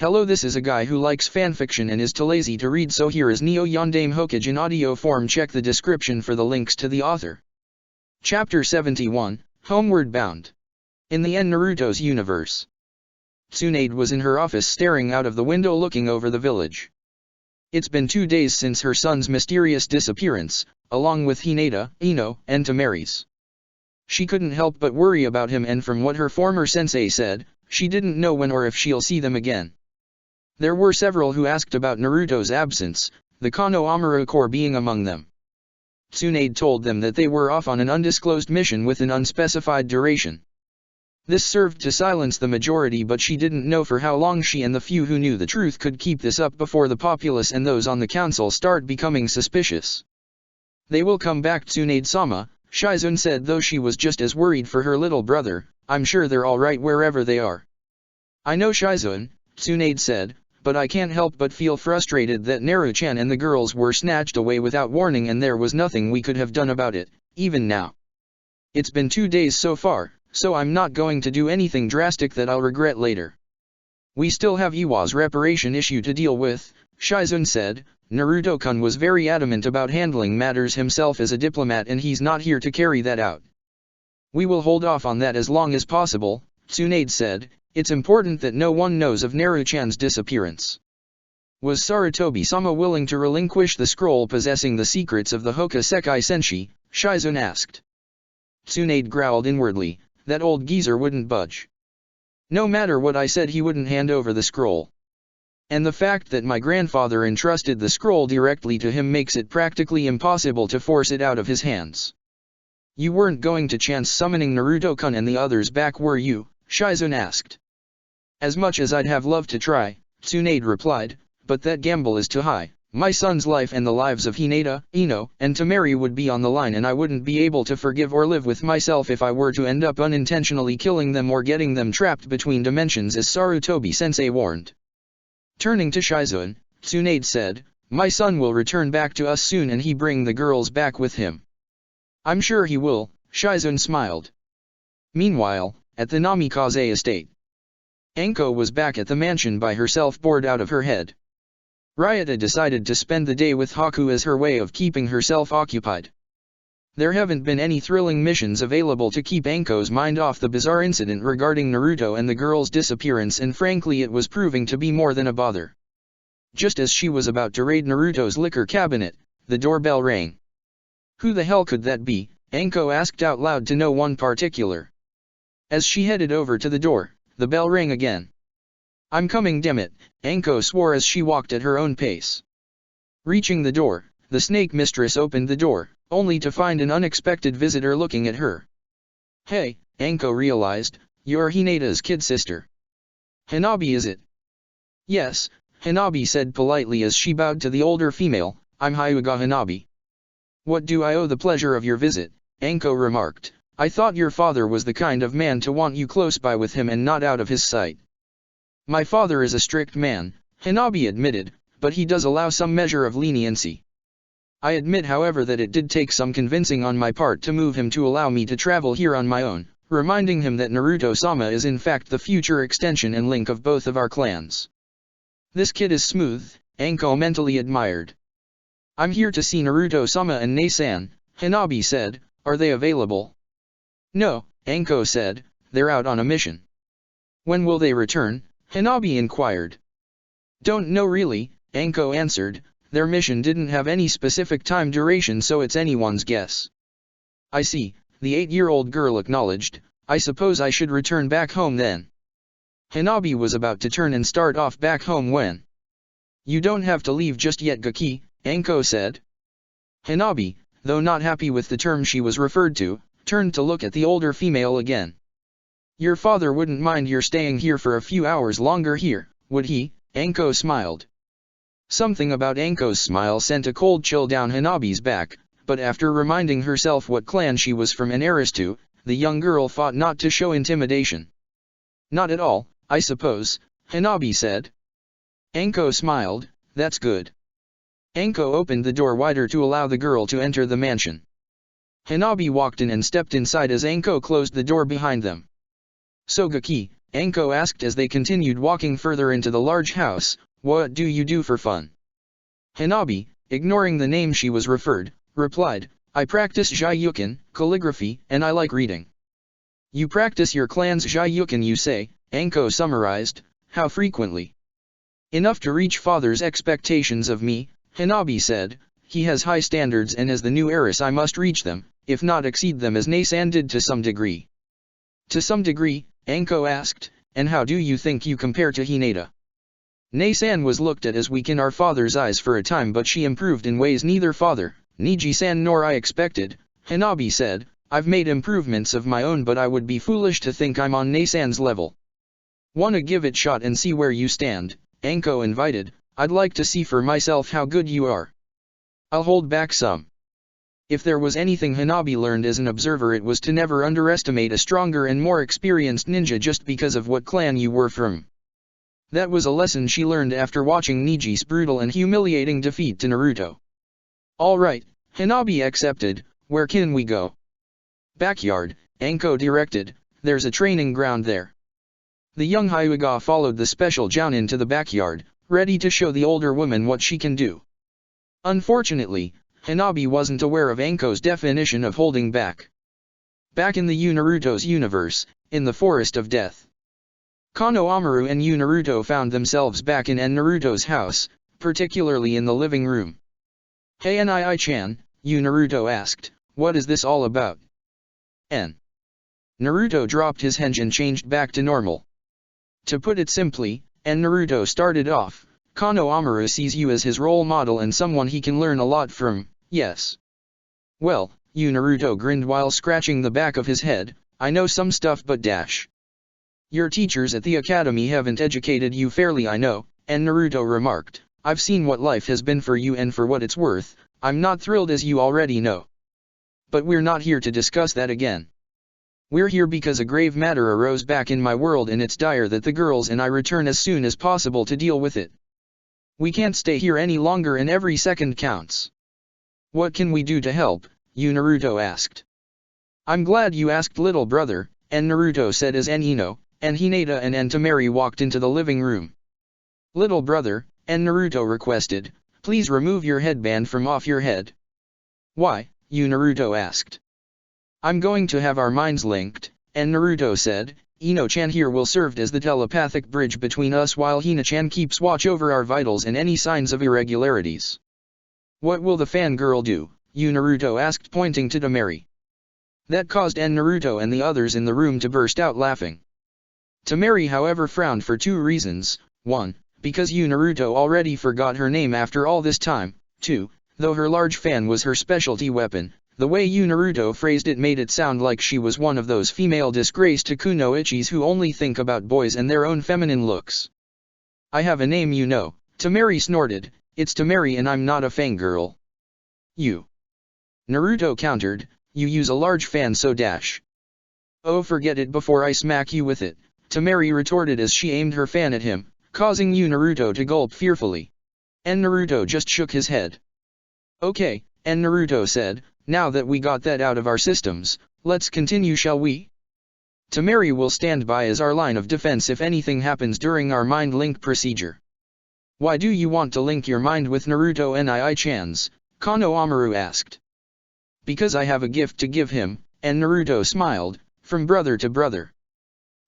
Hello, this is a guy who likes fanfiction and is too lazy to read, so here is Neo Yondaime Hokage in audio form. Check the description for the links to the author. Chapter 71, Homeward Bound. In the end, Naruto's universe. Tsunade was in her office staring out of the window looking over the village. It's been 2 days since her son's mysterious disappearance, along with Hinata, Ino, and Tamari's. She couldn't help but worry about him, and from what her former sensei said, she didn't know when or if she'll see them again. There were several who asked about Naruto's absence, the Kano Amuro Corps being among them. Tsunade told them that they were off on an undisclosed mission with an unspecified duration. This served to silence the majority, but she didn't know for how long she and the few who knew the truth could keep this up before the populace and those on the council start becoming suspicious. They will come back, Tsunade-sama, Shizune said, though she was just as worried for her little brother. I'm sure they're alright wherever they are. I know, Shizune, Tsunade said, but I can't help but feel frustrated that Naru-chan and the girls were snatched away without warning, and there was nothing we could have done about it, even now. It's been 2 days so far, so I'm not going to do anything drastic that I'll regret later. We still have Iwa's reparation issue to deal with, Shizune said. Naruto-kun was very adamant about handling matters himself as a diplomat, and he's not here to carry that out. We will hold off on that as long as possible, Tsunade said. It's important that no one knows of Naru-chan's disappearance. Was Sarutobi-sama willing to relinquish the scroll possessing the secrets of the Hokuseki Senshi? Shizune asked. Tsunade growled inwardly. That old geezer wouldn't budge. No matter what I said, he wouldn't hand over the scroll. And the fact that my grandfather entrusted the scroll directly to him makes it practically impossible to force it out of his hands. You weren't going to chance summoning Naruto-kun and the others back, were you? Shizune asked. As much as I'd have loved to try, Tsunade replied, but that gamble is too high. My son's life and the lives of Hinata, Ino, and Tamari would be on the line, and I wouldn't be able to forgive or live with myself if I were to end up unintentionally killing them or getting them trapped between dimensions, as Sarutobi-sensei warned. Turning to Shizune, Tsunade said, my son will return back to us soon, and he bring the girls back with him. I'm sure he will, Shizune smiled. Meanwhile, at the Namikaze estate, Anko was back at the mansion by herself, bored out of her head. Ryota decided to spend the day with Haku as her way of keeping herself occupied. There haven't been any thrilling missions available to keep Anko's mind off the bizarre incident regarding Naruto and the girl's disappearance, and frankly it was proving to be more than a bother. Just as she was about to raid Naruto's liquor cabinet, the doorbell rang. Who the hell could that be? Anko asked out loud to no one particular. As she headed over to the door, the bell rang again. I'm coming, damn it, Anko swore as she walked at her own pace. Reaching the door, the snake mistress opened the door, only to find an unexpected visitor looking at her. Hey, Anko realized, you're Hinata's kid sister. Hanabi, is it? Yes, Hanabi said politely as she bowed to the older female. I'm Hyuga Hanabi. What do I owe the pleasure of your visit? Anko remarked. I thought your father was the kind of man to want you close by with him and not out of his sight. My father is a strict man, Hanabi admitted, but he does allow some measure of leniency. I admit, however, that it did take some convincing on my part to move him to allow me to travel here on my own, reminding him that Naruto-sama is in fact the future extension and link of both of our clans. This kid is smooth, Anko mentally admired. I'm here to see Naruto-sama and Nei-san, Hanabi said. Are they available? No, Anko said, they're out on a mission. When will they return? Hanabi inquired. Don't know really, Anko answered. Their mission didn't have any specific time duration, so it's anyone's guess. I see, the 8-year-old girl acknowledged. I suppose I should return back home then. Hanabi was about to turn and start off back home when. You don't have to leave just yet, Gaki, Anko said. Hanabi, though not happy with the term she was referred to, turned to look at the older female again. Your father wouldn't mind your staying here for a few hours longer here, would he? Anko smiled. Something about Anko's smile sent a cold chill down Hanabi's back, but after reminding herself what clan she was from and heiress to, the young girl fought not to show intimidation. Not at all, I suppose, Hanabi said. Anko smiled. That's good. Anko opened the door wider to allow the girl to enter the mansion. Hanabi walked in and stepped inside as Anko closed the door behind them. So Gaki, Anko asked as they continued walking further into the large house. What do you do for fun? Hanabi, ignoring the name she was referred, replied, I practice Jyukin, calligraphy, and I like reading. You practice your clan's Jyukin, you say, Anko summarized. How frequently? Enough to reach father's expectations of me, Hanabi said. He has high standards, and as the new heiress I must reach them, if not exceed them, as Nasan did to some degree. To some degree? Anko asked, and how do you think you compare to Hinata? Nasan was looked at as weak in our father's eyes for a time, but she improved in ways neither father, Niji-san nor I expected, Hanabi said. I've made improvements of my own, but I would be foolish to think I'm on Nasan's level. Wanna give it a shot and see where you stand? Anko invited. I'd like to see for myself how good you are. I'll hold back some. If there was anything Hanabi learned as an observer, it was to never underestimate a stronger and more experienced ninja just because of what clan you were from. That was a lesson she learned after watching Niji's brutal and humiliating defeat to Naruto. Alright, Hanabi accepted. Where can we go? Backyard, Anko directed. There's a training ground there. The young Hyuga followed the special Jounin to the backyard, ready to show the older woman what she can do. Unfortunately, Hanabi wasn't aware of Anko's definition of holding back. Back in the Naruto's universe, in the Forest of Death, Kano Amaru and Naruto found themselves back in Naruto's house, particularly in the living room. Hey Nii-chan, Naruto asked, what is this all about? Naruto dropped his henge and changed back to normal. To put it simply, Naruto started off, Kano Amaru sees you as his role model and someone he can learn a lot from, yes. Well, Naruto grinned while scratching the back of his head, I know some stuff but dash. Your teachers at the academy haven't educated you fairly, I know, Naruto remarked. I've seen what life has been for you, and for what it's worth, I'm not thrilled, as you already know. But we're not here to discuss that again. We're here because a grave matter arose back in my world, and it's dire that the girls and I return as soon as possible to deal with it. We can't stay here any longer, and every second counts. What can we do to help? Naruto asked. I'm glad you asked, little brother, Naruto said as Ino, Hinata and Temari walked into the living room. Little brother, Naruto requested, please remove your headband from off your head. Why? Naruto asked. I'm going to have our minds linked, Naruto said. Ino-chan here will serve as the telepathic bridge between us, while Hina-chan keeps watch over our vitals and any signs of irregularities. What will the fangirl do? Naruto asked, pointing to Temari. That caused Naruto and the others in the room to burst out laughing. Temari, however, frowned for two reasons. 1. Because Naruto already forgot her name after all this time. 2. Though her large fan was her specialty weapon, the way Naruto phrased it made it sound like she was one of those female disgraced kunoichis who only think about boys and their own feminine looks. I have a name, Temari snorted. It's Temari, and I'm not a fangirl. You. Naruto countered. You use a large fan, so dash. Oh, forget it before I smack you with it, Temari retorted as she aimed her fan at him, causing Naruto to gulp fearfully. Naruto just shook his head. Okay, Naruto said, now that we got that out of our systems, let's continue, shall we? Temari will stand by as our line of defense if anything happens during our mind link procedure. Why do you want to link your mind with Naruto Nii-chan's? Kano Amaru asked. Because I have a gift to give him, Naruto smiled, from brother to brother.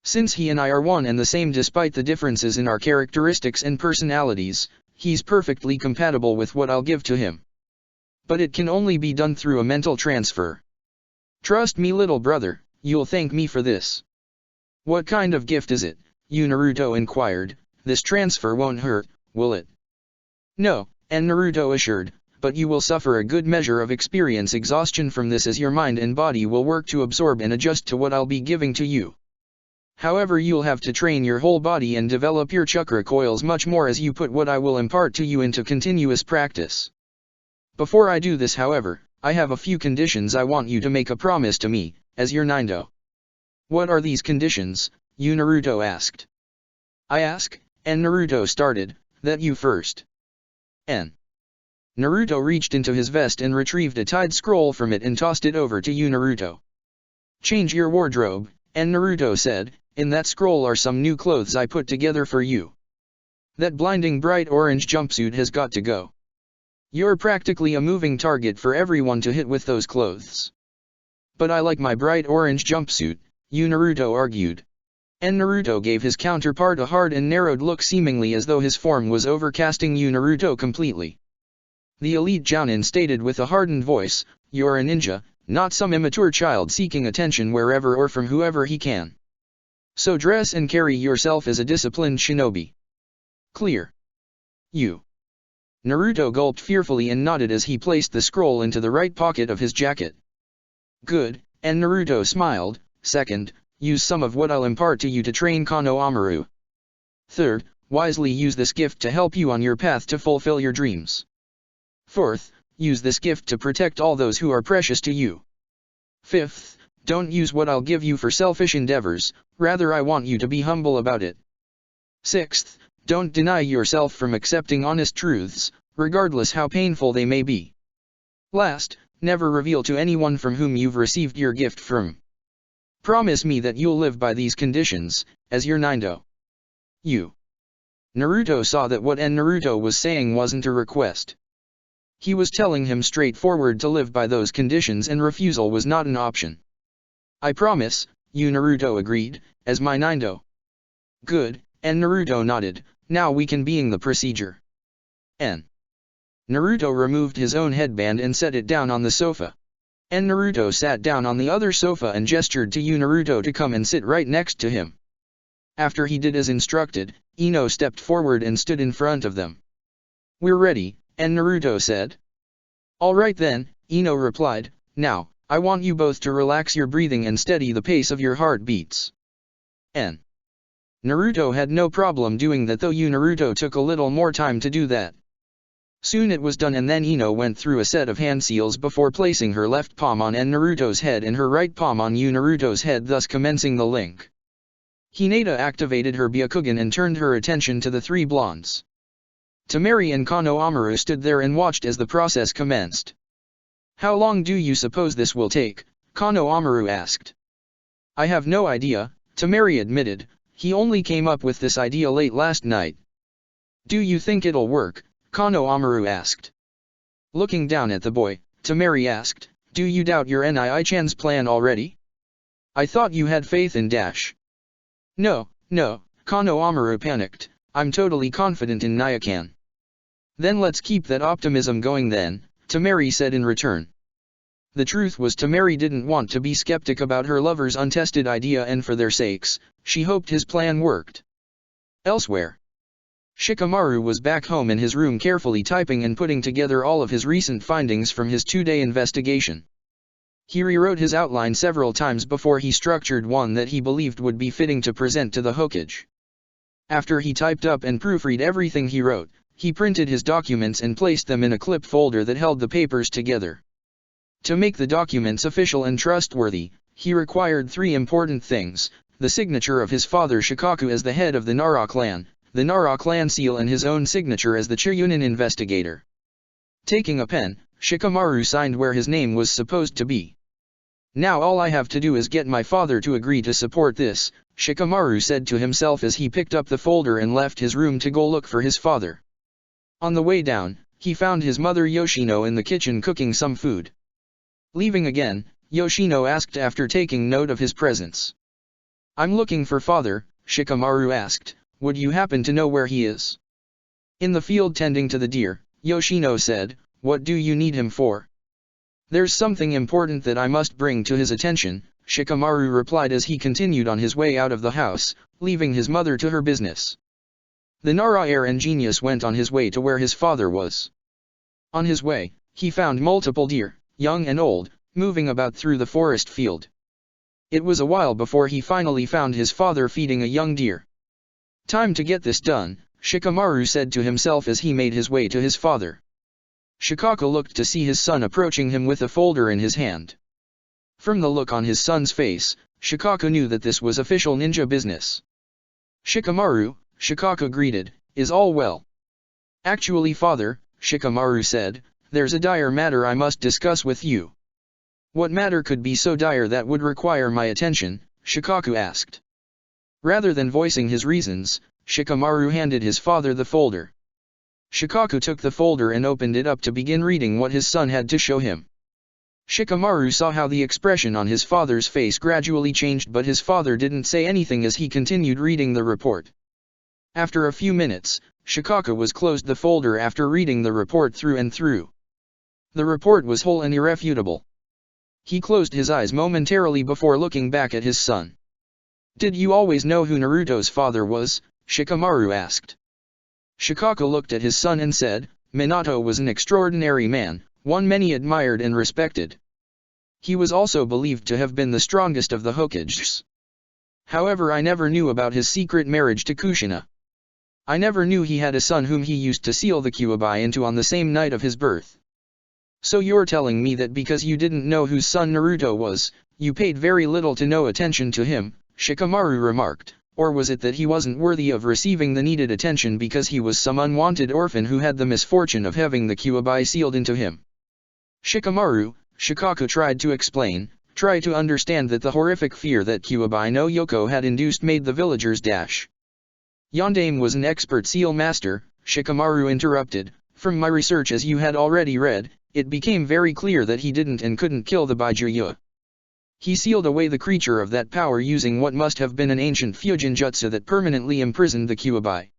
Since he and I are one and the same despite the differences in our characteristics and personalities, he's perfectly compatible with what I'll give to him. But it can only be done through a mental transfer. Trust me, little brother, you'll thank me for this. What kind of gift is it? Naruto inquired. This transfer won't hurt, will it? No, Naruto assured, but you will suffer a good measure of experience exhaustion from this, as your mind and body will work to absorb and adjust to what I'll be giving to you. However, you'll have to train your whole body and develop your chakra coils much more as you put what I will impart to you into continuous practice. Before I do this, however, I have a few conditions. I want you to make a promise to me, as your Nindo. What are these conditions? Naruto asked. I ask, Naruto started, that you first. Naruto reached into his vest and retrieved a tied scroll from it and tossed it over to Naruto. Change your wardrobe, Naruto said, in that scroll are some new clothes I put together for you. That blinding bright orange jumpsuit has got to go. You're practically a moving target for everyone to hit with those clothes. But I like my bright orange jumpsuit, Naruto argued. And Naruto gave his counterpart a hard and narrowed look, seemingly as though his form was overcasting Naruto completely. The elite Jounin stated with a hardened voice, "You're a ninja, not some immature child seeking attention wherever or from whoever he can. So dress and carry yourself as a disciplined shinobi. Clear?" Naruto gulped fearfully and nodded as he placed the scroll into the right pocket of his jacket. "Good," and Naruto smiled. "Second, use some of what I'll impart to you to train Kano Amaru. Third, wisely use this gift to help you on your path to fulfill your dreams. Fourth, use this gift to protect all those who are precious to you. Fifth, don't use what I'll give you for selfish endeavors, rather I want you to be humble about it. Sixth, don't deny yourself from accepting honest truths, regardless how painful they may be. Last, never reveal to anyone from whom you've received your gift from. Promise me that you'll live by these conditions, as your Nindo." Naruto saw that what Naruto was saying wasn't a request. He was telling him straightforward to live by those conditions, and refusal was not an option. "I promise," Naruto agreed, "as my Nindo." "Good," and Naruto nodded. "Now we can begin the procedure." Naruto removed his own headband and set it down on the sofa. Naruto sat down on the other sofa and gestured to Naruto to come and sit right next to him. After he did as instructed, Ino stepped forward and stood in front of them. "We're ready," Naruto said. "All right then," Ino replied. "Now, I want you both to relax your breathing and steady the pace of your heartbeats." Naruto had no problem doing that, though Naruto took a little more time to do that. Soon it was done, and then Ino went through a set of hand seals before placing her left palm on Naruto's head and her right palm on Naruto's head, thus commencing the link. Hinata activated her Byakugan and turned her attention to the three blondes. Temari and Kano Amaru stood there and watched as the process commenced. "How long do you suppose this will take?" Kano Amaru asked. "I have no idea," Temari admitted. "He only came up with this idea late last night." "Do you think it'll work?" Kano Amaru asked. Looking down at the boy, Temari asked, "Do you doubt your Nii-chan's plan already? I thought you had faith in Dash." No, Kano Amaru panicked. "I'm totally confident in Nyakan." "Then let's keep that optimism going then," Temari said in return. The truth was, Temari didn't want to be skeptic about her lover's untested idea, and for their sakes, she hoped his plan worked. Elsewhere, Shikamaru was back home in his room, carefully typing and putting together all of his recent findings from his 2-day investigation. He rewrote his outline several times before he structured one that he believed would be fitting to present to the Hokage. After he typed up and proofread everything he wrote, he printed his documents and placed them in a clip folder that held the papers together. To make the documents official and trustworthy, he required 3 important things: the signature of his father Shikaku as the head of the Nara clan, the Nara clan seal, and his own signature as the Chiryunin investigator. Taking a pen, Shikamaru signed where his name was supposed to be. "Now all I have to do is get my father to agree to support this," Shikamaru said to himself as he picked up the folder and left his room to go look for his father. On the way down, he found his mother Yoshino in the kitchen cooking some food. Leaving again, Yoshino asked after taking note of his presence. "I'm looking for father," Shikamaru asked. "Would you happen to know where he is?" "In the field tending to the deer," Yoshino said. "What do you need him for?" "There's something important that I must bring to his attention," Shikamaru replied as he continued on his way out of the house, leaving his mother to her business. The Nara heir genius went on his way to where his father was. On his way, he found multiple deer, young and old, moving about through the forest field. It was a while before he finally found his father feeding a young deer. "Time to get this done," Shikamaru said to himself as he made his way to his father. Shikaku looked to see his son approaching him with a folder in his hand. From the look on his son's face, Shikaku knew that this was official ninja business. "Shikamaru," Shikaku greeted, "is all well?" "Actually, father," Shikamaru said, "there's a dire matter I must discuss with you." "What matter could be so dire that would require my attention?" Shikaku asked. Rather than voicing his reasons, Shikamaru handed his father the folder. Shikaku took the folder and opened it up to begin reading what his son had to show him. Shikamaru saw how the expression on his father's face gradually changed, but his father didn't say anything as he continued reading the report. After a few minutes, Shikaku was closed the folder after reading the report through and through. The report was whole and irrefutable. He closed his eyes momentarily before looking back at his son. "Did you always know who Naruto's father was?" Shikamaru asked. Shikaku looked at his son and said, "Minato was an extraordinary man, one many admired and respected. He was also believed to have been the strongest of the Hokages. However, I never knew about his secret marriage to Kushina. I never knew he had a son whom he used to seal the Kyuubi into on the same night of his birth. So you're telling me that because you didn't know whose son Naruto was, you paid very little to no attention to him," Shikamaru remarked, "or was it that he wasn't worthy of receiving the needed attention because he was some unwanted orphan who had the misfortune of having the Kyuubi sealed into him?" "Shikamaru," Shikaku tried to explain, "try to understand that the horrific fear that Kyuubi no Yoko had induced made the villagers dash." "Yondaime was an expert seal master," Shikamaru interrupted. "From my research, as you had already read, it became very clear that he didn't and couldn't kill the Baijuyu. He sealed away the creature of that power using what must have been an ancient Fujin jutsu that permanently imprisoned the Kyuubi.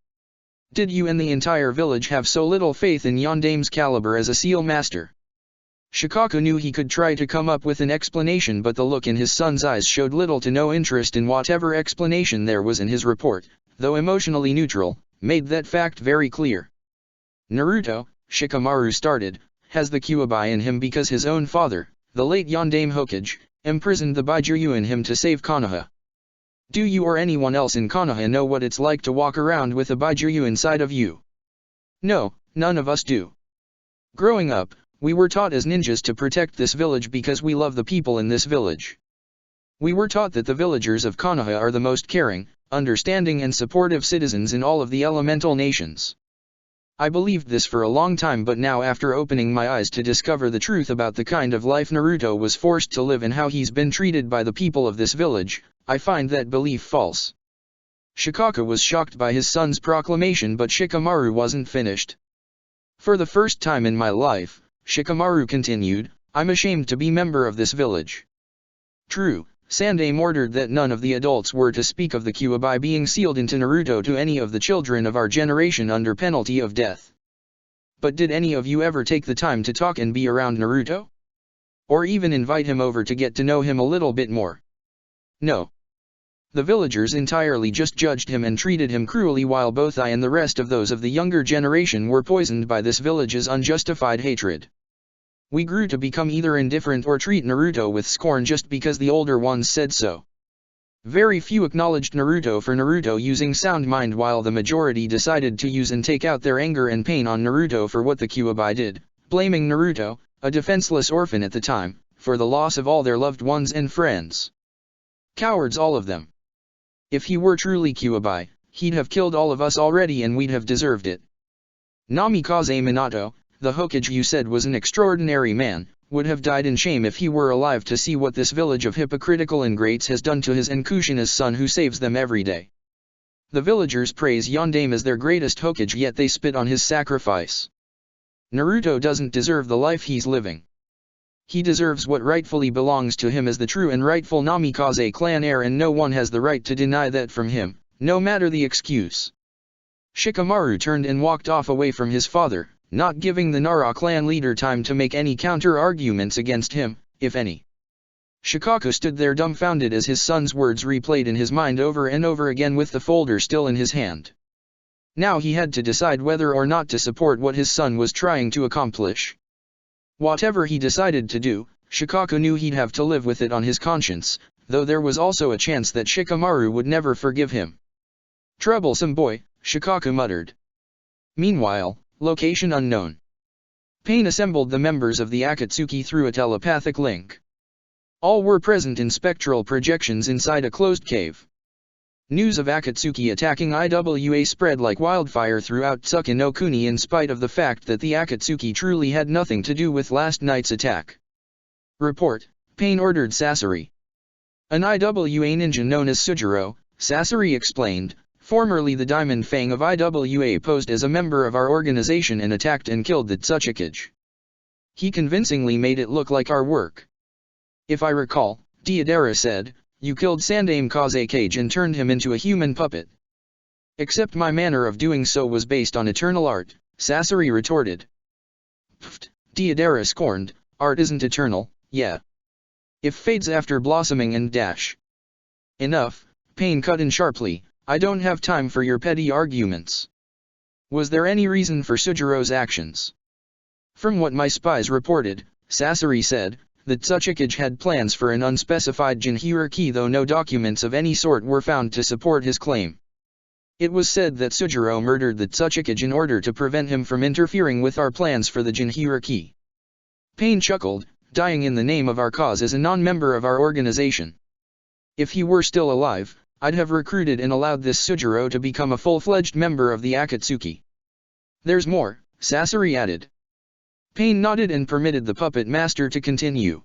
Did you and the entire village have so little faith in Yondaime's caliber as a seal master?" Shikaku knew he could try to come up with an explanation, but the look in his son's eyes showed little to no interest in whatever explanation there was in his report, though emotionally neutral, made that fact very clear. "Naruto," Shikamaru started, "has the Kyuubi in him because his own father, the late Yondaime Hokage, imprisoned the Baijuyu in him to save Konoha. Do you or anyone else in Konoha know what it's like to walk around with a Baijuyu inside of you? No, none of us do. Growing up, we were taught as ninjas to protect this village because we love the people in this village. We were taught that the villagers of Konoha are the most caring, understanding and supportive citizens in all of the elemental nations. I believed this for a long time, but now after opening my eyes to discover the truth about the kind of life Naruto was forced to live and how he's been treated by the people of this village, I find that belief false." Shikaku was shocked by his son's proclamation, but Shikamaru wasn't finished. "For the first time in my life," Shikamaru continued, "I'm ashamed to be member of this village. True, Sandaime ordered that none of the adults were to speak of the Kyuubi being sealed into Naruto to any of the children of our generation under penalty of death. But did any of you ever take the time to talk and be around Naruto? Or even invite him over to get to know him a little bit more? No. The villagers entirely just judged him and treated him cruelly, while both I and the rest of those of the younger generation were poisoned by this village's unjustified hatred. We grew to become either indifferent or treat Naruto with scorn just because the older ones said so. Very few acknowledged Naruto for Naruto using sound mind, while the majority decided to use and take out their anger and pain on Naruto for what the Kyuubi did, blaming Naruto, a defenseless orphan at the time, for the loss of all their loved ones and friends. Cowards all of them. If he were truly Kyuubi, he'd have killed all of us already and we'd have deserved it. Namikaze Minato, the Hokage you said was an extraordinary man, would have died in shame if he were alive to see what this village of hypocritical ingrates has done to his and Kushina's son who saves them every day. The villagers praise Yondaime as their greatest Hokage, yet they spit on his sacrifice. Naruto doesn't deserve the life he's living. He deserves what rightfully belongs to him as the true and rightful Namikaze clan heir, and no one has the right to deny that from him, no matter the excuse." Shikamaru turned and walked off away from his father, not giving the Nara clan leader time to make any counter-arguments against him, if any. Shikaku stood there dumbfounded as his son's words replayed in his mind over and over again with the folder still in his hand. Now he had to decide whether or not to support what his son was trying to accomplish. Whatever he decided to do, Shikaku knew he'd have to live with it on his conscience, though there was also a chance that Shikamaru would never forgive him. "Troublesome boy," Shikaku muttered. Meanwhile, location unknown. Pain assembled the members of the Akatsuki through a telepathic link. All were present in spectral projections inside a closed cave. News of Akatsuki attacking IWA spread like wildfire throughout Tsukinokuni, in spite of the fact that the Akatsuki truly had nothing to do with last night's attack. Report: Pain ordered Sasori. An IWA ninja known as Sujiro, Sasori explained. Formerly the Diamond Fang of IWA posed as a member of our organization and attacked and killed the Tsuchikage. He convincingly made it look like our work. If I recall, Deidara said, you killed Yondaime Hokage and turned him into a human puppet. Except my manner of doing so was based on eternal art, Sasori retorted. Pfft, Deidara scorned, art isn't eternal, yeah. It fades after blossoming and dash. Enough, Pain cut in sharply, I don't have time for your petty arguments. Was there any reason for Sujiro's actions? From what my spies reported, Sasori said, that Tsuchikage had plans for an unspecified jinhuriki though no documents of any sort were found to support his claim. It was said that Sujiro murdered the Tsuchikage in order to prevent him from interfering with our plans for the jinhuriki. Pain chuckled, dying in the name of our cause as a non-member of our organization. If he were still alive, I'd have recruited and allowed this Sujiro to become a full-fledged member of the Akatsuki. There's more, Sasori added. Pain nodded and permitted the puppet master to continue.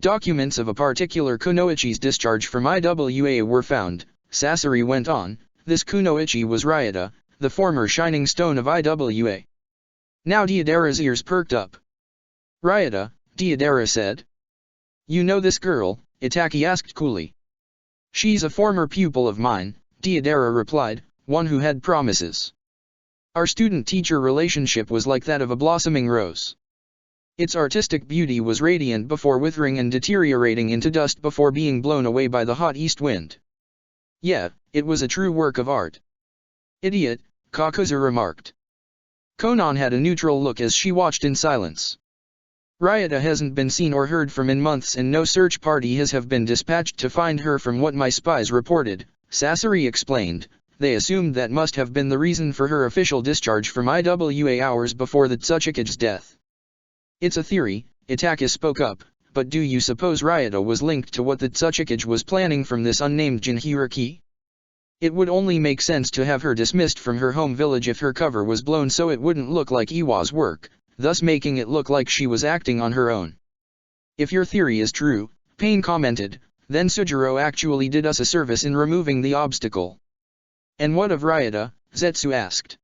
Documents of a particular kunoichi's discharge from IWA were found, Sasori went on. This kunoichi was Ryota, the former shining stone of IWA. Now Deidara's ears perked up. Ryota, Deidara said. You know this girl? Itaki asked coolly. She's a former pupil of mine, Deidara replied, one who had promises. Our student-teacher relationship was like that of a blossoming rose. Its artistic beauty was radiant before withering and deteriorating into dust before being blown away by the hot east wind. Yeah, it was a true work of art. Idiot, Kakuzu remarked. Konan had a neutral look as she watched in silence. Ryota hasn't been seen or heard from in months and no search party has been dispatched to find her from what my spies reported, Sasori explained. They assumed that must have been the reason for her official discharge from IWA hours before the Tsuchikage's death. It's a theory, Itaka spoke up, but do you suppose Ryota was linked to what the Tsuchikage was planning from this unnamed jinhuriki? It would only make sense to have her dismissed from her home village if her cover was blown so it wouldn't look like Iwa's work, thus making it look like she was acting on her own. If your theory is true, Pain commented, then Sujiro actually did us a service in removing the obstacle. And what of Ryota? Zetsu asked.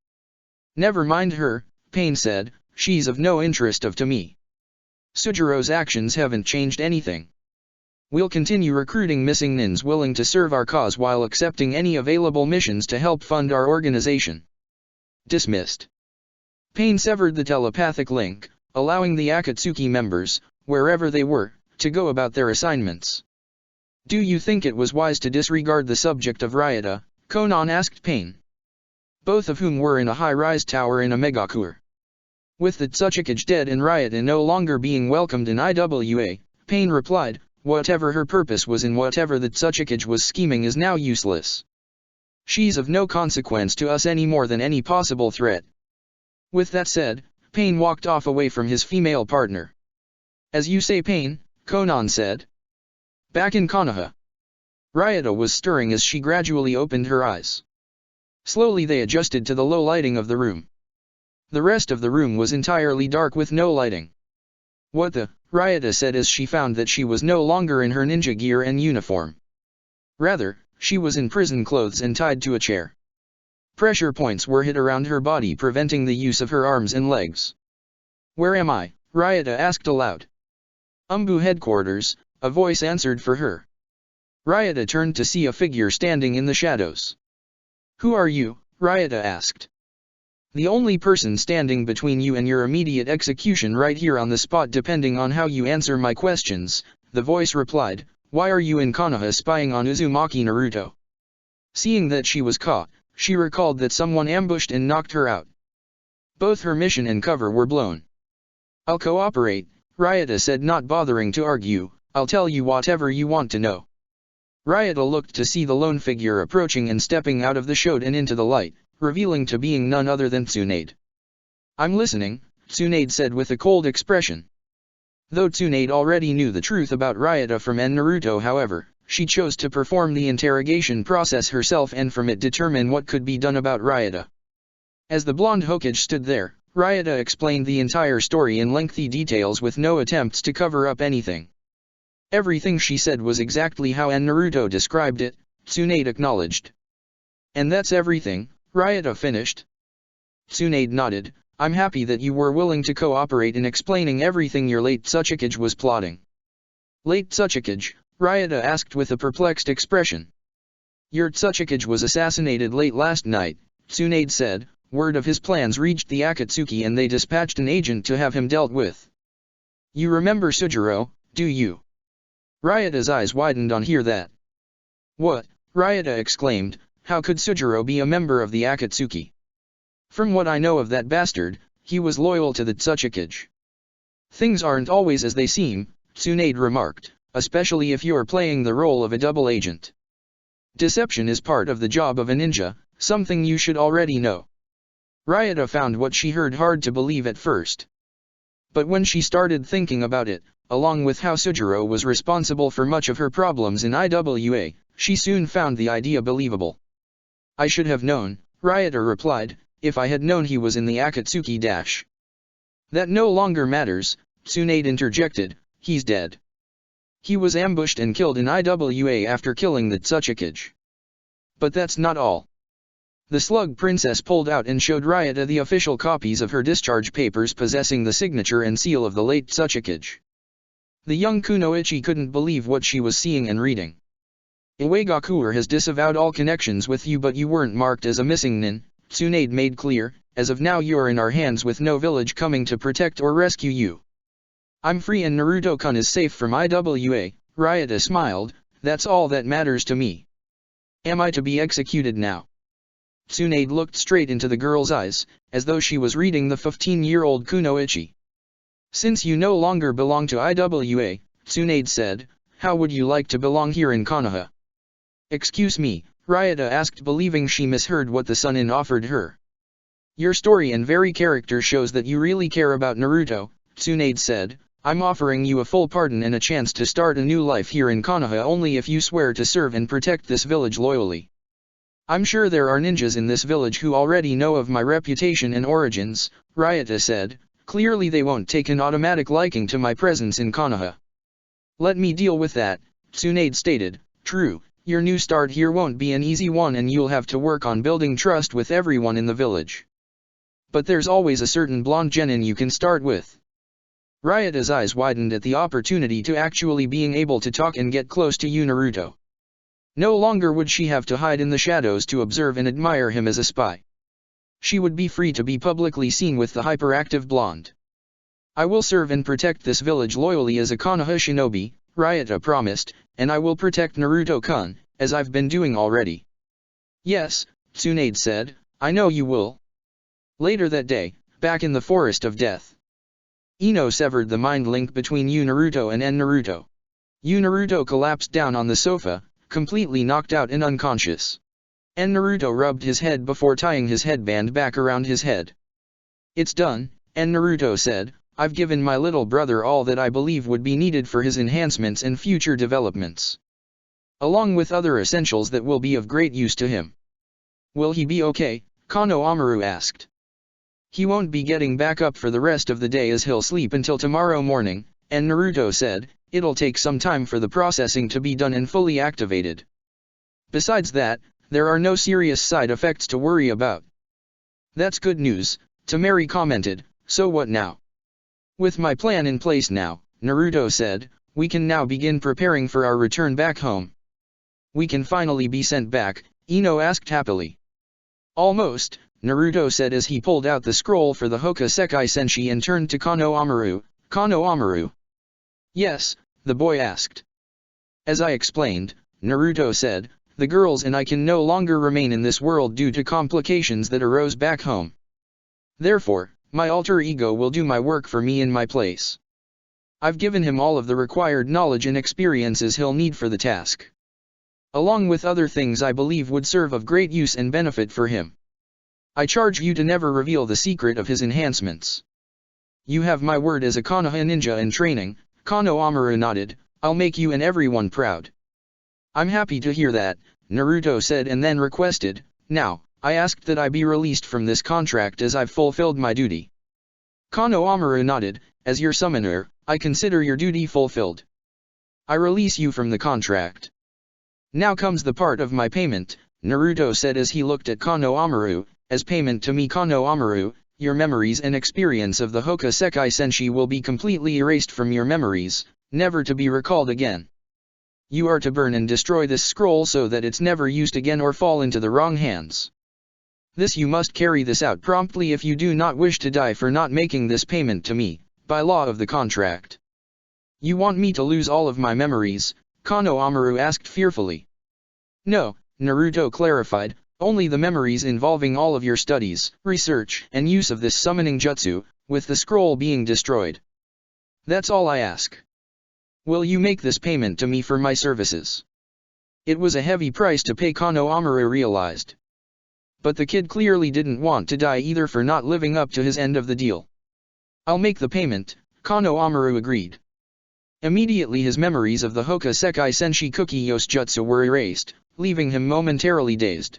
Never mind her, Pain said, she's of no interest to me. Sujiro's actions haven't changed anything. We'll continue recruiting missing nins willing to serve our cause while accepting any available missions to help fund our organization. Dismissed. Pain severed the telepathic link, allowing the Akatsuki members, wherever they were, to go about their assignments. Do you think it was wise to disregard the subject of Ryota? Konan asked Pain. Both of whom were in a high-rise tower in a megakure. With the Tsuchikage dead and Ryota no longer being welcomed in IWA, Pain replied, whatever her purpose was and whatever the Tsuchikage was scheming is now useless. She's of no consequence to us any more than any possible threat. With that said, Pain walked off away from his female partner. As you say Pain, Konan said. Back in Konoha. Ryota was stirring as she gradually opened her eyes. Slowly they adjusted to the low lighting of the room. The rest of the room was entirely dark with no lighting. What the? Ryota said as she found that she was no longer in her ninja gear and uniform. Rather, she was in prison clothes and tied to a chair. Pressure points were hit around her body preventing the use of her arms and legs. Where am I? Ryota asked aloud. Umbu headquarters, a voice answered for her. Ryota turned to see a figure standing in the shadows. Who are you? Ryota asked. The only person standing between you and your immediate execution right here on the spot depending on how you answer my questions, the voice replied, why are you in Konoha spying on Uzumaki Naruto? Seeing that she was caught, she recalled that someone ambushed and knocked her out. Both her mission and cover were blown. I'll cooperate, Ryota said not bothering to argue, I'll tell you whatever you want to know. Ryota looked to see the lone figure approaching and stepping out of the shoten into the light, revealing to being none other than Tsunade. I'm listening, Tsunade said with a cold expression. Though Tsunade already knew the truth about Ryota from Naruto however, she chose to perform the interrogation process herself and from it determine what could be done about Ryota. As the blonde Hokage stood there, Ryota explained the entire story in lengthy details with no attempts to cover up anything. Everything she said was exactly how Naruto described it, Tsunade acknowledged. And that's everything, Ryota finished. Tsunade nodded. I'm happy that you were willing to cooperate in explaining everything your late Tsuchikage was plotting. Late Tsuchikage? Ryota asked with a perplexed expression. Your Tsuchikage was assassinated late last night, Tsunade said. Word of his plans reached the Akatsuki and they dispatched an agent to have him dealt with. You remember Sujiro, do you? Ryota's eyes widened on hear that. What? Ryota exclaimed, how could Sujiro be a member of the Akatsuki? From what I know of that bastard, he was loyal to the Tsuchikage. Things aren't always as they seem, Tsunade remarked, especially if you're playing the role of a double agent. Deception is part of the job of a ninja, something you should already know. Ryota found what she heard hard to believe at first. But when she started thinking about it, along with how Sujiro was responsible for much of her problems in IWA, she soon found the idea believable. I should have known, Ryota replied, if I had known he was in the Akatsuki dash. That no longer matters, Tsunade interjected, he's dead. He was ambushed and killed in IWA after killing the Tsuchikage. But that's not all. The Slug Princess pulled out and showed Ryota the official copies of her discharge papers possessing the signature and seal of the late Tsuchikage. The young Kunoichi couldn't believe what she was seeing and reading. Iwagakuer has disavowed all connections with you, but you weren't marked as a missing nin, Tsunade made clear. As of now you're in our hands with no village coming to protect or rescue you. I'm free and Naruto-kun is safe from IWA, Ryota smiled, that's all that matters to me. Am I to be executed now? Tsunade looked straight into the girl's eyes, as though she was reading the 15-year-old Kunoichi. Since you no longer belong to IWA, Tsunade said, how would you like to belong here in Konoha? Excuse me, Ryota asked, believing she misheard what the Sunin offered her. Your story and very character shows that you really care about Naruto, Tsunade said. I'm offering you a full pardon and a chance to start a new life here in Konoha only if you swear to serve and protect this village loyally. I'm sure there are ninjas in this village who already know of my reputation and origins, Ryota said. Clearly they won't take an automatic liking to my presence in Konoha. Let me deal with that, Tsunade stated. True, your new start here won't be an easy one and you'll have to work on building trust with everyone in the village. But there's always a certain blonde genin you can start with. Ryota's eyes widened at the opportunity to actually being able to talk and get close to Naruto. No longer would she have to hide in the shadows to observe and admire him as a spy. She would be free to be publicly seen with the hyperactive blonde. I will serve and protect this village loyally as a Konoha shinobi, Ryota promised, and I will protect Naruto-kun, as I've been doing already. Yes, Tsunade said, I know you will. Later that day, back in the Forest of Death. Ino severed the mind link between Naruto and Naruto. Naruto collapsed down on the sofa, completely knocked out and unconscious. Naruto rubbed his head before tying his headband back around his head. It's done, Naruto said, I've given my little brother all that I believe would be needed for his enhancements and future developments. Along with other essentials that will be of great use to him. Will he be okay? Kano Amaru asked. He won't be getting back up for the rest of the day as he'll sleep until tomorrow morning, and Naruto said, it'll take some time for the processing to be done and fully activated. Besides that, there are no serious side effects to worry about. That's good news, Tamari commented, so what now? With my plan in place now, Naruto said, we can now begin preparing for our return back home. We can finally be sent back, Ino asked happily. Almost, Naruto said as he pulled out the scroll for the Hokuseki Senshi and turned to Kano Amaru. Kano Amaru. Yes, the boy asked. As I explained, Naruto said, the girls and I can no longer remain in this world due to complications that arose back home. Therefore, my alter ego will do my work for me in my place. I've given him all of the required knowledge and experiences he'll need for the task. Along with other things I believe would serve of great use and benefit for him. I charge you to never reveal the secret of his enhancements. You have my word as a Konoha ninja in training, Kano Amaru nodded, I'll make you and everyone proud. I'm happy to hear that, Naruto said and then requested, now, I asked that I be released from this contract as I've fulfilled my duty. Kano Amaru nodded, as your summoner, I consider your duty fulfilled. I release you from the contract. Now comes the part of my payment, Naruto said as he looked at Kano Amaru. As payment to me Kano Amaru, your memories and experience of the Hokusai Senshi will be completely erased from your memories, never to be recalled again. You are to burn and destroy this scroll so that it's never used again or fall into the wrong hands. This you must carry this out promptly if you do not wish to die for not making this payment to me, by law of the contract. You want me to lose all of my memories? Kano Amaru asked fearfully. No, Naruto clarified, only the memories involving all of your studies, research, and use of this summoning jutsu, with the scroll being destroyed. That's all I ask. Will you make this payment to me for my services? It was a heavy price to pay, Kano Amaru realized. But the kid clearly didn't want to die either for not living up to his end of the deal. I'll make the payment, Kano Amaru agreed. Immediately his memories of the Hokusai Senshi Kuki Yos Jutsu were erased, leaving him momentarily dazed.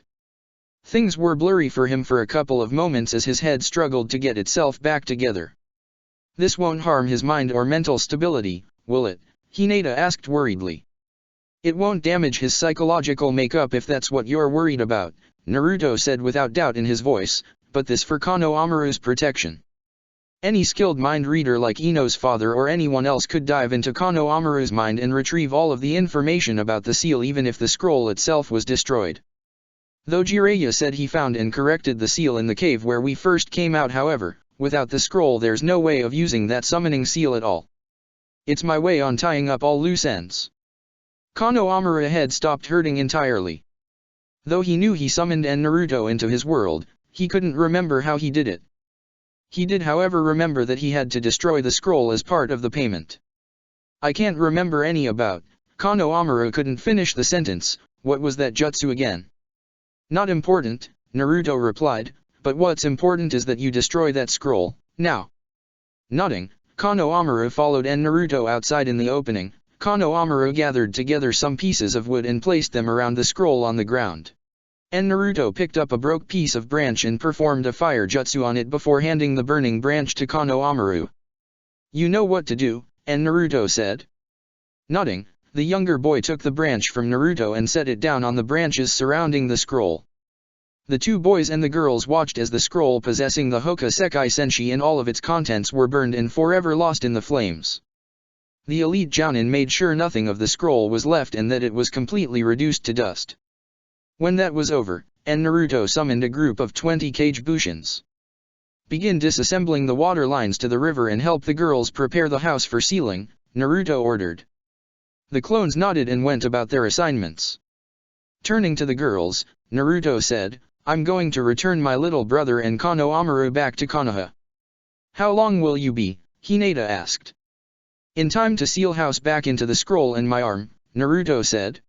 Things were blurry for him for a couple of moments as his head struggled to get itself back together. This won't harm his mind or mental stability, will it? Hinata asked worriedly. It won't damage his psychological makeup if that's what you're worried about, Naruto said without doubt in his voice, but this for Kano Amaru's protection. Any skilled mind reader like Ino's father or anyone else could dive into Kano Amaru's mind and retrieve all of the information about the seal even if the scroll itself was destroyed. Though Jiraiya said he found and corrected the seal in the cave where we first came out, however, without the scroll there's no way of using that summoning seal at all. It's my way on tying up all loose ends. Kano Amaru's head stopped hurting entirely. Though he knew he summoned Naruto into his world, he couldn't remember how he did it. He did however remember that he had to destroy the scroll as part of the payment. I can't remember any about, Kano Amaru couldn't finish the sentence, what was that jutsu again? Not important, Naruto replied, but what's important is that you destroy that scroll, now. Nodding, Kano Amaru followed Naruto outside in the opening. Kano Amaru gathered together some pieces of wood and placed them around the scroll on the ground. Naruto picked up a broke piece of branch and performed a fire jutsu on it before handing the burning branch to Kano Amaru. You know what to do, Naruto said. Nodding, the younger boy took the branch from Naruto and set it down on the branches surrounding the scroll. The two boys and the girls watched as the scroll possessing the Hokusai Senshi and all of its contents were burned and forever lost in the flames. The elite Jounin made sure nothing of the scroll was left and that it was completely reduced to dust. When that was over, Naruto summoned a group of 20 Kage Bushins. Begin disassembling the water lines to the river and help the girls prepare the house for sealing, Naruto ordered. The clones nodded and went about their assignments. Turning to the girls, Naruto said, I'm going to return my little brother and Kano Amaru back to Konoha. How long will you be? Hinata asked. In time to seal house back into the scroll in my arm, Naruto said.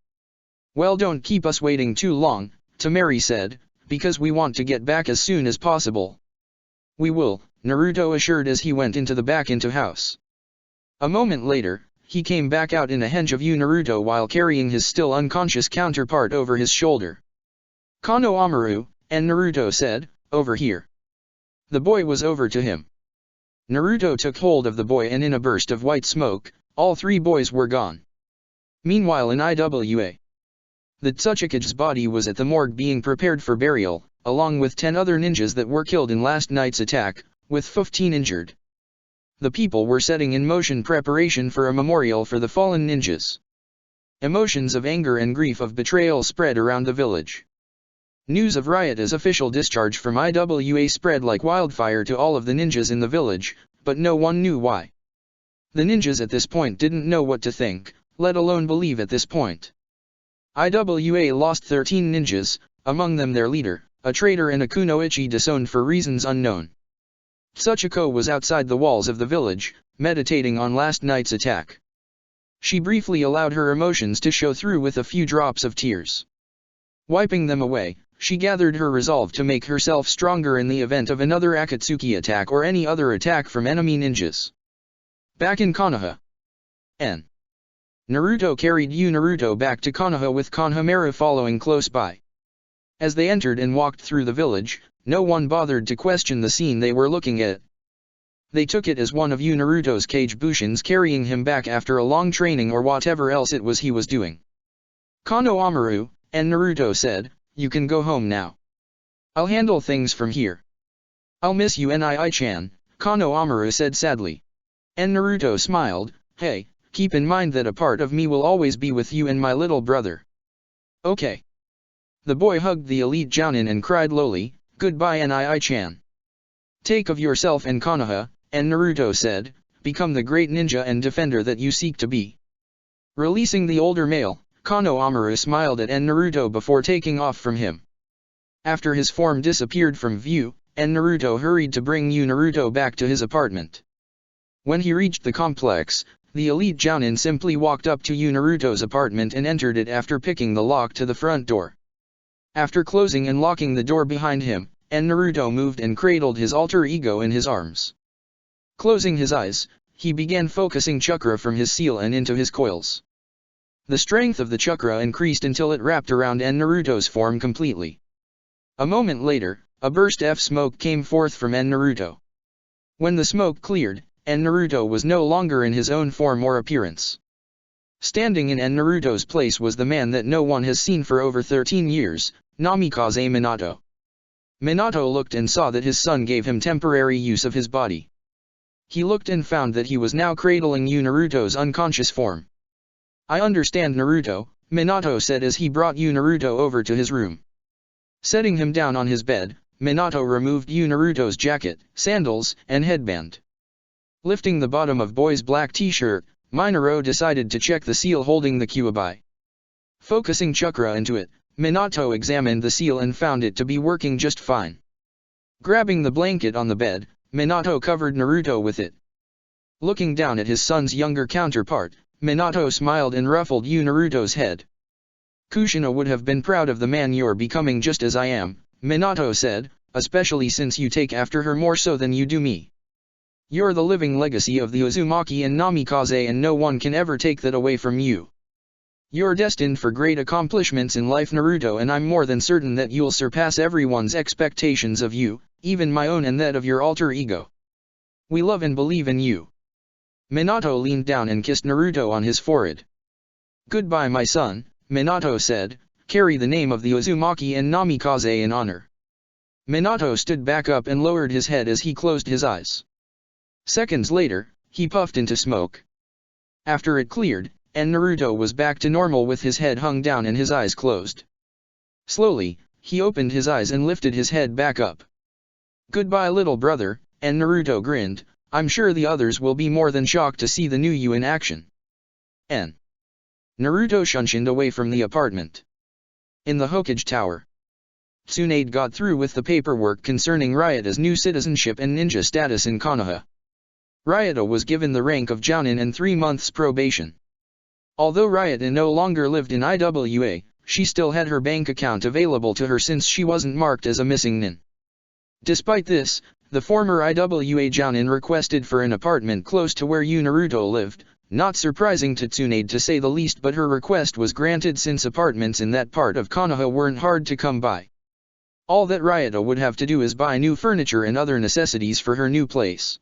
Well, don't keep us waiting too long, Temari said, because we want to get back as soon as possible. We will, Naruto assured as he went into the back into house. A moment later, he came back out in a henge of Naruto while carrying his still unconscious counterpart over his shoulder. Kano Amaru, Naruto said, over here. The boy was over to him. Naruto took hold of the boy and in a burst of white smoke, all three boys were gone. Meanwhile in Iwa. The Tsuchikage's body was at the morgue being prepared for burial, along with 10 other ninjas that were killed in last night's attack, with 15 injured. The people were setting in motion preparation for a memorial for the fallen ninjas. Emotions of anger and grief of betrayal spread around the village. News of Ryuta's official discharge from Iwa spread like wildfire to all of the ninjas in the village, but no one knew why. The ninjas at this point didn't know what to think, let alone believe at this point. Iwa lost 13 ninjas, among them their leader, a traitor and a kunoichi disowned for reasons unknown. Tsuchiko was outside the walls of the village, meditating on last night's attack. She briefly allowed her emotions to show through with a few drops of tears. Wiping them away, she gathered her resolve to make herself stronger in the event of another Akatsuki attack or any other attack from enemy ninjas. Back in Konoha. Naruto carried Naruto back to Konoha with Konohamaru following close by. As they entered and walked through the village, no one bothered to question the scene they were looking at. They took it as one of Naruto's Kage Bushins carrying him back after a long training or whatever else it was he was doing. Kano Amaru, and Naruto said, "You can go home now. I'll handle things from here." "I'll miss you Nii-chan," Kano Amaru said sadly. And Naruto smiled, "Hey, keep in mind that a part of me will always be with you and my little brother." "Okay." The boy hugged the elite Jounin and cried lowly, "Goodbye Nii-chan. Take of yourself and Konoha," and Naruto said, "Become the great ninja and defender that you seek to be." Releasing the older male, Kano Amaru smiled at Naruto before taking off from him. After his form disappeared from view, Naruto hurried to bring Naruto back to his apartment. When he reached the complex, the elite Jounin simply walked up to Naruto's apartment and entered it after picking the lock to the front door. After closing and locking the door behind him, Naruto moved and cradled his alter ego in his arms. Closing his eyes, he began focusing chakra from his seal and into his coils. The strength of the chakra increased until it wrapped around Naruto's form completely. A moment later, a burst of smoke came forth from Naruto. When the smoke cleared, Naruto was no longer in his own form or appearance. Standing in Naruto's place was the man that no one has seen for over 13 years, Namikaze Minato. Minato looked and saw that his son gave him temporary use of his body. He looked and found that he was now cradling Naruto's unconscious form. "I understand Naruto," Minato said as he brought Naruto over to his room. Setting him down on his bed, Minato removed Naruto's jacket, sandals, and headband. Lifting the bottom of boy's black t-shirt, Minoru decided to check the seal holding the Kyuubi. Focusing chakra into it, Minato examined the seal and found it to be working just fine. Grabbing the blanket on the bed, Minato covered Naruto with it. Looking down at his son's younger counterpart, Minato smiled and ruffled Naruto's head. "Kushina would have been proud of the man you're becoming just as I am," Minato said, "especially since you take after her more so than you do me. You're the living legacy of the Uzumaki and Namikaze and no one can ever take that away from you. You're destined for great accomplishments in life Naruto and I'm more than certain that you'll surpass everyone's expectations of you, even my own and that of your alter ego. We love and believe in you." Minato leaned down and kissed Naruto on his forehead. "Goodbye my son," Minato said, "carry the name of the Uzumaki and Namikaze in honor." Minato stood back up and lowered his head as he closed his eyes. Seconds later, he puffed into smoke. After it cleared, Naruto was back to normal with his head hung down and his eyes closed. Slowly, he opened his eyes and lifted his head back up. "Goodbye little brother," Naruto grinned, "I'm sure the others will be more than shocked to see the new you in action." Naruto shunshined away from the apartment. In the Hokage Tower, Tsunade got through with the paperwork concerning Ryuta's new citizenship and ninja status in Konoha. Ryuta was given the rank of Jounin and 3 months probation. Although Ryuta no longer lived in Iwa, she still had her bank account available to her since she wasn't marked as a missing nin. Despite this, the former Iwa Jounin requested for an apartment close to where Naruto lived, not surprising to Tsunade to say the least, but her request was granted since apartments in that part of Konoha weren't hard to come by. All that Ryuta would have to do is buy new furniture and other necessities for her new place.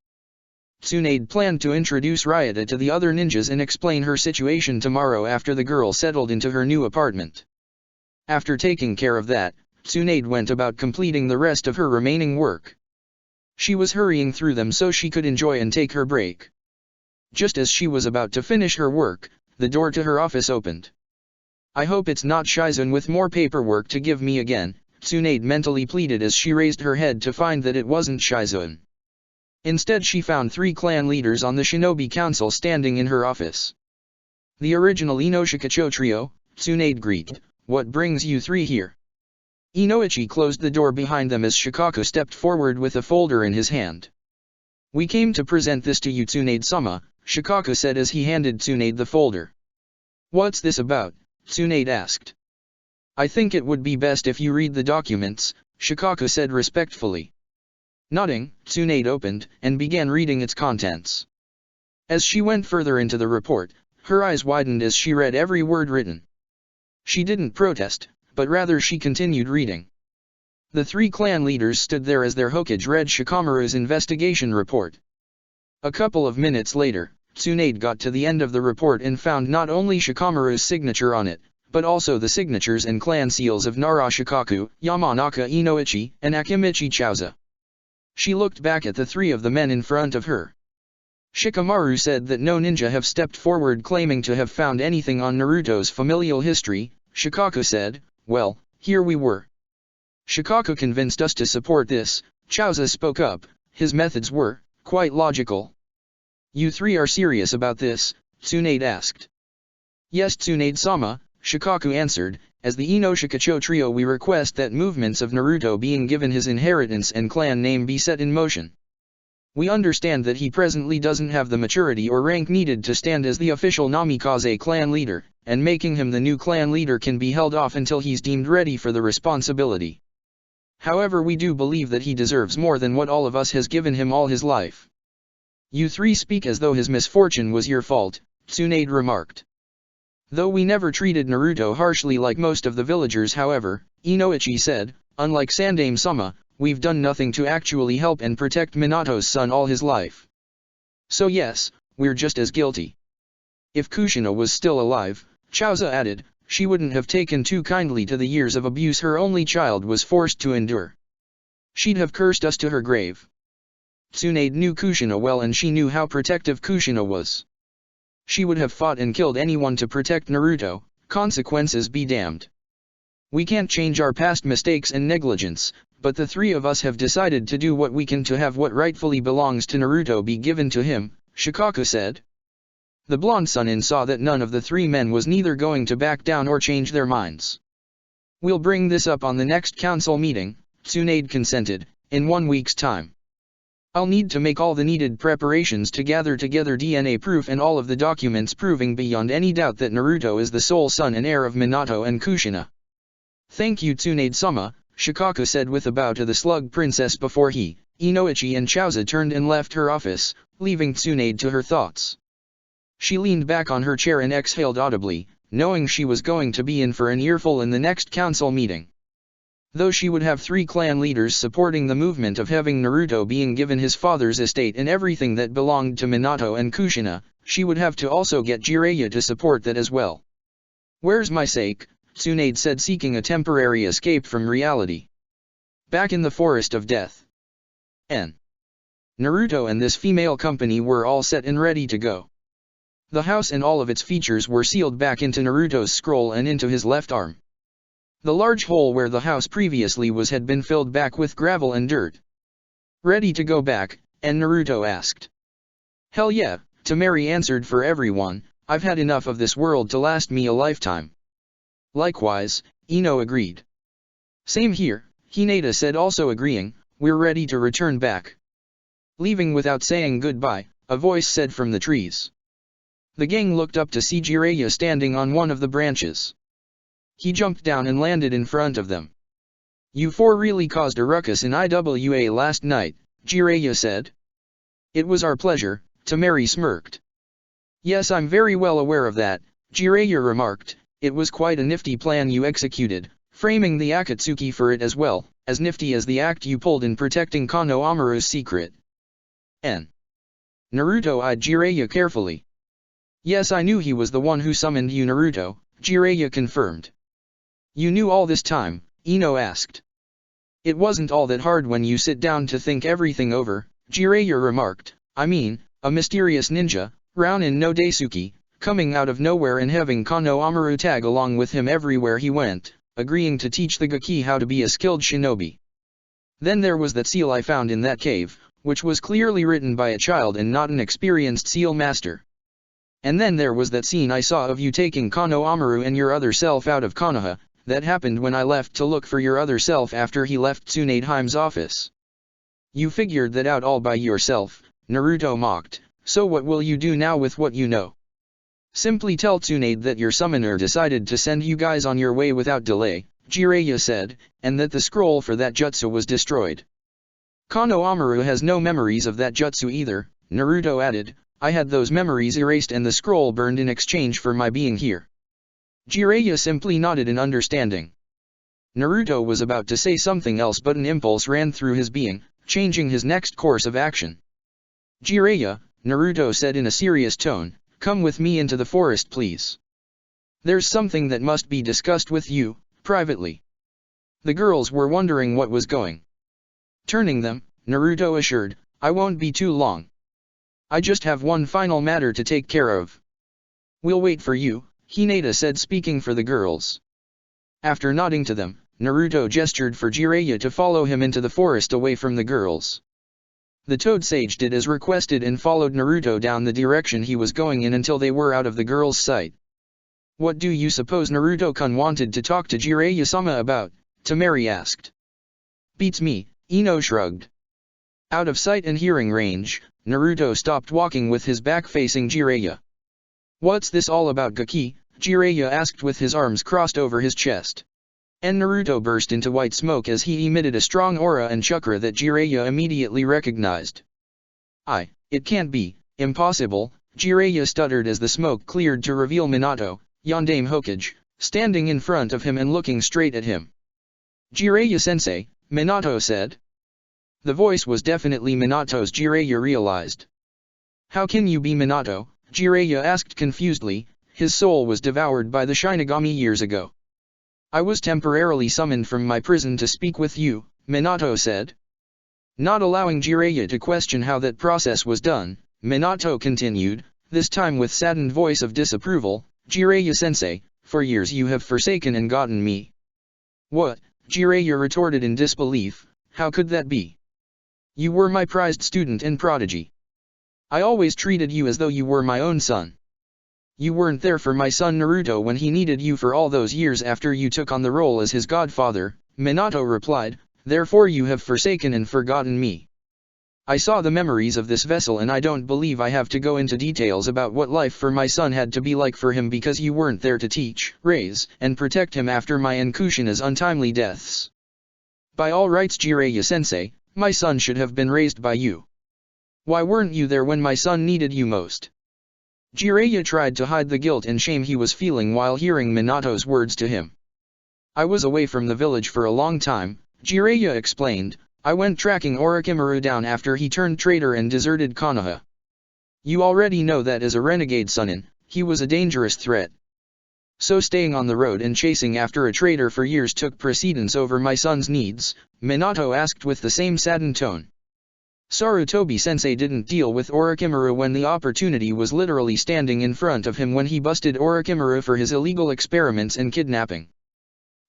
Tsunade planned to introduce Ryuta to the other ninjas and explain her situation tomorrow after the girl settled into her new apartment. After taking care of that, Tsunade went about completing the rest of her remaining work. She was hurrying through them so she could enjoy and take her break. Just as she was about to finish her work, the door to her office opened. "I hope it's not Shizun with more paperwork to give me again," Tsunade mentally pleaded as she raised her head to find that it wasn't Shizun. Instead she found 3 clan leaders on the Shinobi Council standing in her office. "The original Inoshikacho trio," Tsunade greeted, "what brings you 3 here?" Inoichi closed the door behind them as Shikaku stepped forward with a folder in his hand. "We came to present this to you Tsunade-sama," Shikaku said as he handed Tsunade the folder. "What's this about?" Tsunade asked. "I think it would be best if you read the documents," Shikaku said respectfully. Nodding, Tsunade opened and began reading its contents. As she went further into the report, her eyes widened as she read every word written. She didn't protest, but rather she continued reading. The 3 clan leaders stood there as their Hokage read Shikamaru's investigation report. A couple of minutes later, Tsunade got to the end of the report and found not only Shikamaru's signature on it, but also the signatures and clan seals of Nara Shikaku, Yamanaka Inoichi, and Akimichi Chauza. She looked back at the three of the men in front of her. Shikamaru said that no ninja have stepped forward claiming to have found anything on Naruto's familial history. Shikaku said, well, here we were. Shikaku convinced us to support this. Chauza spoke up, his methods were quite logical. You three are serious about this? Tsunade asked. Yes, Tsunade-sama, Shikaku answered. As the Inoshikacho trio, we request that movements of Naruto being given his inheritance and clan name be set in motion. We understand that he presently doesn't have the maturity or rank needed to stand as the official Namikaze clan leader, and making him the new clan leader can be held off until he's deemed ready for the responsibility. However, we do believe that he deserves more than what all of us has given him all his life. You three speak as though his misfortune was your fault, Tsunade remarked. Though we never treated Naruto harshly like most of the villagers, however, Inoichi said, unlike Sandaime-sama, we've done nothing to actually help and protect Minato's son all his life. So yes, we're just as guilty. If Kushina was still alive, Chauza added, she wouldn't have taken too kindly to the years of abuse her only child was forced to endure. She'd have cursed us to her grave. Tsunade knew Kushina well, and she knew how protective Kushina was. She would have fought and killed anyone to protect Naruto, consequences be damned. We can't change our past mistakes and negligence, but the three of us have decided to do what we can to have what rightfully belongs to Naruto be given to him, Shikaku said. The blonde Sunin saw that none of the three men was neither going to back down or change their minds. We'll bring this up on the next council meeting, Tsunade consented, in 1 week's time. I'll need to make all the needed preparations to gather together DNA proof and all of the documents proving beyond any doubt that Naruto is the sole son and heir of Minato and Kushina. Thank you, Tsunade-sama, Shikaku said with a bow to the slug princess before he, Inoichi and Chauza turned and left her office, leaving Tsunade to her thoughts. She leaned back on her chair and exhaled audibly, knowing she was going to be in for an earful in the next council meeting. Though she would have 3 clan leaders supporting the movement of having Naruto being given his father's estate and everything that belonged to Minato and Kushina, she would have to also get Jiraiya to support that as well. Where's my sake? Tsunade said, seeking a temporary escape from reality. Back in the Forest of Death. Naruto and this female company were all set and ready to go. The house and all of its features were sealed back into Naruto's scroll and into his left arm. The large hole where the house previously was had been filled back with gravel and dirt. Ready to go back? And Naruto asked. Hell yeah, Temari answered for everyone, I've had enough of this world to last me a lifetime. Likewise, Ino agreed. Same here, Hinata said, also agreeing, we're ready to return back. Leaving without saying goodbye, a voice said from the trees. The gang looked up to see Jiraiya standing on one of the branches. He jumped down and landed in front of them. You 4 really caused a ruckus in IWA last night, Jiraiya said. It was our pleasure, Temari smirked. Yes, I'm very well aware of that, Jiraiya remarked. It was quite a nifty plan you executed, framing the Akatsuki for it as well, as nifty as the act you pulled in protecting Kano Amaru's secret. Naruto eyed Jiraiya carefully. Yes, I knew he was the one who summoned you, Naruto, Jiraiya confirmed. You knew all this time? Ino asked. It wasn't all that hard when you sit down to think everything over, Jiraiya remarked. I mean, a mysterious ninja, Rounin no Daisuke, coming out of nowhere and having Kano Amaru tag along with him everywhere he went, agreeing to teach the Gaki how to be a skilled shinobi. Then there was that seal I found in that cave, which was clearly written by a child and not an experienced seal master. And then there was that scene I saw of you taking Kano Amaru and your other self out of Konoha. That happened when I left to look for your other self after he left Tsunade-heime's office. You figured that out all by yourself, Naruto mocked, so what will you do now with what you know? Simply tell Tsunade that your summoner decided to send you guys on your way without delay, Jiraiya said, and that the scroll for that jutsu was destroyed. Kano Amaru has no memories of that jutsu either, Naruto added. I had those memories erased and the scroll burned in exchange for my being here. Jiraiya simply nodded in understanding. Naruto was about to say something else, but an impulse ran through his being, changing his next course of action. Jiraiya, Naruto said in a serious tone, come with me into the forest please. There's something that must be discussed with you, privately. The girls were wondering what was going. Turning them, Naruto assured, I won't be too long. I just have one final matter to take care of. We'll wait for you, Hinata said, speaking for the girls. After nodding to them, Naruto gestured for Jiraiya to follow him into the forest away from the girls. The Toad Sage did as requested and followed Naruto down the direction he was going in until they were out of the girls' sight. What do you suppose Naruto-kun wanted to talk to Jiraiya-sama about? Temari asked. Beats me, Ino shrugged. Out of sight and hearing range, Naruto stopped walking with his back facing Jiraiya. What's this all about, Gaki? Jiraiya asked with his arms crossed over his chest. And Naruto burst into white smoke as he emitted a strong aura and chakra that Jiraiya immediately recognized. It can't be, impossible, Jiraiya stuttered as the smoke cleared to reveal Minato, Yondaime Hokage, standing in front of him and looking straight at him. Jiraiya-sensei, Minato said. The voice was definitely Minato's. Jiraiya realized. How can you be Minato? Jiraiya asked confusedly. His soul was devoured by the Shinigami years ago. I was temporarily summoned from my prison to speak with you, Minato said. Not allowing Jiraiya to question how that process was done, Minato continued, this time with saddened voice of disapproval, Jiraiya-sensei, for years you have forsaken and gotten me. What? Jiraiya retorted in disbelief, how could that be? You were my prized student and prodigy. I always treated you as though you were my own son. You weren't there for my son Naruto when he needed you for all those years after you took on the role as his godfather, Minato replied, therefore you have forsaken and forgotten me. I saw the memories of this vessel and I don't believe I have to go into details about what life for my son had to be like for him because you weren't there to teach, raise, and protect him after my and Kushina's untimely deaths. By all rights, Jiraiya-sensei, my son should have been raised by you. Why weren't you there when my son needed you most? Jiraiya tried to hide the guilt and shame he was feeling while hearing Minato's words to him. I was away from the village for a long time, Jiraiya explained. I went tracking Orochimaru down after he turned traitor and deserted Konoha. You already know that as a renegade Sunin, he was a dangerous threat. So staying on the road and chasing after a traitor for years took precedence over my son's needs, Minato asked with the same saddened tone. Sarutobi-sensei didn't deal with Orochimaru when the opportunity was literally standing in front of him when he busted Orochimaru for his illegal experiments and kidnapping.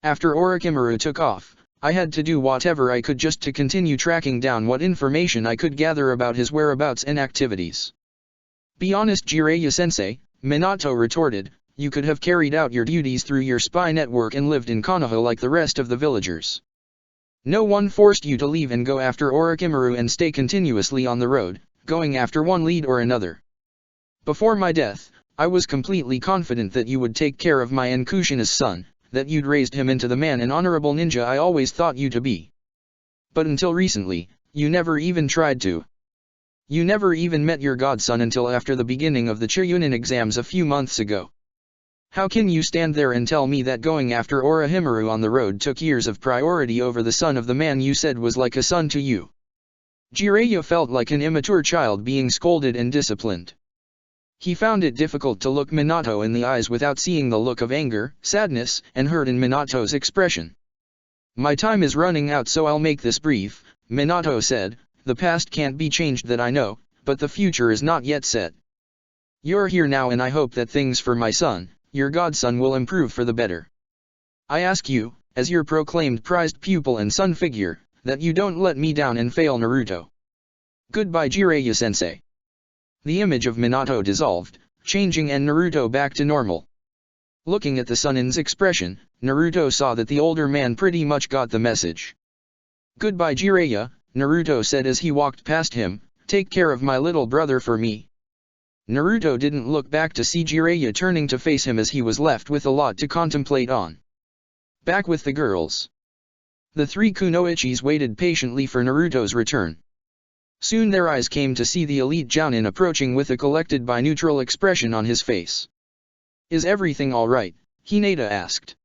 After Orochimaru took off, I had to do whatever I could just to continue tracking down what information I could gather about his whereabouts and activities. Be honest, Jiraiya-sensei, Minato retorted, you could have carried out your duties through your spy network and lived in Konoha like the rest of the villagers. No one forced you to leave and go after Orochimaru and stay continuously on the road, going after one lead or another. Before my death, I was completely confident that you would take care of my and Kushina's son, that you'd raised him into the man and honorable ninja I always thought you to be. But until recently, you never even tried to. You never even met your godson until after the beginning of the Chunin exams a few months ago. How can you stand there and tell me that going after Orochimaru on the road took years of priority over the son of the man you said was like a son to you? Jiraiya felt like an immature child being scolded and disciplined. He found it difficult to look Minato in the eyes without seeing the look of anger, sadness, and hurt in Minato's expression. My time is running out, so I'll make this brief, Minato said. The past can't be changed, that I know, but the future is not yet set. You're here now and I hope that things for my son, your godson, will improve for the better. I ask you, as your proclaimed prized pupil and son figure, that you don't let me down and fail Naruto. Goodbye, Jiraiya-sensei. The image of Minato dissolved, changing and Naruto back to normal. Looking at the Sunin's expression, Naruto saw that the older man pretty much got the message. Goodbye, Jiraiya, Naruto said as he walked past him, take care of my little brother for me. Naruto didn't look back to see Jiraiya turning to face him as he was left with a lot to contemplate on. Back with the girls. The three kunoichis waited patiently for Naruto's return. Soon their eyes came to see the elite Jounin approaching with a collected by neutral expression on his face. Is everything alright? Hinata asked.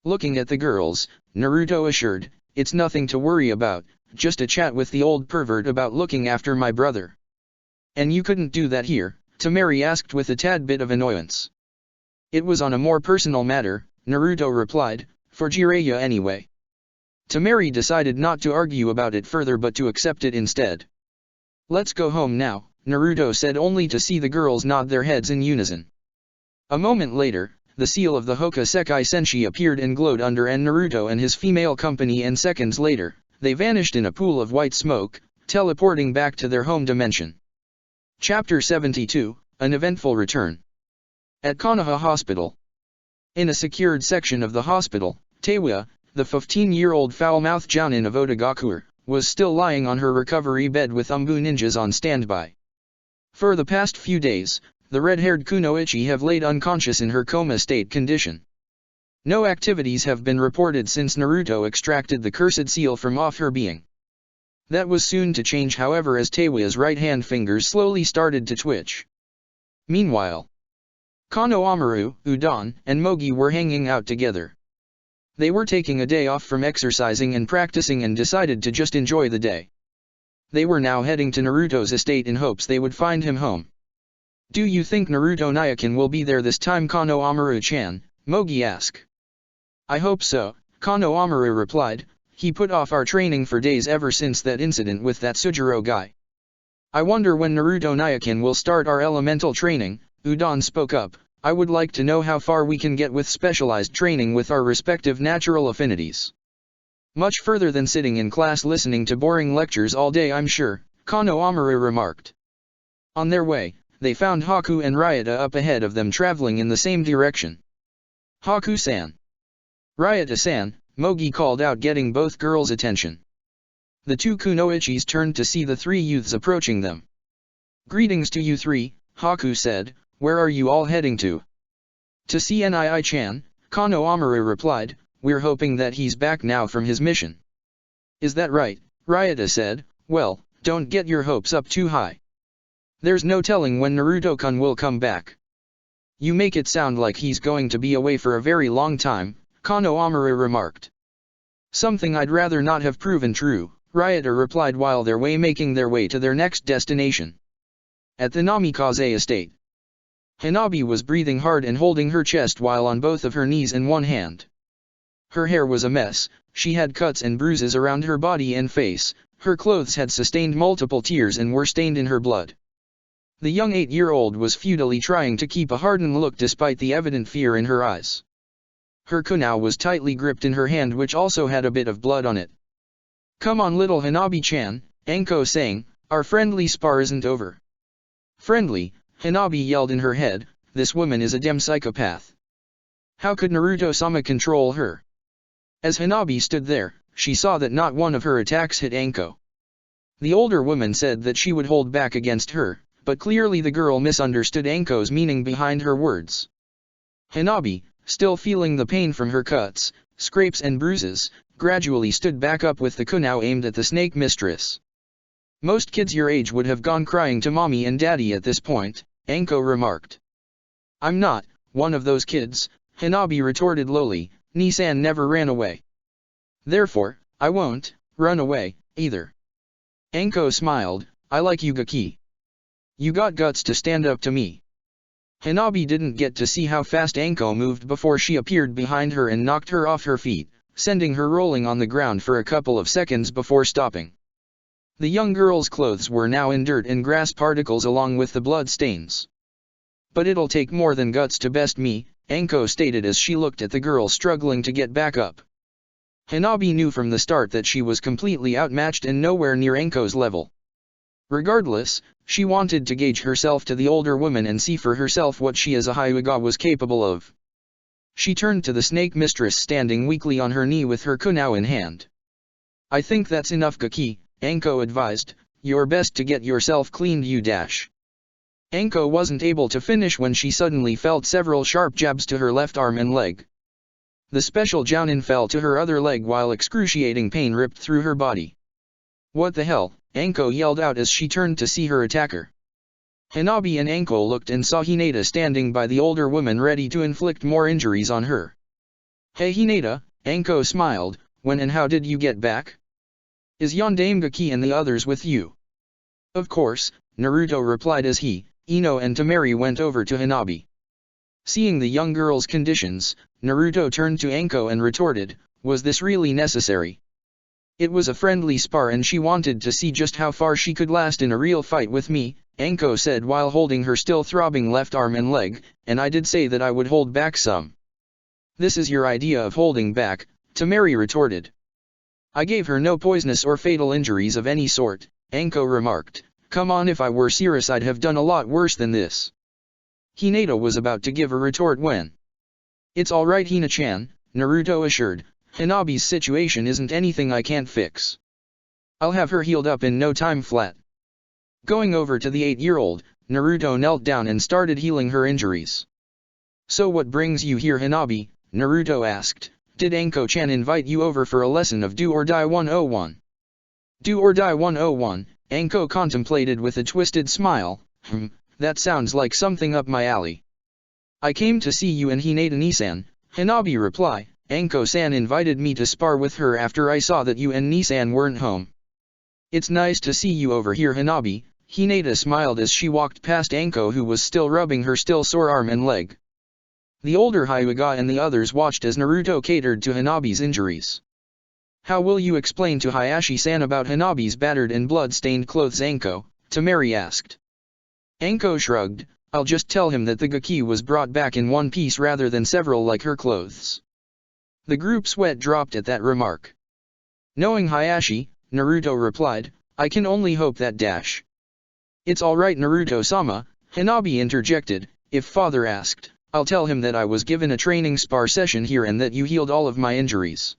Looking at the girls, Naruto assured, it's nothing to worry about, just a chat with the old pervert about looking after my brother. And you couldn't do that here? Temari asked with a tad bit of annoyance. It was on a more personal matter, Naruto replied, for Jiraiya anyway. Temari decided not to argue about it further but to accept it instead. Let's go home now, Naruto said only to see the girls nod their heads in unison. A moment later, the seal of the Hokuseki Senshi appeared and glowed under Naruto and his female company, and seconds later, they vanished in a pool of white smoke, teleporting back to their home dimension. Chapter 72, An Eventful Return. At Konoha Hospital. In a secured section of the hospital, Teiwa, the 15-year-old foul-mouthed jounin of Otagakure, was still lying on her recovery bed with Umbu ninjas on standby. For the past few days, the red-haired kunoichi have laid unconscious in her coma state condition. No activities have been reported since Naruto extracted the cursed seal from off her being. That was soon to change, however, as Teiwa's right-hand fingers slowly started to twitch. Meanwhile, Kano Amaru, Udon, and Mogi were hanging out together. They were taking a day off from exercising and practicing and decided to just enjoy the day. They were now heading to Naruto's estate in hopes they would find him home. Do you think Naruto Nyakin will be there this time, Kano Amaru-chan? Mogi asked. I hope so, Kano Amaru replied. He put off our training for days ever since that incident with that Sujiro guy. I wonder when Naruto Nyakin will start our elemental training, Udon spoke up. I would like to know how far we can get with specialized training with our respective natural affinities. Much further than sitting in class listening to boring lectures all day, I'm sure, Kano Amaru remarked. On their way, they found Haku and Ryota up ahead of them traveling in the same direction. Haku-san. Ryota-san, Mogi called out, getting both girls' attention. The two kunoichis turned to see the three youths approaching them. Greetings to you three, Haku said. Where are you all heading to? To see Nii-chan, Kano Amaru replied. We're hoping that he's back now from his mission. Is that right? Ryota said. Well, don't get your hopes up too high. There's no telling when Naruto-kun will come back. You make it sound like he's going to be away for a very long time, Kano Amaru remarked. Something I'd rather not have proven true, Ryota replied while making their way to their next destination. At the Namikaze estate. Hanabi was breathing hard and holding her chest while on both of her knees and one hand. Her hair was a mess, she had cuts and bruises around her body and face, her clothes had sustained multiple tears and were stained in her blood. The young 8-year-old was futilely trying to keep a hardened look despite the evident fear in her eyes. Her kunao was tightly gripped in her hand, which also had a bit of blood on it. Come on little Hanabi-chan, Anko sang, our friendly spar isn't over. Friendly, Hanabi yelled in her head, this woman is a damn psychopath. How could Naruto-sama control her? As Hanabi stood there, she saw that not one of her attacks hit Anko. The older woman said that she would hold back against her, but clearly the girl misunderstood Anko's meaning behind her words. Hanabi, still feeling the pain from her cuts, scrapes and bruises, gradually stood back up with the kunao aimed at the snake mistress. Most kids your age would have gone crying to mommy and daddy at this point, Anko remarked. I'm not one of those kids, Hanabi retorted lowly. Nisan never ran away. Therefore, I won't run away either. Anko smiled. I like you, Gaki. You got guts to stand up to me. Hanabi didn't get to see how fast Anko moved before she appeared behind her and knocked her off her feet, sending her rolling on the ground for a couple of seconds before stopping. The young girl's clothes were now in dirt and grass particles along with the blood stains. But it'll take more than guts to best me, Anko stated as she looked at the girl struggling to get back up. Hanabi knew from the start that she was completely outmatched and nowhere near Anko's level. Regardless, she wanted to gauge herself to the older woman and see for herself what she as a Hyuga was capable of. She turned to the snake mistress standing weakly on her knee with her kunao in hand. I think that's enough, Gaki, Anko advised. You're best to get yourself cleaned, you dash. Anko wasn't able to finish when she suddenly felt several sharp jabs to her left arm and leg. The special jounin fell to her other leg while excruciating pain ripped through her body. What the hell, Anko yelled out as she turned to see her attacker. Hanabi and Anko looked and saw Hinata standing by the older woman ready to inflict more injuries on her. Hey Hinata, Anko smiled, when and how did you get back? Is Yondaime Gaki and the others with you? Of course, Naruto replied as he, Ino and Temari went over to Hanabi. Seeing the young girl's conditions, Naruto turned to Anko and retorted, was this really necessary? It was a friendly spar and she wanted to see just how far she could last in a real fight with me, Anko said while holding her still throbbing left arm and leg, and I did say that I would hold back some. This is your idea of holding back, Tamari retorted. I gave her no poisonous or fatal injuries of any sort, Anko remarked. Come on, if I were serious I'd have done a lot worse than this. Hinata was about to give a retort when. It's alright Hina-chan, Naruto assured, Hanabi's situation isn't anything I can't fix. I'll have her healed up in no time flat. Going over to the 8-year-old, Naruto knelt down and started healing her injuries. So what brings you here Hanabi? Naruto asked. Did Anko-chan invite you over for a lesson of Do or Die 101? Do or Die 101, Anko contemplated with a twisted smile. That sounds like something up my alley. I came to see you and Hinata-Nisan, Hanabi replied. Anko-san invited me to spar with her after I saw that you and Nisan weren't home. It's nice to see you over here Hanabi, Hinata smiled as she walked past Anko who was still rubbing her still sore arm and leg. The older Hyuga and the others watched as Naruto catered to Hanabi's injuries. How will you explain to Hayashi-san about Hanabi's battered and blood-stained clothes Anko? Tamari asked. Anko shrugged, I'll just tell him that the Gaki was brought back in one piece rather than several like her clothes. The group sweat dropped at that remark. Knowing Hayashi, Naruto replied, I can only hope that dash. It's alright Naruto-sama, Hanabi interjected, if father asked, I'll tell him that I was given a training spar session here and that you healed all of my injuries.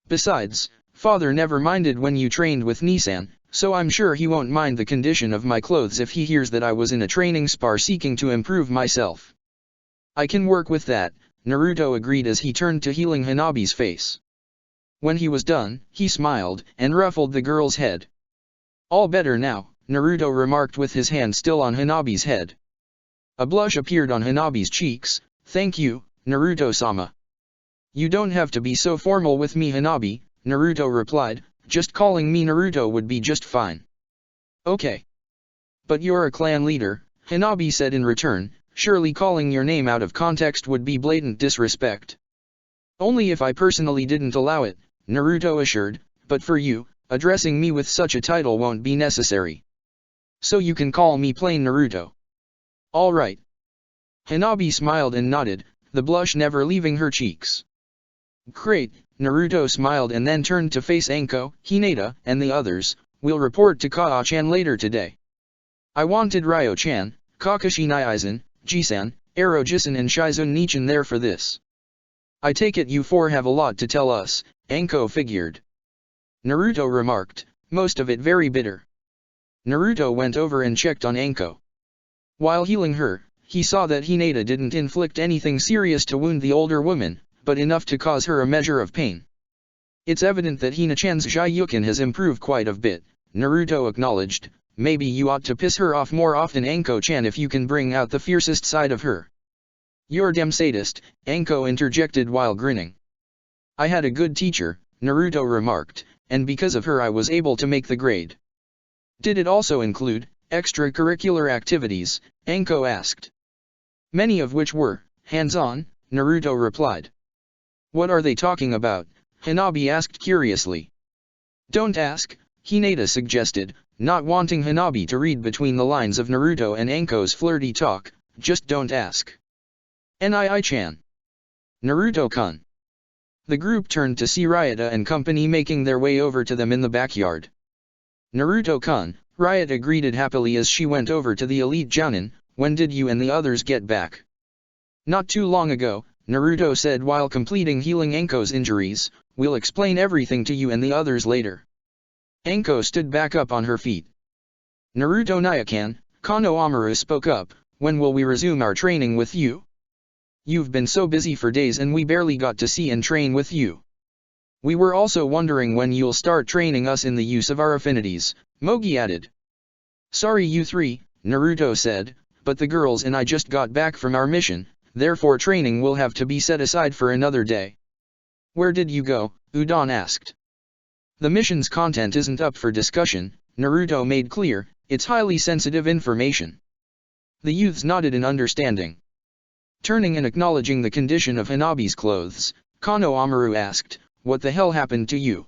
Besides, father never minded when you trained with Nisan, so I'm sure he won't mind the condition of my clothes if he hears that I was in a training spar seeking to improve myself. I can work with that, Naruto agreed as he turned to healing Hanabi's face. When he was done, he smiled and ruffled the girl's head. All better now, Naruto remarked with his hand still on Hanabi's head. A blush appeared on Hanabi's cheeks. Thank you, Naruto-sama. You don't have to be so formal with me Hanabi, Naruto replied, just calling me Naruto would be just fine. Okay. But you're a clan leader, Hanabi said in return, surely calling your name out of context would be blatant disrespect. Only if I personally didn't allow it, Naruto assured, but for you, addressing me with such a title won't be necessary. So you can call me plain Naruto. Alright. Hanabi smiled and nodded, the blush never leaving her cheeks. Great, Naruto smiled and then turned to face Anko, Hinata, and the others. We'll report to Kaa-chan later today. I wanted Ryo-chan, Kakashi Naizen, Jisan, Ero-jisan and Shizun-nichan there for this. I take it you four have a lot to tell us, Anko figured. Naruto remarked, most of it very bitter. Naruto went over and checked on Anko. While healing her, he saw that Hinata didn't inflict anything serious to wound the older woman, but enough to cause her a measure of pain. It's evident that Hina-chan's Jyukin has improved quite a bit, Naruto acknowledged. Maybe you ought to piss her off more often Anko-chan if you can bring out the fiercest side of her. You're damn sadist, Anko interjected while grinning. I had a good teacher, Naruto remarked, and because of her I was able to make the grade. Did it also include extracurricular activities? Anko asked. Many of which were hands-on, Naruto replied. What are they talking about? Hanabi asked curiously. Don't ask, Hinata suggested, not wanting Hanabi to read between the lines of Naruto and Anko's flirty talk. Just don't ask. Nii-chan. Naruto-kun. The group turned to see Ryota and company making their way over to them in the backyard. Naruto-kun, Ryota greeted happily as she went over to the elite jounin. When did you and the others get back? Not too long ago, Naruto said while completing healing Anko's injuries. We'll explain everything to you and the others later. Anko stood back up on her feet. Naruto Nyakan, Konohamaru spoke up, when will we resume our training with you? You've been so busy for days and we barely got to see and train with you. We were also wondering when you'll start training us in the use of our affinities, Mogi added. Sorry you three, Naruto said, but the girls and I just got back from our mission, therefore training will have to be set aside for another day. Where did you go? Udon asked. The mission's content isn't up for discussion, Naruto made clear, it's highly sensitive information. The youths nodded in understanding. Turning and acknowledging the condition of Hanabi's clothes, Kano Amaru asked, "What the hell happened to you?"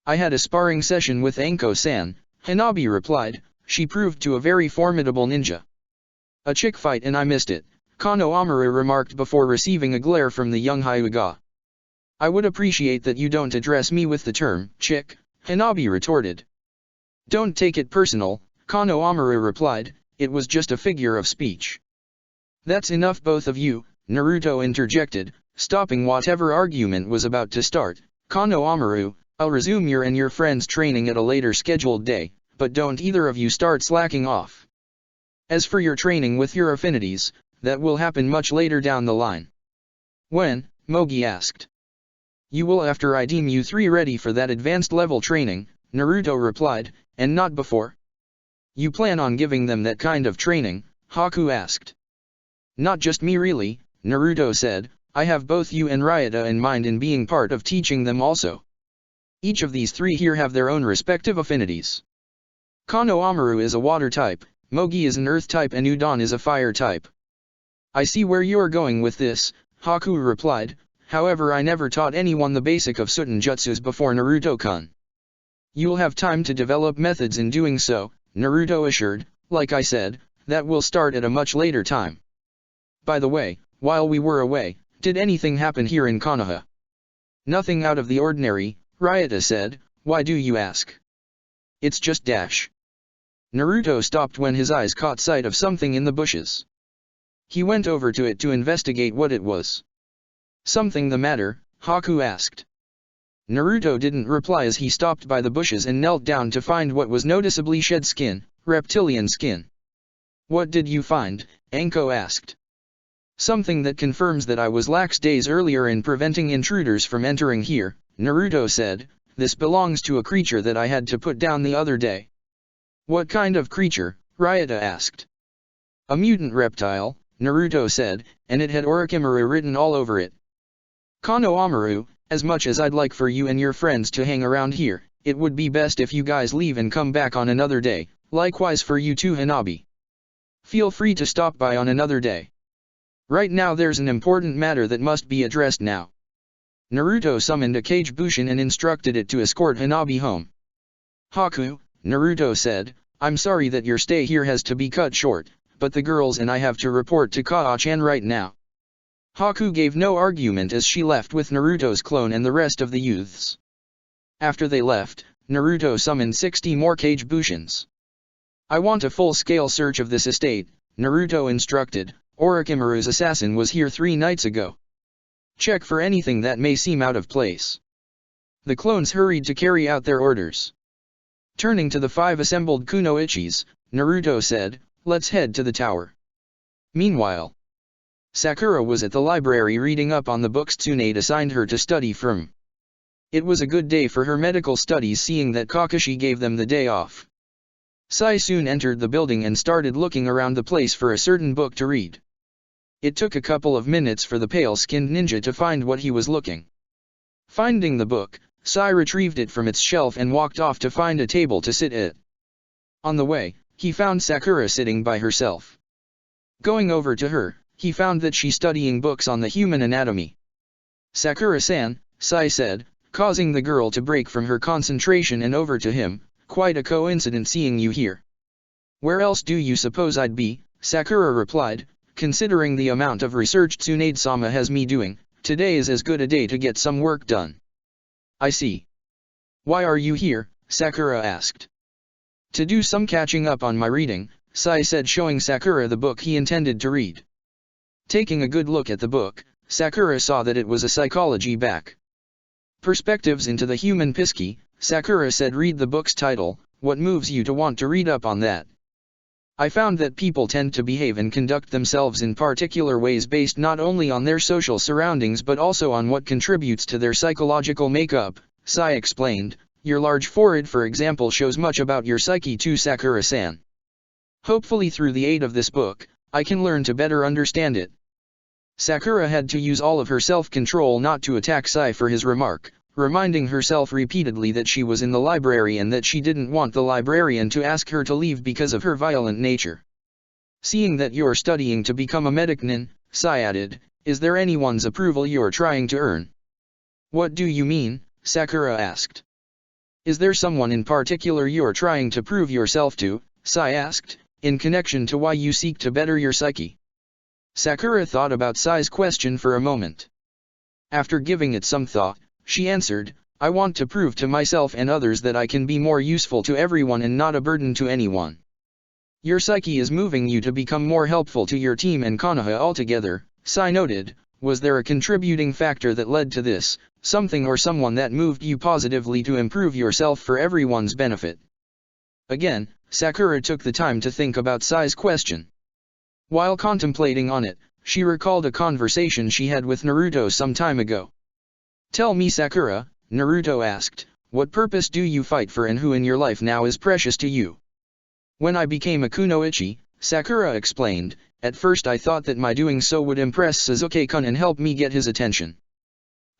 "I had a sparring session with Anko-san," Hanabi replied. "She proved to a very formidable ninja." "A chick fight and I missed it," Kano Amaru remarked before receiving a glare from the young Hyuga. "I would appreciate that you don't address me with the term chick," Hanabi retorted. "Don't take it personal," Kano Amaru replied, "it was just a figure of speech." "That's enough both of you," Naruto interjected, stopping whatever argument was about to start. "Kano Amaru, I'll resume your and your friend's training at a later scheduled day, but don't either of you start slacking off. As for your training with your affinities, that will happen much later down the line." "When?" Mogi asked. "You will after I deem you three ready for that advanced level training," Naruto replied, "and not before." "You plan on giving them that kind of training?" Haku asked. "Not just me really," Naruto said, "I have both you and Ryota in mind in being part of teaching them also. Each of these three here have their own respective affinities. Kano Amaru is a water type, Mogi is an earth type and Udon is a fire type." "I see where you're going with this," Haku replied, "however I never taught anyone the basic of Suiten Jutsus before Naruto-kun." "You'll have time to develop methods in doing so," Naruto assured. "Like I said, that will start at a much later time. By the way, while we were away, did anything happen here in Konoha?" "Nothing out of the ordinary," Ryota said. "Why do you ask?" "It's just dash." Naruto stopped when his eyes caught sight of something in the bushes. He went over to it to investigate what it was. "Something the matter?" Haku asked. Naruto didn't reply as he stopped by the bushes and knelt down to find what was noticeably shed skin, reptilian skin. "What did you find?" Anko asked. "Something that confirms that I was lax days earlier in preventing intruders from entering here," Naruto said. "This belongs to a creature that I had to put down the other day." "What kind of creature?" Ryota asked. "A mutant reptile," Naruto said, "and it had Orochimaru written all over it." "Kano Amaru, as much as I'd like for you and your friends to hang around here, it would be best if you guys leave and come back on another day, likewise for you too Hanabi. Feel free to stop by on another day. Right now there's an important matter that must be addressed now." Naruto summoned a Kage Bushin and instructed it to escort Hanabi home. "Haku," Naruto said, "I'm sorry that your stay here has to be cut short, but the girls and I have to report to Kaa-chan right now." Haku gave no argument as she left with Naruto's clone and the rest of the youths. After they left, Naruto summoned 60 more Kage Bushins. "I want a full-scale search of this estate," Naruto instructed. "Orochimaru's assassin was here 3 nights ago. Check for anything that may seem out of place." The clones hurried to carry out their orders. Turning to the 5 assembled kunoichis, Naruto said, "Let's head to the tower." Meanwhile, Sakura was at the library reading up on the books Tsunade assigned her to study from. It was a good day for her medical studies seeing that Kakashi gave them the day off. Sai soon entered the building and started looking around the place for a certain book to read. It took a couple of minutes for the pale-skinned ninja to find what he was looking. Finding the book, Sai retrieved it from its shelf and walked off to find a table to sit at. On the way, he found Sakura sitting by herself. Going over to her, he found that she's studying books on the human anatomy. "Sakura-san," Sai said, causing the girl to break from her concentration and over to him, "Quite a coincidence seeing you here." "Where else do you suppose I'd be?" Sakura replied, "considering the amount of research Tsunade-sama has me doing, today is as good a day to get some work done." "I see. Why are you here?" Sakura asked. "To do some catching up on my reading," Sai said, showing Sakura the book he intended to read. Taking a good look at the book, Sakura saw that it was a psychology back. "Perspectives into the Human Psyche," Sakura said. "Read the book's title. What moves you to want to read up on that?" "I found that people tend to behave and conduct themselves in particular ways based not only on their social surroundings but also on what contributes to their psychological makeup," Sai explained. "Your large forehead for example shows much about your psyche too, Sakura-san. Hopefully through the aid of this book, I can learn to better understand it." Sakura had to use all of her self-control not to attack Sai for his remark, reminding herself repeatedly that she was in the library and that she didn't want the librarian to ask her to leave because of her violent nature. "Seeing that you're studying to become a medicnin," Sai added, "Is there anyone's approval you're trying to earn?" "What do you mean?" Sakura asked. "Is there someone in particular you're trying to prove yourself to?" Sai asked, in connection to why you seek to better your psyche. Sakura thought about Sai's question for a moment. After giving it some thought, she answered, "I want to prove to myself and others that I can be more useful to everyone and not a burden to anyone." "Your psyche is moving you to become more helpful to your team and Konoha altogether," Sai noted. "Was there a contributing factor that led to this, something or someone that moved you positively to improve yourself for everyone's benefit?" Again, Sakura took the time to think about Sai's question. While contemplating on it, she recalled a conversation she had with Naruto some time ago. "Tell me, Sakura," Naruto asked, "what purpose do you fight for and who in your life now is precious to you?" "When I became a kunoichi," Sakura explained, "at first I thought that my doing so would impress Sasuke-kun and help me get his attention.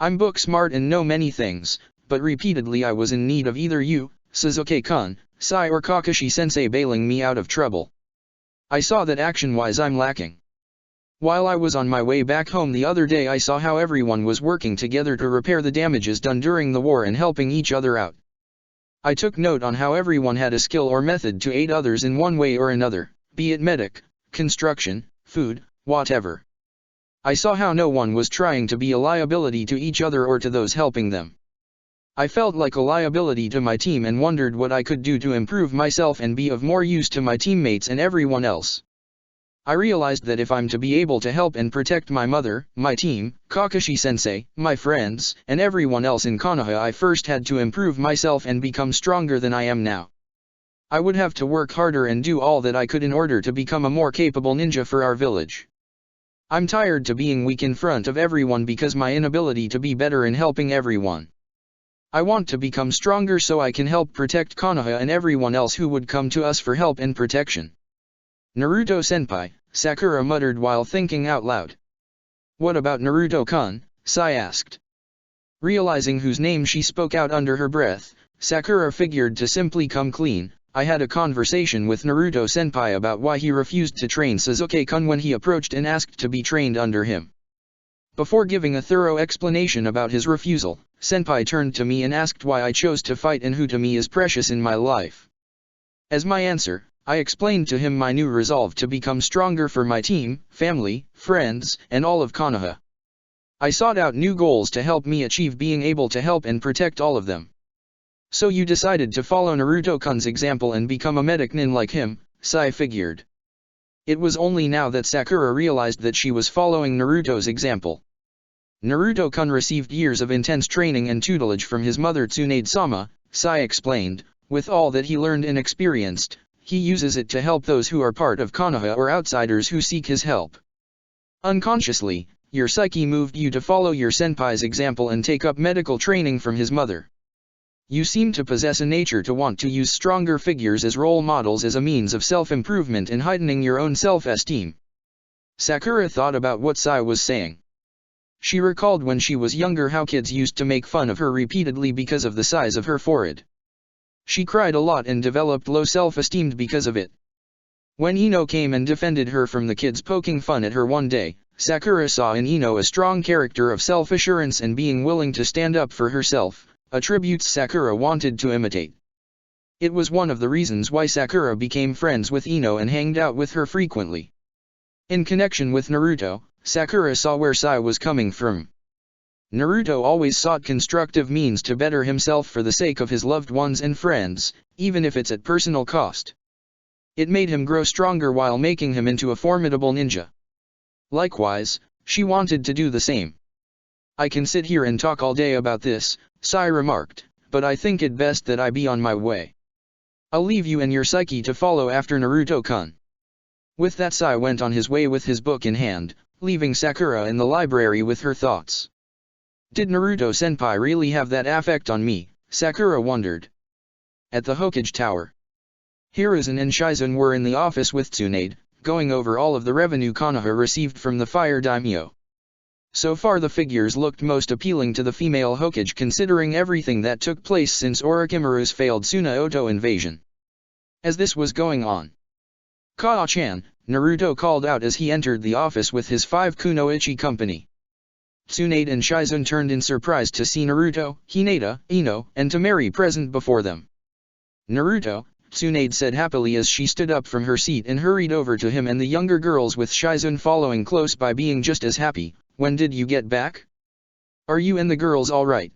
I'm book smart and know many things, but repeatedly I was in need of either you, Sasuke-kun, Sai or Kakashi-sensei bailing me out of trouble. I saw that action-wise I'm lacking. While I was on my way back home the other day I saw how everyone was working together to repair the damages done during the war and helping each other out. I took note on how everyone had a skill or method to aid others in one way or another, be it medic, construction, food, whatever. I saw how no one was trying to be a liability to each other or to those helping them. I felt like a liability to my team and wondered what I could do to improve myself and be of more use to my teammates and everyone else. I realized that if I'm to be able to help and protect my mother, my team, Kakashi-sensei, my friends, and everyone else in Konoha, I first had to improve myself and become stronger than I am now. I would have to work harder and do all that I could in order to become a more capable ninja for our village. I'm tired to being weak in front of everyone because my inability to be better in helping everyone. I want to become stronger so I can help protect Konoha and everyone else who would come to us for help and protection." "Naruto-senpai," Sakura muttered while thinking out loud. "What about Naruto-kun?" Sai asked. Realizing whose name she spoke out under her breath, Sakura figured to simply come clean. "I had a conversation with Naruto-senpai about why he refused to train Sasuke-kun when he approached and asked to be trained under him. Before giving a thorough explanation about his refusal, Senpai turned to me and asked why I chose to fight and who to me is precious in my life. As my answer, I explained to him my new resolve to become stronger for my team, family, friends, and all of Konoha. I sought out new goals to help me achieve being able to help and protect all of them." "So you decided to follow Naruto-kun's example and become a medic nin like him," Sai figured. It was only now that Sakura realized that she was following Naruto's example. Naruto-kun received years of intense training and tutelage from his mother Tsunade-sama, Sai explained. With all that he learned and experienced, he uses it to help those who are part of Konoha or outsiders who seek his help. Unconsciously, your psyche moved you to follow your senpai's example and take up medical training from his mother. You seem to possess a nature to want to use stronger figures as role models as a means of self-improvement and heightening your own self-esteem." Sakura thought about what Sai was saying. She recalled when she was younger how kids used to make fun of her repeatedly because of the size of her forehead. She cried a lot and developed low self-esteem because of it. When Ino came and defended her from the kids poking fun at her one day, Sakura saw in Ino a strong character of self-assurance and being willing to stand up for herself, attributes Sakura wanted to imitate. It was one of the reasons why Sakura became friends with Ino and hanged out with her frequently. In connection with Naruto, Sakura saw where Sai was coming from. Naruto always sought constructive means to better himself for the sake of his loved ones and friends, even if it's at personal cost. It made him grow stronger while making him into a formidable ninja. Likewise, she wanted to do the same. "I can sit here and talk all day about this," Sai remarked, "but I think it best that I be on my way. I'll leave you and your psyche to follow after Naruto-kun." With that, Sai went on his way with his book in hand, leaving Sakura in the library with her thoughts. Did Naruto-senpai really have that affect on me? Sakura wondered. At the Hokage Tower, Hiruzen and Shizen were in the office with Tsunade, going over all of the revenue Konoha received from the Fire Daimyo. So far the figures looked most appealing to the female Hokage considering everything that took place since Orochimaru's failed Tsunoto invasion. As this was going on, Kaa-chan, Naruto called out as he entered the office with his 5 kunoichi company. Tsunade and Shizune turned in surprise to see Naruto, Hinata, Ino, and Temari present before them. "Naruto," Tsunade said happily as she stood up from her seat and hurried over to him, and the younger girls with Shizune following close by being just as happy. "When did you get back? Are you and the girls alright?"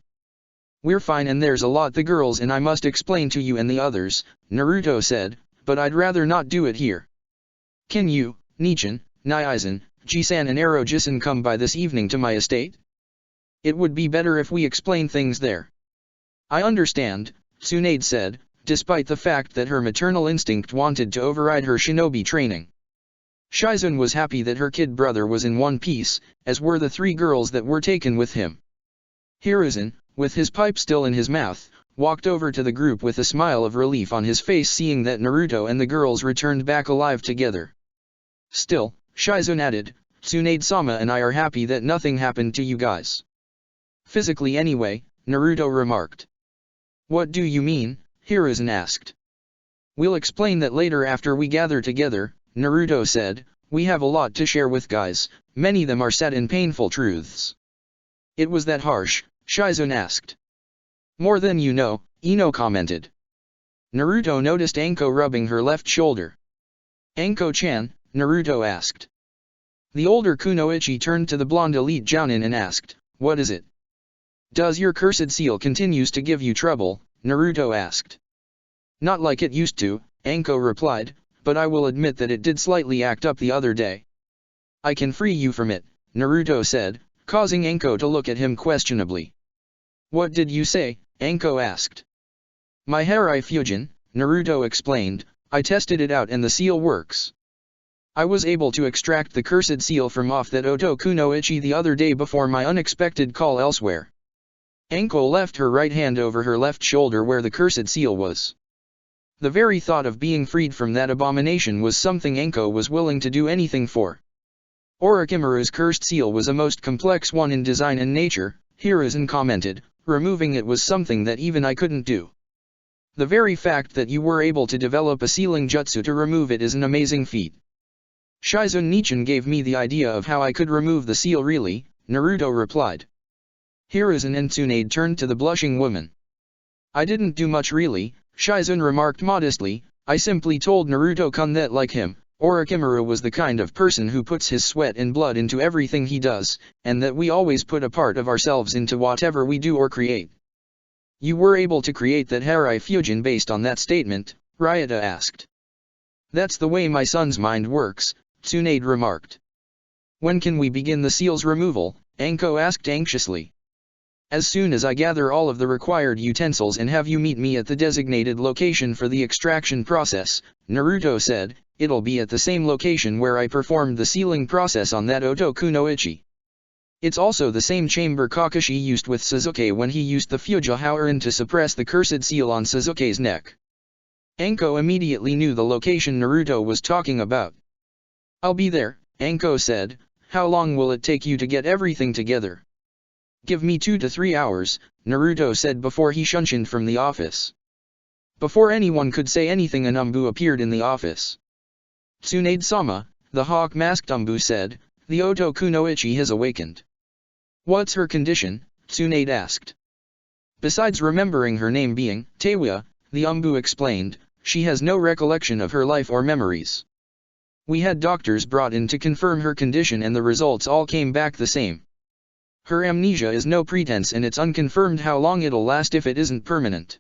"We're fine, and there's a lot the girls and I must explain to you and the others," Naruto said, "but I'd rather not do it here. Can you, Nichan, Naizen, Jisan and Arojisan come by this evening to my estate? It would be better if we explain things there." "I understand," Tsunade said, despite the fact that her maternal instinct wanted to override her shinobi training. Shizune was happy that her kid brother was in one piece, as were the 3 girls that were taken with him. Hiruzen, with his pipe still in his mouth, walked over to the group with a smile of relief on his face, seeing that Naruto and the girls returned back alive together. "Still," Shizune added, "Tsunade-sama and I are happy that nothing happened to you guys. Physically anyway," Naruto remarked. "What do you mean?" Hiruzen asked. "We'll explain that later after we gather together," Naruto said. "We have a lot to share with guys, many of them are sad and painful truths." "It was that harsh?" Shizune asked. "More than you know," Ino commented. Naruto noticed Anko rubbing her left shoulder. "Anko-chan?" Naruto asked. The older kunoichi turned to the blonde elite jounin and asked, "What is it?" "Does your cursed seal continues to give you trouble?" Naruto asked. "Not like it used to," Anko replied, "but I will admit that it did slightly act up the other day." "I can free you from it," Naruto said, causing Anko to look at him questionably. "What did you say?" Anko asked. "My Harai Fusion," Naruto explained, "I tested it out and the seal works. I was able to extract the cursed seal from off that Oto Kunoichi the other day before my unexpected call elsewhere." Anko left her right hand over her left shoulder where the cursed seal was. The very thought of being freed from that abomination was something Anko was willing to do anything for. Orochimaru's cursed seal was a most complex one in design and nature, Hiruzen commented. "Removing it was something that even I couldn't do. The very fact that you were able to develop a sealing jutsu to remove it is an amazing feat." "Shizune Nichan gave me the idea of how I could remove the seal really," Naruto replied. Hiruzen and Tsunade turned to the blushing woman. "I didn't do much really," Shizune remarked modestly. "I simply told Naruto-kun that like him, Orochimaru was the kind of person who puts his sweat and blood into everything he does, and that we always put a part of ourselves into whatever we do or create." "You were able to create that Harai Fusion based on that statement?" Ryota asked. "That's the way my son's mind works," Tsunade remarked. "When can we begin the seal's removal?" Anko asked anxiously. "As soon as I gather all of the required utensils and have you meet me at the designated location for the extraction process," Naruto said. "It'll be at the same location where I performed the sealing process on that Oto Kunoichi. It's also the same chamber Kakashi used with Sasuke when he used the Fuja Hourin to suppress the cursed seal on Sasuke's neck." Anko immediately knew the location Naruto was talking about. "I'll be there," Anko said. "How long will it take you to get everything together?" "Give me 2 to 3 hours, Naruto said before he shunshined from the office. Before anyone could say anything, an Umbu appeared in the office. "Tsunade-sama," the hawk-masked Umbu said, "the Oto Kunoichi has awakened." "What's her condition?" Tsunade asked. "Besides remembering her name being Teiwa," the Umbu explained, "she has no recollection of her life or memories. We had doctors brought in to confirm her condition and the results all came back the same. Her amnesia is no pretense and it's unconfirmed how long it'll last if it isn't permanent."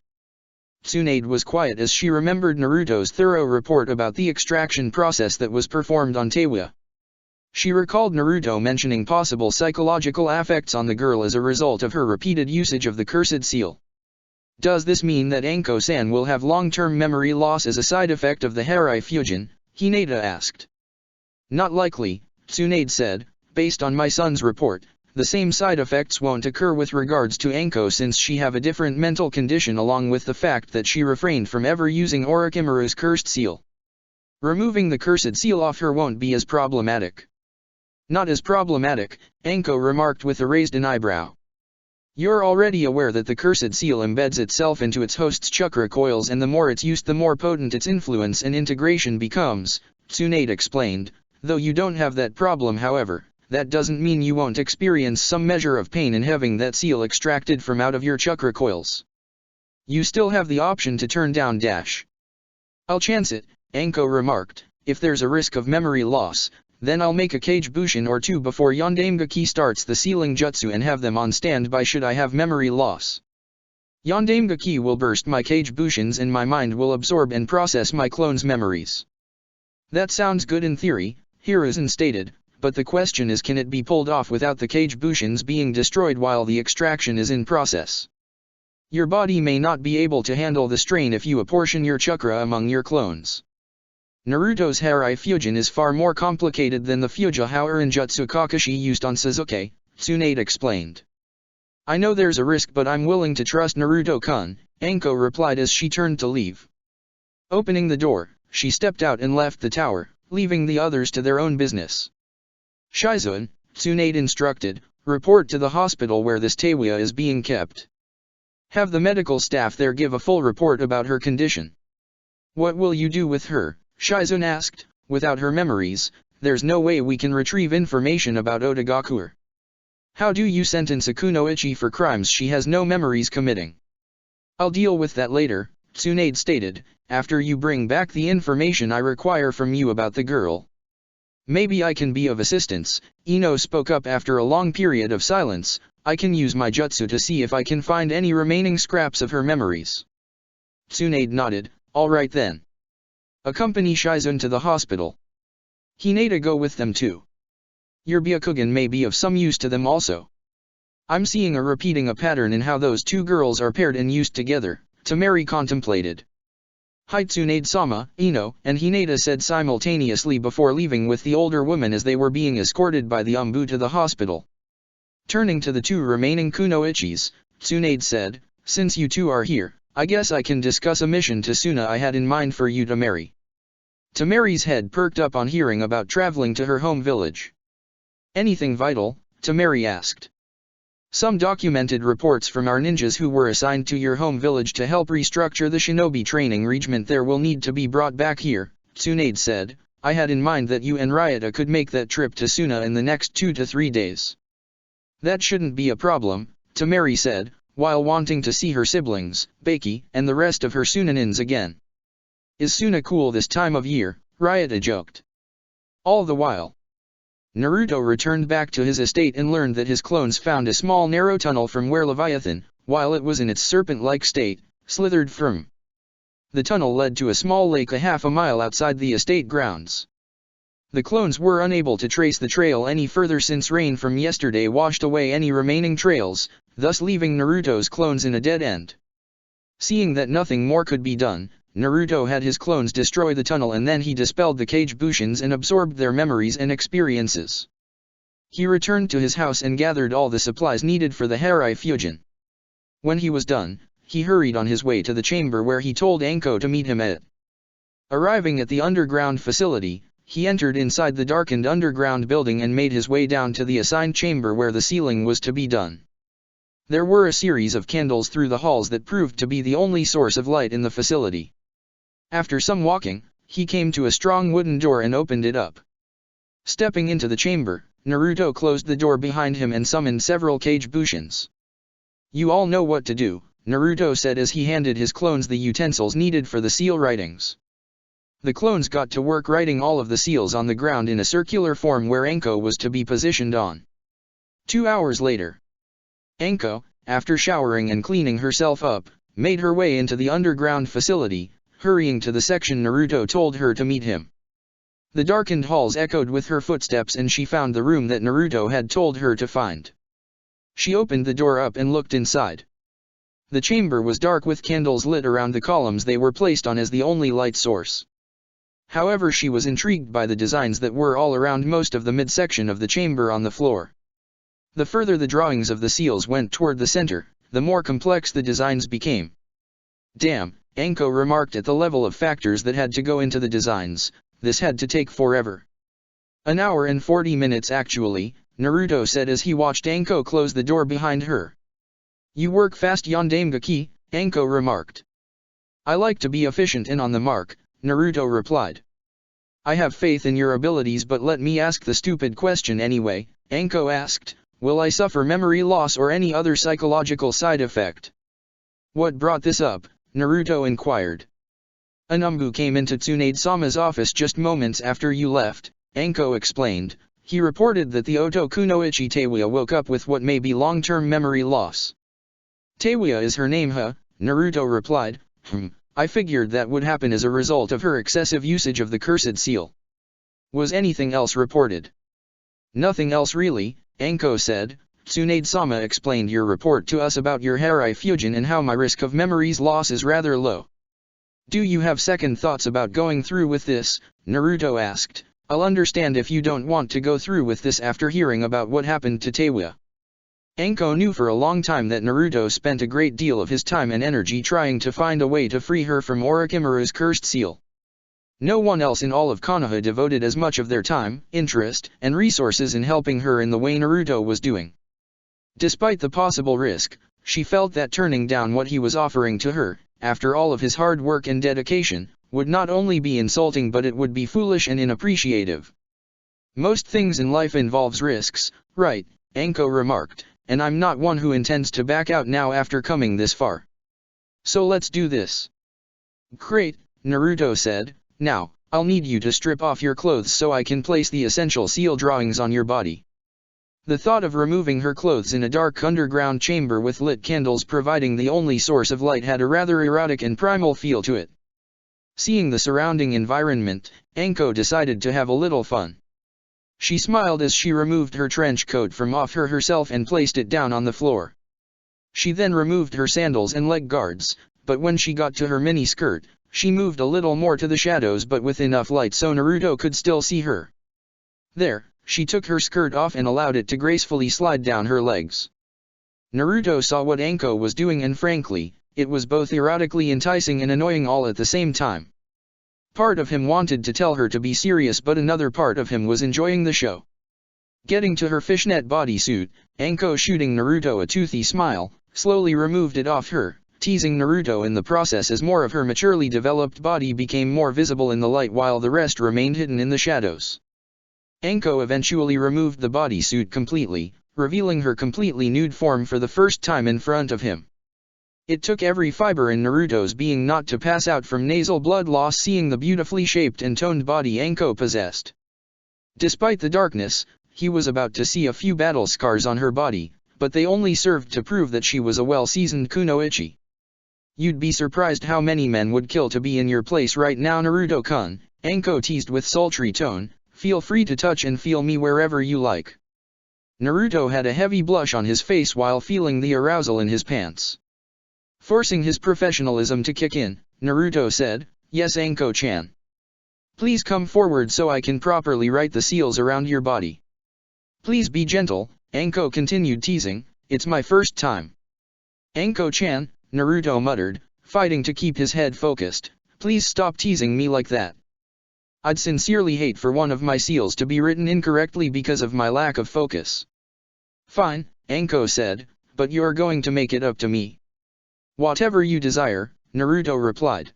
Tsunade was quiet as she remembered Naruto's thorough report about the extraction process that was performed on Teiwa. She recalled Naruto mentioning possible psychological effects on the girl as a result of her repeated usage of the cursed seal. "Does this mean that Anko-san will have long-term memory loss as a side effect of the Harai Fusion?" Hinata asked. "Not likely," Tsunade said. "Based on my son's report, the same side effects won't occur with regards to Anko since she have a different mental condition along with the fact that she refrained from ever using Orochimaru's cursed seal. Removing the cursed seal off her won't be as problematic." "Not as problematic," Anko remarked with a raised an eyebrow. "You're already aware that the cursed seal embeds itself into its host's chakra coils and the more it's used the more potent its influence and integration becomes," Tsunade explained. Though you don't have that problem, however, that doesn't mean you won't experience some measure of pain in having that seal extracted from out of your chakra coils. You still have the option to turn down dash. I'll chance it, Anko remarked. If there's a risk of memory loss, then I'll make a cage bushin or two before Yondaime Hokage starts the sealing jutsu and have them on standby should I have memory loss. Yondaime Hokage will burst my cage bushins and my mind will absorb and process my clone's memories. That sounds good in theory, Hiruzen stated, but the question is, can it be pulled off without the cage bushins being destroyed while the extraction is in process? Your body may not be able to handle the strain if you apportion your chakra among your clones. Naruto's Harai Fusion is far more complicated than the Fuja Houran Jutsu Kakashi used on Sasuke, Tsunade explained. I know there's a risk, but I'm willing to trust Naruto-kun, Anko replied as she turned to leave. Opening the door, she stepped out and left the tower, leaving the others to their own business. Shizune, Tsunade instructed, report to the hospital where this Teiwa is being kept. Have the medical staff there give a full report about her condition. What will you do with her? Shizune asked. Without her memories, there's no way we can retrieve information about Otagaku. How do you sentence a kunoichi for crimes she has no memories committing? I'll deal with that later, Tsunade stated, after you bring back the information I require from you about the girl. Maybe I can be of assistance, Ino spoke up after a long period of silence. I can use my jutsu to see if I can find any remaining scraps of her memories. Tsunade nodded. Alright then. Accompany Shizune to the hospital. Hinata go with them too. Your Byakugan may be of some use to them also. I'm seeing a pattern in how those two girls are paired and used together, Tamari contemplated. Hi Tsunade-sama, Ino and Hinata said simultaneously before leaving with the older woman as they were being escorted by the Umbu to the hospital. Turning to the two remaining kunoichis, Tsunade said, since you two are here, I guess I can discuss a mission to Suna I had in mind for you to marry. Tamari's head perked up on hearing about traveling to her home village. Anything vital? Tamari asked. Some documented reports from our ninjas who were assigned to your home village to help restructure the shinobi training regiment there will need to be brought back here, Tsunade said. I had in mind that you and Ryota could make that trip to Suna in the next 2 to 3 days. That shouldn't be a problem, Tamari said, while wanting to see her siblings, Baki, and the rest of her Sunanins again. Is Suna cool this time of year? Ryota joked. All the while, Naruto returned back to his estate and learned that his clones found a small narrow tunnel from where Leviathan, while it was in its serpent-like state, slithered from. The tunnel led to a small lake a half a mile outside the estate grounds. The clones were unable to trace the trail any further since rain from yesterday washed away any remaining trails, thus leaving Naruto's clones in a dead end. Seeing that nothing more could be done, Naruto had his clones destroy the tunnel and then he dispelled the cage bushins and absorbed their memories and experiences. He returned to his house and gathered all the supplies needed for the Harai Fusion. When he was done, he hurried on his way to the chamber where he told Anko to meet him at. Arriving at the underground facility, he entered inside the darkened underground building and made his way down to the assigned chamber where the sealing was to be done. There were a series of candles through the halls that proved to be the only source of light in the facility. After some walking, he came to a strong wooden door and opened it up. Stepping into the chamber, Naruto closed the door behind him and summoned several cage bushins. You all know what to do, Naruto said as he handed his clones the utensils needed for the seal writings. The clones got to work writing all of the seals on the ground in a circular form where Anko was to be positioned on. 2 hours later, Anko, after showering and cleaning herself up, made her way into the underground facility, hurrying to the section Naruto told her to meet him. The darkened halls echoed with her footsteps and she found the room that Naruto had told her to find. She opened the door up and looked inside. The chamber was dark with candles lit around the columns they were placed on as the only light source. However, she was intrigued by the designs that were all around most of the midsection of the chamber on the floor. The further the drawings of the seals went toward the center, the more complex the designs became. Damn, Anko remarked at the level of factors that had to go into the designs, this had to take forever. An hour and 40 minutes actually, Naruto said as he watched Anko close the door behind her. You work fast Yondaime Hokage, Anko remarked. I like to be efficient and on the mark, Naruto replied. I have faith in your abilities, but let me ask the stupid question anyway, Anko asked. Will I suffer memory loss or any other psychological side effect? What brought this up? Naruto inquired. Anumbu came into Tsunade-sama's office just moments after you left, Anko explained. He reported that the Otokunoichi Teiwa woke up with what may be long-term memory loss. Teiwa is her name, huh? Naruto replied. I figured that would happen as a result of her excessive usage of the cursed seal. Was anything else reported? Nothing else really, Anko said. Tsunade-sama explained your report to us about your Harai Fusion and how my risk of memories loss is rather low. Do you have second thoughts about going through with this? Naruto asked. I'll understand if you don't want to go through with this after hearing about what happened to Teiwa. Anko knew for a long time that Naruto spent a great deal of his time and energy trying to find a way to free her from Orochimaru's cursed seal. No one else in all of Konoha devoted as much of their time, interest, and resources in helping her in the way Naruto was doing. Despite the possible risk, she felt that turning down what he was offering to her, after all of his hard work and dedication, would not only be insulting but it would be foolish and inappreciative. Most things in life involves risks, right? Anko remarked, and I'm not one who intends to back out now after coming this far. So let's do this. Great, Naruto said. Now, I'll need you to strip off your clothes so I can place the essential seal drawings on your body. The thought of removing her clothes in a dark underground chamber with lit candles providing the only source of light had a rather erotic and primal feel to it. Seeing the surrounding environment, Anko decided to have a little fun. She smiled as she removed her trench coat from off her herself and placed it down on the floor. She then removed her sandals and leg guards, but when she got to her mini skirt, she moved a little more to the shadows but with enough light so Naruto could still see her. There, she took her skirt off and allowed it to gracefully slide down her legs. Naruto saw what Anko was doing and frankly, it was both erotically enticing and annoying all at the same time. Part of him wanted to tell her to be serious but another part of him was enjoying the show. Getting to her fishnet bodysuit, Anko shooting Naruto a toothy smile, slowly removed it off her, teasing Naruto in the process as more of her maturely developed body became more visible in the light while the rest remained hidden in the shadows. Anko eventually removed the bodysuit completely, revealing her completely nude form for the first time in front of him. It took every fiber in Naruto's being not to pass out from nasal blood loss seeing the beautifully shaped and toned body Anko possessed. Despite the darkness, he was about to see a few battle scars on her body, but they only served to prove that she was a well-seasoned kunoichi. You'd be surprised how many men would kill to be in your place right now Naruto-kun, Anko teased with sultry tone, feel free to touch and feel me wherever you like. Naruto had a heavy blush on his face while feeling the arousal in his pants. Forcing his professionalism to kick in, Naruto said, Yes Anko-chan. Please come forward so I can properly write the seals around your body. Please be gentle, Anko continued teasing, it's my first time. Anko-chan, Naruto muttered, fighting to keep his head focused, please stop teasing me like that. I'd sincerely hate for one of my seals to be written incorrectly because of my lack of focus. Fine, Anko said, but you're going to make it up to me. Whatever you desire, Naruto replied.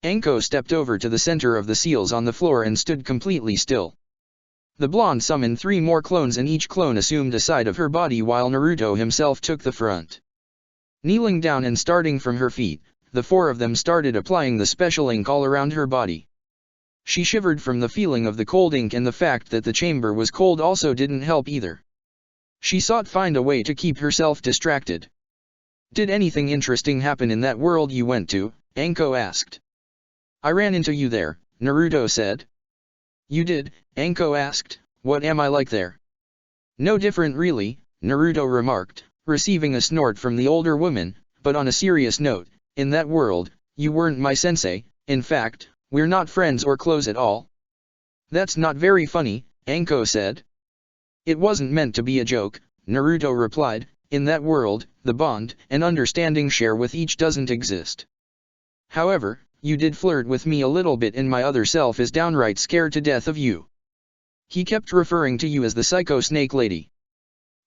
Anko stepped over to the center of the seals on the floor and stood completely still. The blonde summoned 3 more clones and each clone assumed a side of her body while Naruto himself took the front. Kneeling down and starting from her feet, the 4 of them started applying the special ink all around her body. She shivered from the feeling of the cold ink and the fact that the chamber was cold also didn't help either. She sought find a way to keep herself distracted. Did anything interesting happen in that world you went to? Anko asked. I ran into you there, Naruto said. You did? Anko asked. What am I like there? No different really, Naruto remarked, receiving a snort from the older woman, but on a serious note, in that world, you weren't my sensei, in fact, we're not friends or close at all. That's not very funny, Anko said. It wasn't meant to be a joke, Naruto replied, in that world, the bond and understanding share with each doesn't exist. However, you did flirt with me a little bit and my other self is downright scared to death of you. He kept referring to you as the psycho snake lady.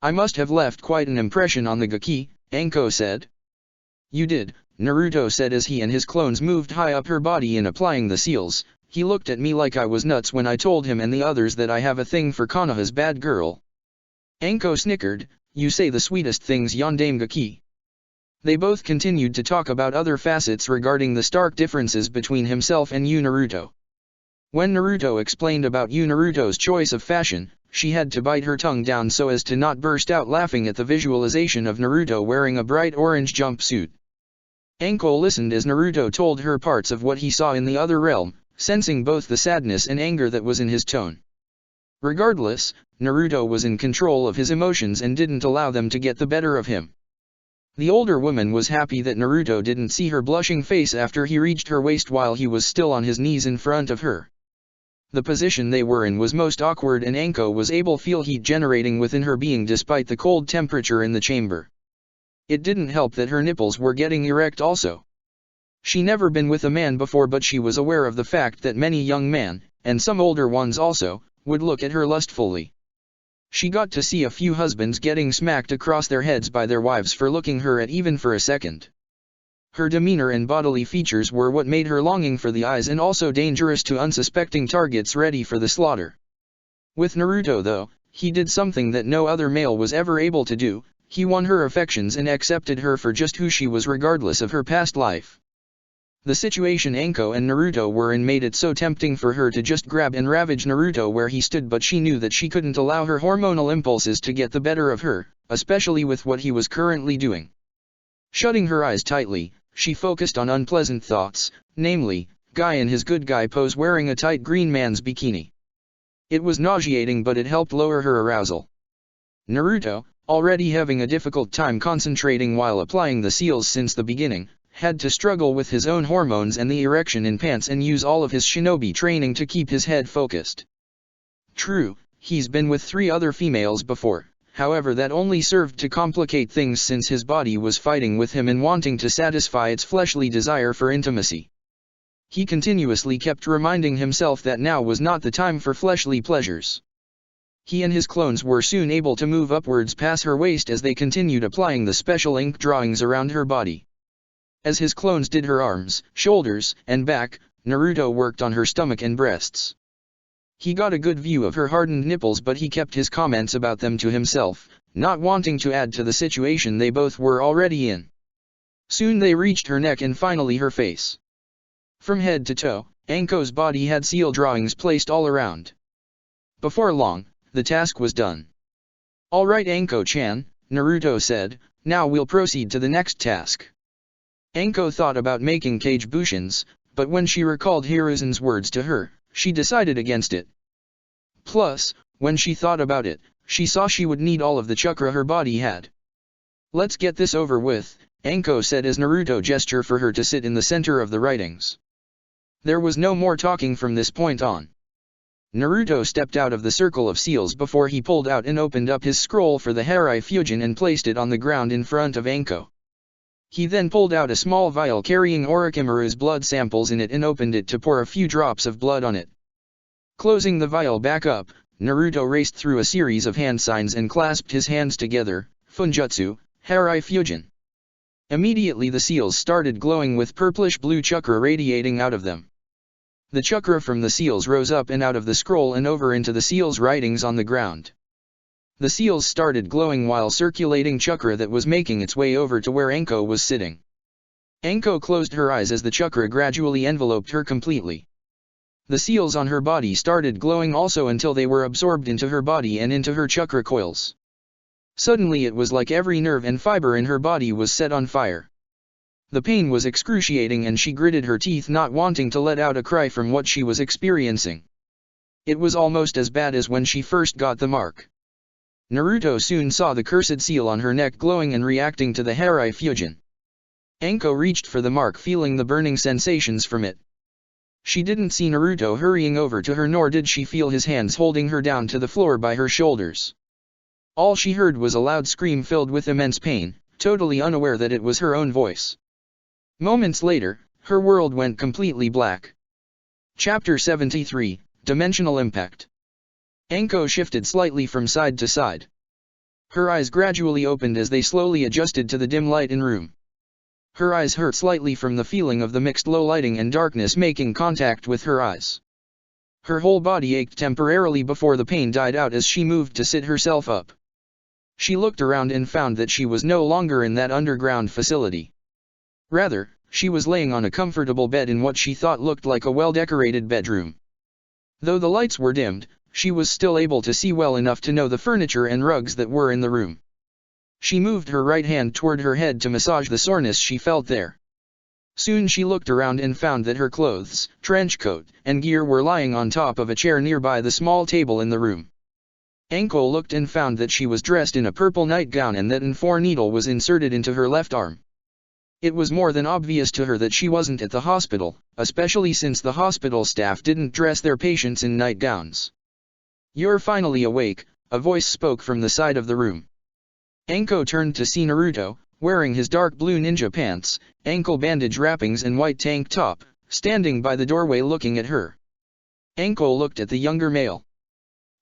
I must have left quite an impression on the Gaki, Anko said. You did, Naruto said as he and his clones moved high up her body in applying the seals, He looked at me like I was nuts when I told him and the others that I have a thing for Konoha's bad girl. Anko snickered, you say the sweetest things, Yondaime Hokage. They both continued to talk about other facets regarding the stark differences between himself and Yu Naruto. When Naruto explained about Yu Naruto's choice of fashion, she had to bite her tongue down so as to not burst out laughing at the visualization of Naruto wearing a bright orange jumpsuit. Anko listened as Naruto told her parts of what he saw in the other realm, sensing both the sadness and anger that was in his tone. Regardless, Naruto was in control of his emotions and didn't allow them to get the better of him. The older woman was happy that Naruto didn't see her blushing face after he reached her waist while he was still on his knees in front of her. The position they were in was most awkward and Anko was able to feel heat generating within her being despite the cold temperature in the chamber. It didn't help that her nipples were getting erect also. She never been with a man before, but she was aware of the fact that many young men, and some older ones also, would look at her lustfully. She got to see a few husbands getting smacked across their heads by their wives for looking her at even for a second. Her demeanor and bodily features were what made her longing for the eyes and also dangerous to unsuspecting targets ready for the slaughter. With Naruto though, he did something that no other male was ever able to do, he won her affections and accepted her for just who she was regardless of her past life. The situation Anko and Naruto were in made it so tempting for her to just grab and ravage Naruto where he stood, but she knew that she couldn't allow her hormonal impulses to get the better of her, especially with what he was currently doing. Shutting her eyes tightly, she focused on unpleasant thoughts, namely, guy in his good guy pose wearing a tight green man's bikini. It was nauseating, but it helped lower her arousal. Naruto, already having a difficult time concentrating while applying the seals since the beginning, had to struggle with his own hormones and the erection in pants and use all of his shinobi training to keep his head focused. True, he's been with 3 other females before, however that only served to complicate things since his body was fighting with him and wanting to satisfy its fleshly desire for intimacy. He continuously kept reminding himself that now was not the time for fleshly pleasures. He and his clones were soon able to move upwards past her waist as they continued applying the special ink drawings around her body. As his clones did her arms, shoulders, and back, Naruto worked on her stomach and breasts. He got a good view of her hardened nipples, but he kept his comments about them to himself, not wanting to add to the situation they both were already in. Soon they reached her neck and finally her face. From head to toe, Anko's body had seal drawings placed all around. Before long, the task was done. "Alright Anko-chan," Naruto said, "now we'll proceed to the next task." Anko thought about making cage bushins, but when she recalled Hiruzen's words to her, she decided against it. Plus, when she thought about it, she saw she would need all of the chakra her body had. "Let's get this over with," Anko said as Naruto gestured for her to sit in the center of the writings. There was no more talking from this point on. Naruto stepped out of the circle of seals before he pulled out and opened up his scroll for the Harai Fusion and placed it on the ground in front of Anko. He then pulled out a small vial carrying Orochimaru's blood samples in it and opened it to pour a few drops of blood on it. Closing the vial back up, Naruto raced through a series of hand signs and clasped his hands together, Funjutsu, Harai Fusion. Immediately the seals started glowing with purplish-blue chakra radiating out of them. The chakra from the seals rose up and out of the scroll and over into the seals' writings on the ground. The seals started glowing while circulating chakra that was making its way over to where Anko was sitting. Anko closed her eyes as the chakra gradually enveloped her completely. The seals on her body started glowing also until they were absorbed into her body and into her chakra coils. Suddenly it was like every nerve and fiber in her body was set on fire. The pain was excruciating and she gritted her teeth, not wanting to let out a cry from what she was experiencing. It was almost as bad as when she first got the mark. Naruto soon saw the cursed seal on her neck glowing and reacting to the Harai Fusion. Anko reached for the mark, feeling the burning sensations from it. She didn't see Naruto hurrying over to her, nor did she feel his hands holding her down to the floor by her shoulders. All she heard was a loud scream filled with immense pain, totally unaware that it was her own voice. Moments later, her world went completely black. Chapter 73, Dimensional Impact. Anko shifted slightly from side to side. Her eyes gradually opened as they slowly adjusted to the dim light in room. Her eyes hurt slightly from the feeling of the mixed low lighting and darkness making contact with her eyes. Her whole body ached temporarily before the pain died out as she moved to sit herself up. She looked around and found that she was no longer in that underground facility. Rather, she was laying on a comfortable bed in what she thought looked like a well-decorated bedroom. Though the lights were dimmed, she was still able to see well enough to know the furniture and rugs that were in the room. She moved her right hand toward her head to massage the soreness she felt there. Soon she looked around and found that her clothes, trench coat, and gear were lying on top of a chair nearby the small table in the room. Anko looked and found that she was dressed in a purple nightgown and that an 4 needle was inserted into her left arm. It was more than obvious to her that she wasn't at the hospital, especially since the hospital staff didn't dress their patients in nightgowns. "You're finally awake," a voice spoke from the side of the room. Anko turned to see Naruto, wearing his dark blue ninja pants, ankle bandage wrappings and white tank top, standing by the doorway looking at her. Anko looked at the younger male.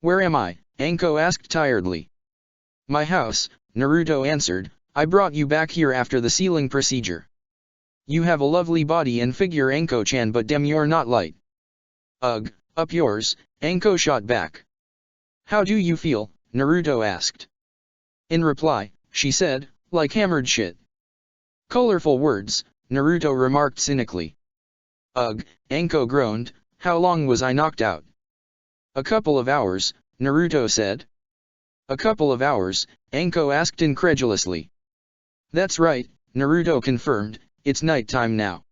"Where am I?" Anko asked tiredly. "My house," Naruto answered. "I brought you back here after the sealing procedure. You have a lovely body and figure, Anko-chan, but damn, you're not light." "Ugh, up yours," Anko shot back. "How do you feel?" Naruto asked. In reply, she said, "Like hammered shit." "Colorful words," Naruto remarked cynically. "Ugh," Anko groaned, "how long was I knocked out?" "A couple of hours," Naruto said. "A couple of hours?" Anko asked incredulously. "That's right," Naruto confirmed, "it's nighttime now.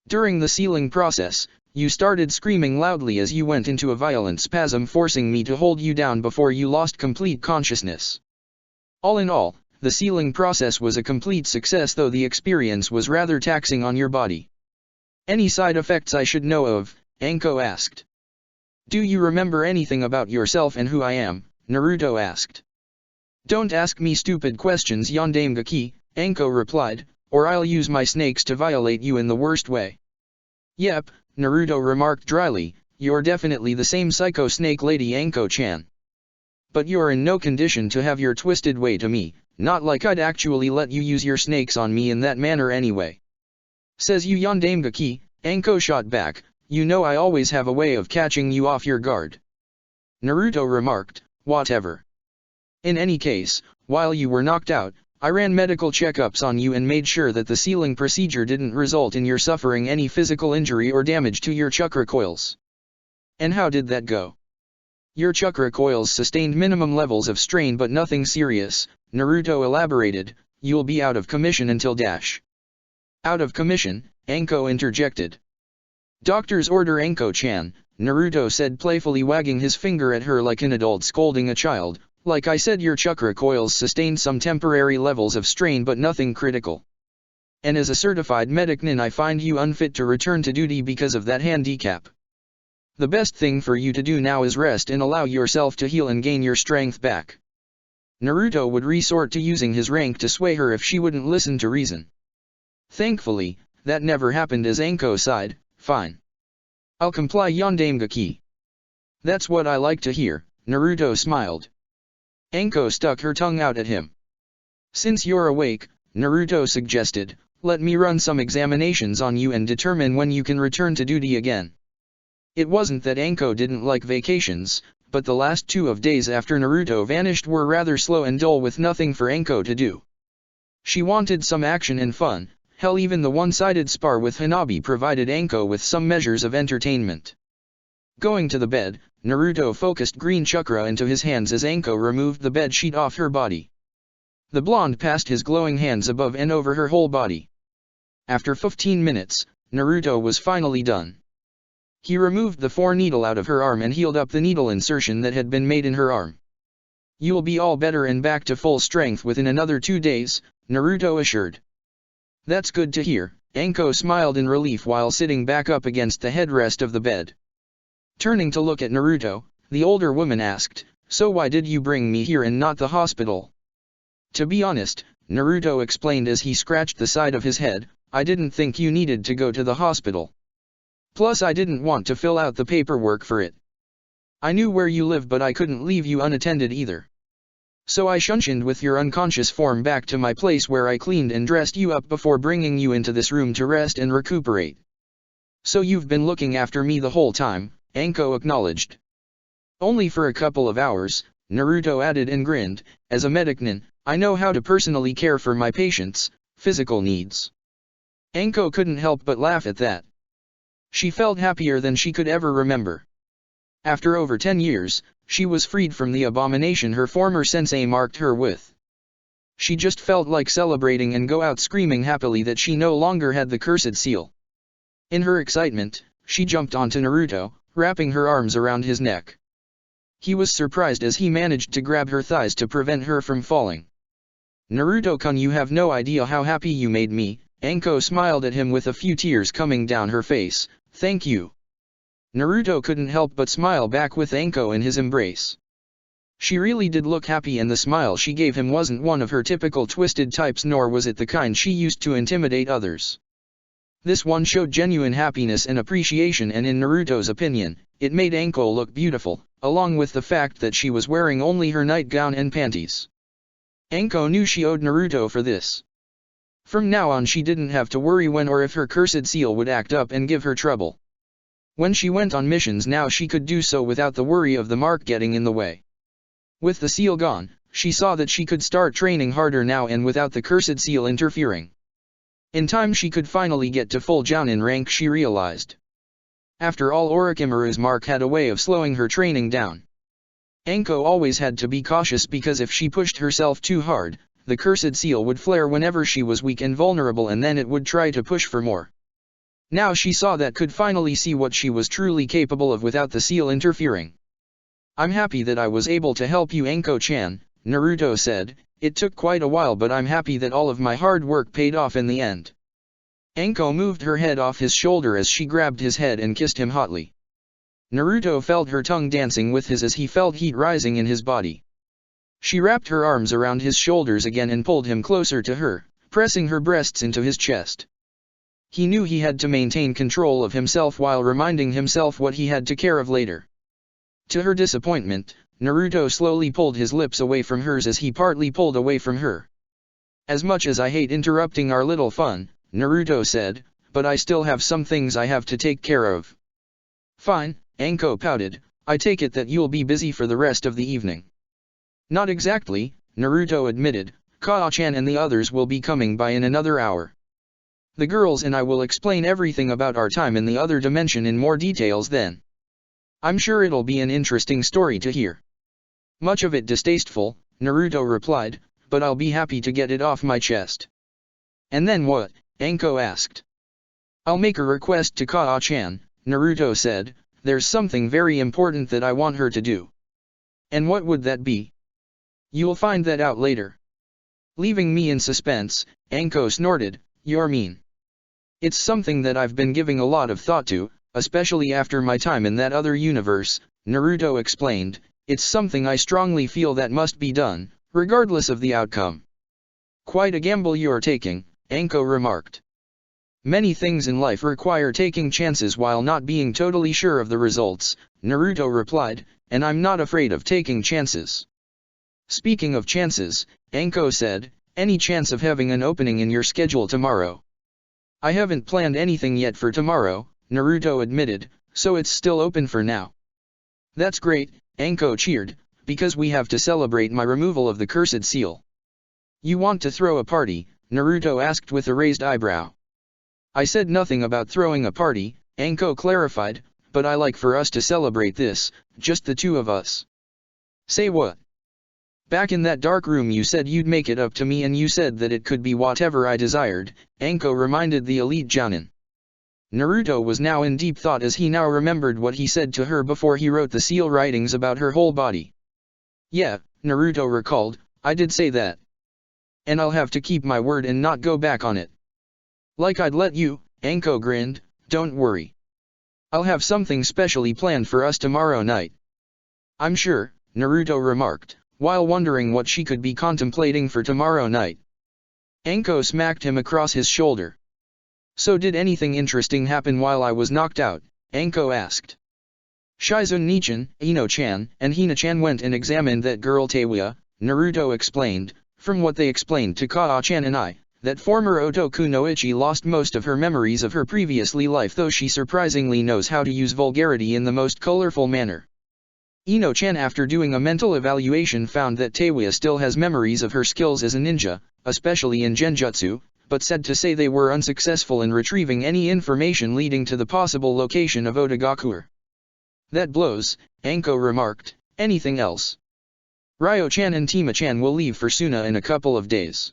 During the sealing process, you started screaming loudly as you went into a violent spasm, forcing me to hold you down before you lost complete consciousness. All in all, the sealing process was a complete success, though the experience was rather taxing on your body." "Any side effects I should know of?" Anko asked. "Do you remember anything about yourself and who I am?" Naruto asked. "Don't ask me stupid questions, Yondaime Hokage," Anko replied, "or I'll use my snakes to violate you in the worst way." "Yep," Naruto remarked dryly, "you're definitely the same psycho snake lady, Anko-chan. But you're in no condition to have your twisted way to me, not like I'd actually let you use your snakes on me in that manner anyway." "Says you, Yondaime Hokage," Anko shot back, "you know I always have a way of catching you off your guard." Naruto remarked, "Whatever. In any case, while you were knocked out, I ran medical checkups on you and made sure that the sealing procedure didn't result in your suffering any physical injury or damage to your chakra coils." "And how did that go?" "Your chakra coils sustained minimum levels of strain but nothing serious," Naruto elaborated. "You'll be out of commission until dash." "Out of commission?" Anko interjected. "Doctor's order, Anko-chan," Naruto said, playfully wagging his finger at her like an adult scolding a child. "Like I said, your chakra coils sustained some temporary levels of strain but nothing critical. And as a certified medic nin, I find you unfit to return to duty because of that handicap. The best thing for you to do now is rest and allow yourself to heal and gain your strength back." Naruto would resort to using his rank to sway her if she wouldn't listen to reason. Thankfully, that never happened as Anko sighed. "Fine. I'll comply, Yondaime Hokage." "That's what I like to hear," Naruto smiled. Anko stuck her tongue out at him. "Since you're awake," Naruto suggested, "let me run some examinations on you and determine when you can return to duty again." It wasn't that Anko didn't like vacations, but the last 2 days after Naruto vanished were rather slow and dull with nothing for Anko to do. She wanted some action and fun, hell, even the one-sided spar with Hanabi provided Anko with some measures of entertainment. Going to the bed, Naruto focused green chakra into his hands as Anko removed the bed sheet off her body. The blonde passed his glowing hands above and over her whole body. After 15 minutes, Naruto was finally done. He removed the 4 needle out of her arm and healed up the needle insertion that had been made in her arm. "You'll be all better and back to full strength within another 2 days, Naruto assured. "That's good to hear," Anko smiled in relief while sitting back up against the headrest of the bed. Turning to look at Naruto, the older woman asked, "So why did you bring me here and not the hospital?" "To be honest," Naruto explained as he scratched the side of his head, "I didn't think you needed to go to the hospital. Plus I didn't want to fill out the paperwork for it. I knew where you live but I couldn't leave you unattended either. So I shunshined with your unconscious form back to my place where I cleaned and dressed you up before bringing you into this room to rest and recuperate. So you've been looking after me the whole time, Anko acknowledged. Only for a couple of hours, Naruto added and grinned. As a medicnin, I know how to personally care for my patients' physical needs. Anko couldn't help but laugh at that. She felt happier than she could ever remember. After over 10 years, she was freed from the abomination her former sensei marked her with. She just felt like celebrating and go out screaming happily that she no longer had the cursed seal. In her excitement, she jumped onto Naruto, wrapping her arms around his neck. He was surprised as he managed to grab her thighs to prevent her from falling. Naruto-kun, you have no idea how happy you made me, Anko smiled at him with a few tears coming down her face. Thank you. Naruto couldn't help but smile back with Anko in his embrace. She really did look happy, and the smile she gave him wasn't one of her typical twisted types, nor was it the kind she used to intimidate others. This one showed genuine happiness and appreciation, and in Naruto's opinion, it made Anko look beautiful, along with the fact that she was wearing only her nightgown and panties. Anko knew she owed Naruto for this. From now on she didn't have to worry when or if her cursed seal would act up and give her trouble. When she went on missions now she could do so without the worry of the mark getting in the way. With the seal gone, she saw that she could start training harder now and without the cursed seal interfering. In time she could finally get to full Jounin rank, she realized. After all, Orochimaru's mark had a way of slowing her training down. Anko always had to be cautious because if she pushed herself too hard, the cursed seal would flare whenever she was weak and vulnerable, and then it would try to push for more. Now she saw that, could finally see what she was truly capable of without the seal interfering. I'm happy that I was able to help you, Anko-chan, Naruto said. It took quite a while, but I'm happy that all of my hard work paid off in the end. Anko moved her head off his shoulder as she grabbed his head and kissed him hotly. Naruto felt her tongue dancing with his as he felt heat rising in his body. She wrapped her arms around his shoulders again and pulled him closer to her, pressing her breasts into his chest. He knew he had to maintain control of himself while reminding himself what he had to care of later. To her disappointment, Naruto slowly pulled his lips away from hers as he partly pulled away from her. As much as I hate interrupting our little fun, Naruto said, but I still have some things I have to take care of. Fine, Anko pouted, I take it that you'll be busy for the rest of the evening. Not exactly, Naruto admitted, Kaa-chan and the others will be coming by in another hour. The girls and I will explain everything about our time in the other dimension in more details then. I'm sure it'll be an interesting story to hear. Much of it distasteful, Naruto replied, but I'll be happy to get it off my chest. And then what? Anko asked. I'll make a request to Kaa-chan, Naruto said, there's something very important that I want her to do. And what would that be? You'll find that out later. Leaving me in suspense, Anko snorted, you're mean. It's something that I've been giving a lot of thought to, especially after my time in that other universe, Naruto explained. It's something I strongly feel that must be done, regardless of the outcome. Quite a gamble you're taking, Anko remarked. Many things in life require taking chances while not being totally sure of the results, Naruto replied, and I'm not afraid of taking chances. Speaking of chances, Anko said, any chance of having an opening in your schedule tomorrow? I haven't planned anything yet for tomorrow, Naruto admitted, so it's still open for now. That's great, Anko cheered, because we have to celebrate my removal of the cursed seal. You want to throw a party? Naruto asked with a raised eyebrow. I said nothing about throwing a party, Anko clarified, but I like for us to celebrate this, just the two of us. Say what? Back in that dark room you said you'd make it up to me, and you said that it could be whatever I desired, Anko reminded the elite Jounin. Naruto was now in deep thought as he now remembered what he said to her before he wrote the seal writings about her whole body. Yeah, Naruto recalled, I did say that. And I'll have to keep my word and not go back on it. Like I'd let you, Anko grinned, don't worry. I'll have something specially planned for us tomorrow night. I'm sure, Naruto remarked, while wondering what she could be contemplating for tomorrow night. Anko smacked him across his shoulder. So did anything interesting happen while I was knocked out? Anko asked. Shizune Nichan, Ino-chan, and Hina-chan went and examined that girl Teiwa, Naruto explained, from what they explained to Kaa-chan and I, that former Otoku no Ichi lost most of her memories of her previously life, though she surprisingly knows how to use vulgarity in the most colorful manner. Ino-chan, after doing a mental evaluation, found that Teiwa still has memories of her skills as a ninja, especially in genjutsu, but said to say they were unsuccessful in retrieving any information leading to the possible location of Otogakure. That blows, Anko remarked. Anything else? Ryo-chan and Tima-chan will leave for Suna in a couple of days.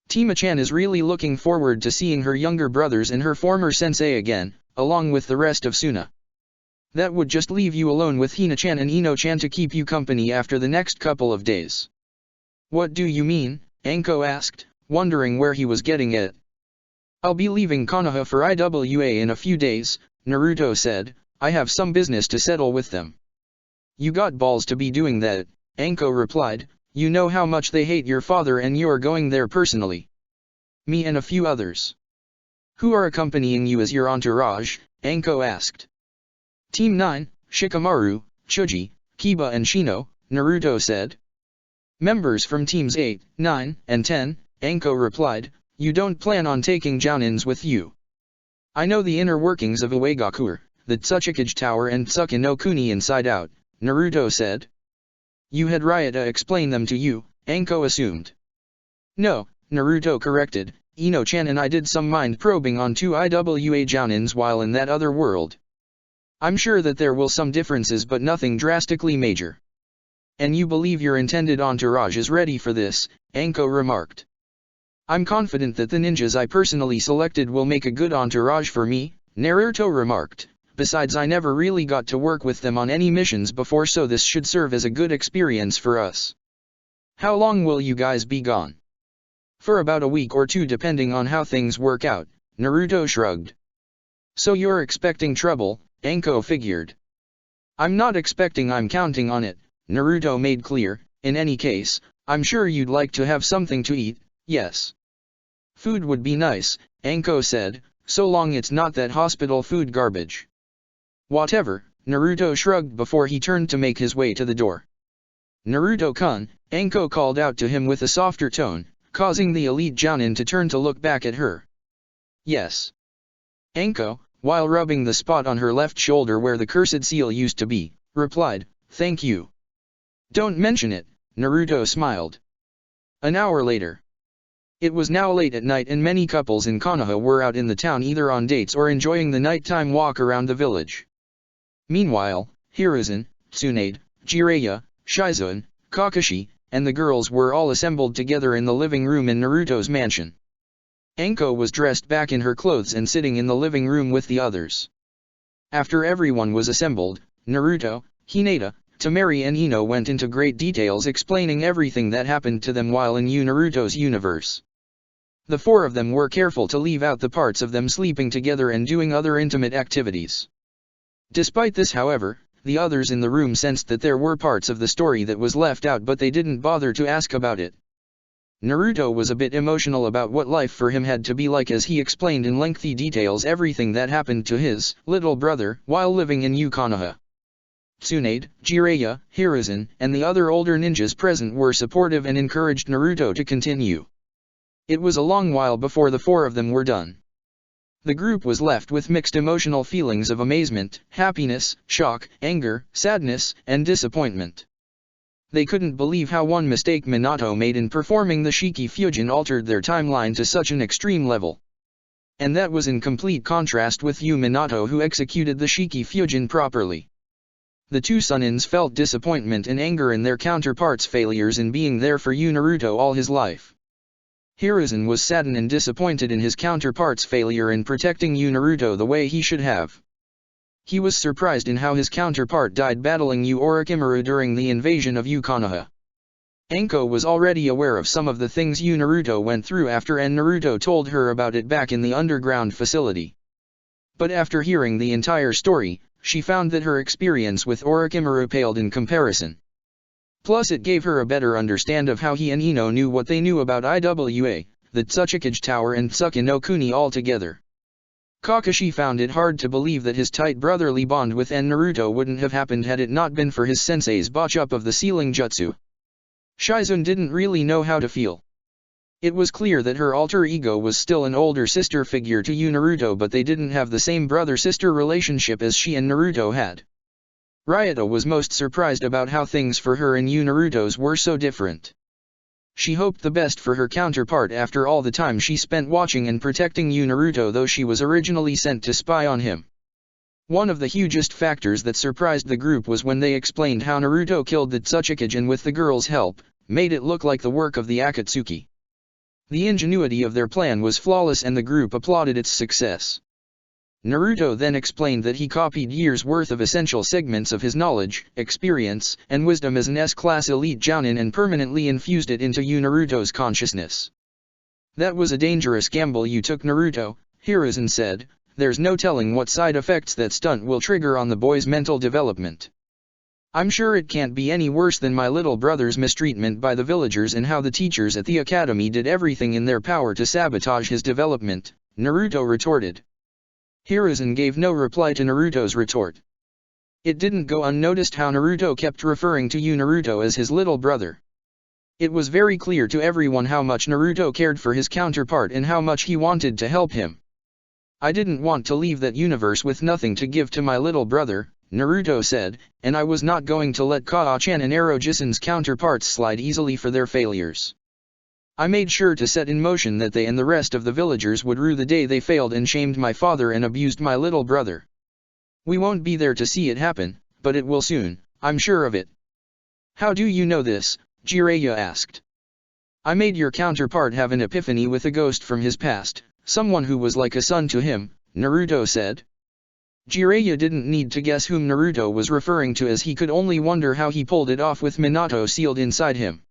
Tima-chan is really looking forward to seeing her younger brothers and her former sensei again, along with the rest of Suna. That would just leave you alone with Hina-chan and Ino-chan to keep you company after the next couple of days. What do you mean? Anko asked, wondering where he was getting at. I'll be leaving Konoha for IWA in a few days, Naruto said. I have some business to settle with them. You got balls to be doing that, Anko replied. You know how much they hate your father and you're going there personally. Me and a few others. Who are accompanying you as your entourage? Anko asked. Team 9, Shikamaru, Choji, Kiba and Shino, Naruto said. Members from teams 8, 9, and 10, Anko replied. You don't plan on taking Jounins with you. I know the inner workings of Uegakure, the Tsuchikage Tower and Tsuki no Kuni inside out, Naruto said. You had Ryota explain them to you, Anko assumed. No, Naruto corrected. Ino-chan and I did some mind probing on 2 IWA Jounins while in that other world. I'm sure that there will some differences but nothing drastically major. And you believe your intended entourage is ready for this, Anko remarked. I'm confident that the ninjas I personally selected will make a good entourage for me, Naruto remarked. Besides, I never really got to work with them on any missions before, so this should serve as a good experience for us. How long will you guys be gone? For about a week or two depending on how things work out, Naruto shrugged. So you're expecting trouble, Anko figured. I'm not expecting, I'm counting on it, Naruto made clear. In any case, I'm sure you'd like to have something to eat, yes. Food would be nice, Anko said, so long it's not that hospital food garbage. Whatever, Naruto shrugged before he turned to make his way to the door. Naruto-kun, Anko called out to him with a softer tone, causing the elite Jounin to turn to look back at her. Yes. Anko, while rubbing the spot on her left shoulder where the cursed seal used to be, replied, thank you. Don't mention it, Naruto smiled. An hour later. It was now late at night and many couples in Konoha were out in the town either on dates or enjoying the nighttime walk around the village. Meanwhile, Hiruzen, Tsunade, Jiraiya, Shizuan, Kakashi, and the girls were all assembled together in the living room in Naruto's mansion. Anko was dressed back in her clothes and sitting in the living room with the others. After everyone was assembled, Naruto, Hinata, Temari and Ino went into great details explaining everything that happened to them while in Naruto's universe. The four of them were careful to leave out the parts of them sleeping together and doing other intimate activities. Despite this, however, the others in the room sensed that there were parts of the story that was left out, but they didn't bother to ask about it. Naruto was a bit emotional about what life for him had to be like as he explained in lengthy details everything that happened to his little brother while living in Konoha. Tsunade, Jiraiya, Hiruzen, and the other older ninjas present were supportive and encouraged Naruto to continue. It was a long while before the four of them were done. The group was left with mixed emotional feelings of amazement, happiness, shock, anger, sadness, and disappointment. They couldn't believe how one mistake Minato made in performing the Shiki Fusion altered their timeline to such an extreme level. And that was in complete contrast with Minato, who executed the Shiki Fusion properly. The two Sunins felt disappointment and anger in their counterparts' failures in being there for Naruto all his life. Hiruzen was saddened and disappointed in his counterpart's failure in protecting Naruto the way he should have. He was surprised in how his counterpart died battling Orochimaru during the invasion of Konoha. Anko was already aware of some of the things Naruto went through after, and Naruto told her about it back in the underground facility. But after hearing the entire story, she found that her experience with Orochimaru paled in comparison. Plus it gave her a better understand of how he and Ino knew what they knew about IWA, the Tsuchikage Tower and Tsuki no Kuni all together. Kakashi found it hard to believe that his tight brotherly bond with Naruto wouldn't have happened had it not been for his sensei's botch up of the sealing jutsu. Shizun didn't really know how to feel. It was clear that her alter ego was still an older sister figure to Naruto, but they didn't have the same brother-sister relationship as she and Naruto had. Ryota was most surprised about how things for her and Naruto's were so different. She hoped the best for her counterpart after all the time she spent watching and protecting Naruto, though she was originally sent to spy on him. One of the hugest factors that surprised the group was when they explained how Naruto killed the Tsuchikage and with the girl's help, made it look like the work of the Akatsuki. The ingenuity of their plan was flawless and the group applauded its success. Naruto then explained that he copied years' worth of essential segments of his knowledge, experience, and wisdom as an S-class elite Jounin and permanently infused it into Naruto's consciousness. That was a dangerous gamble you took, Naruto, Hiruzen said. There's no telling what side effects that stunt will trigger on the boy's mental development. I'm sure it can't be any worse than my little brother's mistreatment by the villagers and how the teachers at the academy did everything in their power to sabotage his development, Naruto retorted. Hiruzen gave no reply to Naruto's retort. It didn't go unnoticed how Naruto kept referring to Naruto as his little brother. It was very clear to everyone how much Naruto cared for his counterpart and how much he wanted to help him. I didn't want to leave that universe with nothing to give to my little brother, Naruto said, and I was not going to let Kaa-chan and Ero-jisen's counterparts slide easily for their failures. I made sure to set in motion that they and the rest of the villagers would rue the day they failed and shamed my father and abused my little brother. We won't be there to see it happen, but it will soon, I'm sure of it. How do you know this? Jiraiya asked. I made your counterpart have an epiphany with a ghost from his past, someone who was like a son to him, Naruto said. Jiraiya didn't need to guess whom Naruto was referring to, as he could only wonder how he pulled it off with Minato sealed inside him.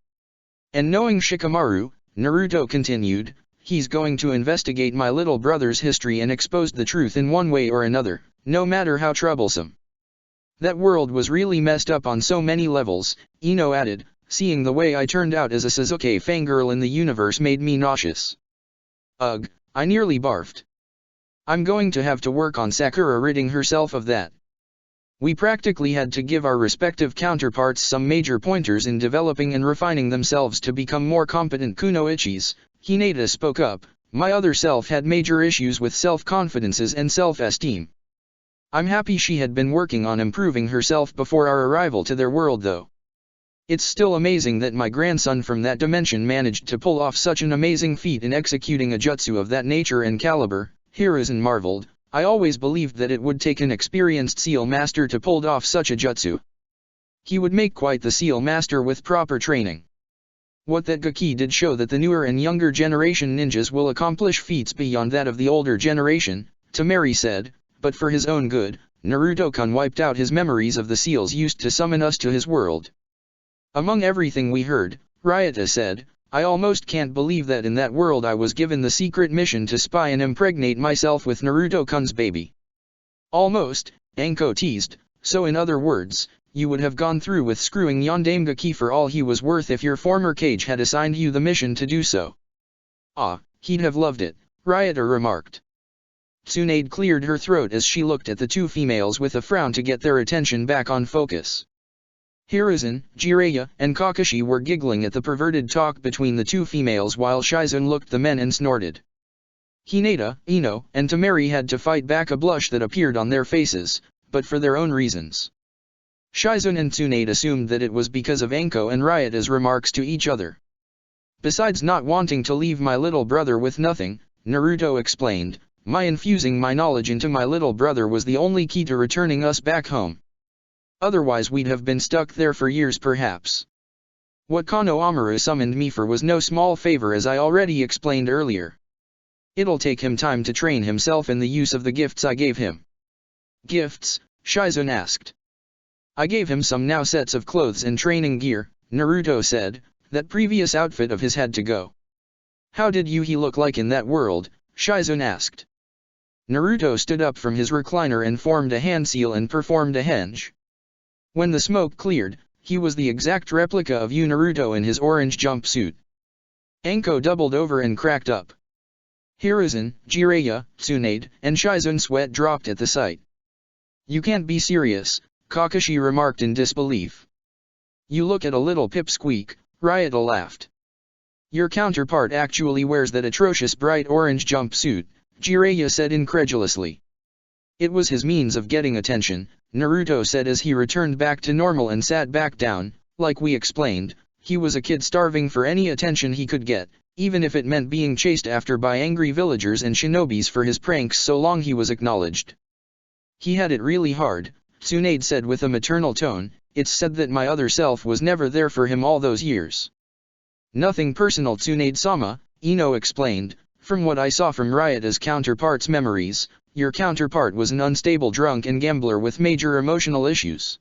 And knowing Shikamaru, Naruto continued, he's going to investigate my little brother's history and expose the truth in one way or another, no matter how troublesome. That world was really messed up on so many levels, Ino added, seeing the way I turned out as a Sasuke fangirl in the universe made me nauseous. Ugh, I nearly barfed. I'm going to have to work on Sakura ridding herself of that. We practically had to give our respective counterparts some major pointers in developing and refining themselves to become more competent kunoichis, Hinata spoke up. My other self had major issues with self-confidences and self-esteem. I'm happy she had been working on improving herself before our arrival to their world though. It's still amazing that my grandson from that dimension managed to pull off such an amazing feat in executing a jutsu of that nature and caliber, Hiruzen marveled. I always believed that it would take an experienced seal master to pull off such a jutsu. He would make quite the seal master with proper training. What that Gaki did show that the newer and younger generation ninjas will accomplish feats beyond that of the older generation, Tamari said, but for his own good, Naruto-kun wiped out his memories of the seals used to summon us to his world. Among everything we heard, Ryota said, I almost can't believe that in that world I was given the secret mission to spy and impregnate myself with Naruto-kun's baby. Almost, Anko teased, so in other words, you would have gone through with screwing Yondaime Hokage for all he was worth if your former Kage had assigned you the mission to do so. Ah, he'd have loved it, Ryota remarked. Tsunade cleared her throat as she looked at the two females with a frown to get their attention back on focus. Hiruzen, Jiraiya, and Kakashi were giggling at the perverted talk between the two females while Shizun looked at the men and snorted. Hinata, Ino, and Tamari had to fight back a blush that appeared on their faces, but for their own reasons. Shizun and Tsunade assumed that it was because of Anko and Ryota's remarks to each other. Besides not wanting to leave my little brother with nothing, Naruto explained, my infusing my knowledge into my little brother was the only key to returning us back home. Otherwise we'd have been stuck there for years perhaps. What Konohamaru summoned me for was no small favor, as I already explained earlier. It'll take him time to train himself in the use of the gifts I gave him. Gifts? Shizun asked. I gave him some new sets of clothes and training gear, Naruto said. That previous outfit of his had to go. How did he look like in that world? Shizun asked. Naruto stood up from his recliner and formed a hand seal and performed a henge. When the smoke cleared, he was the exact replica of Naruto in his orange jumpsuit. Anko doubled over and cracked up. Hiruzen, Jiraiya, Tsunade, and Shizun sweat dropped at the sight. You can't be serious, Kakashi remarked in disbelief. You look at a little pipsqueak, Ryota laughed. Your counterpart actually wears that atrocious bright orange jumpsuit, Jiraiya said incredulously. It was his means of getting attention, Naruto said as he returned back to normal and sat back down. Like we explained, he was a kid starving for any attention he could get, even if it meant being chased after by angry villagers and shinobis for his pranks so long he was acknowledged. He had it really hard, Tsunade said with a maternal tone. It's said that my other self was never there for him all those years. Nothing personal, Tsunade-sama, Ino explained. From what I saw from Ryota's counterpart's memories, your counterpart was an unstable drunk and gambler with major emotional issues.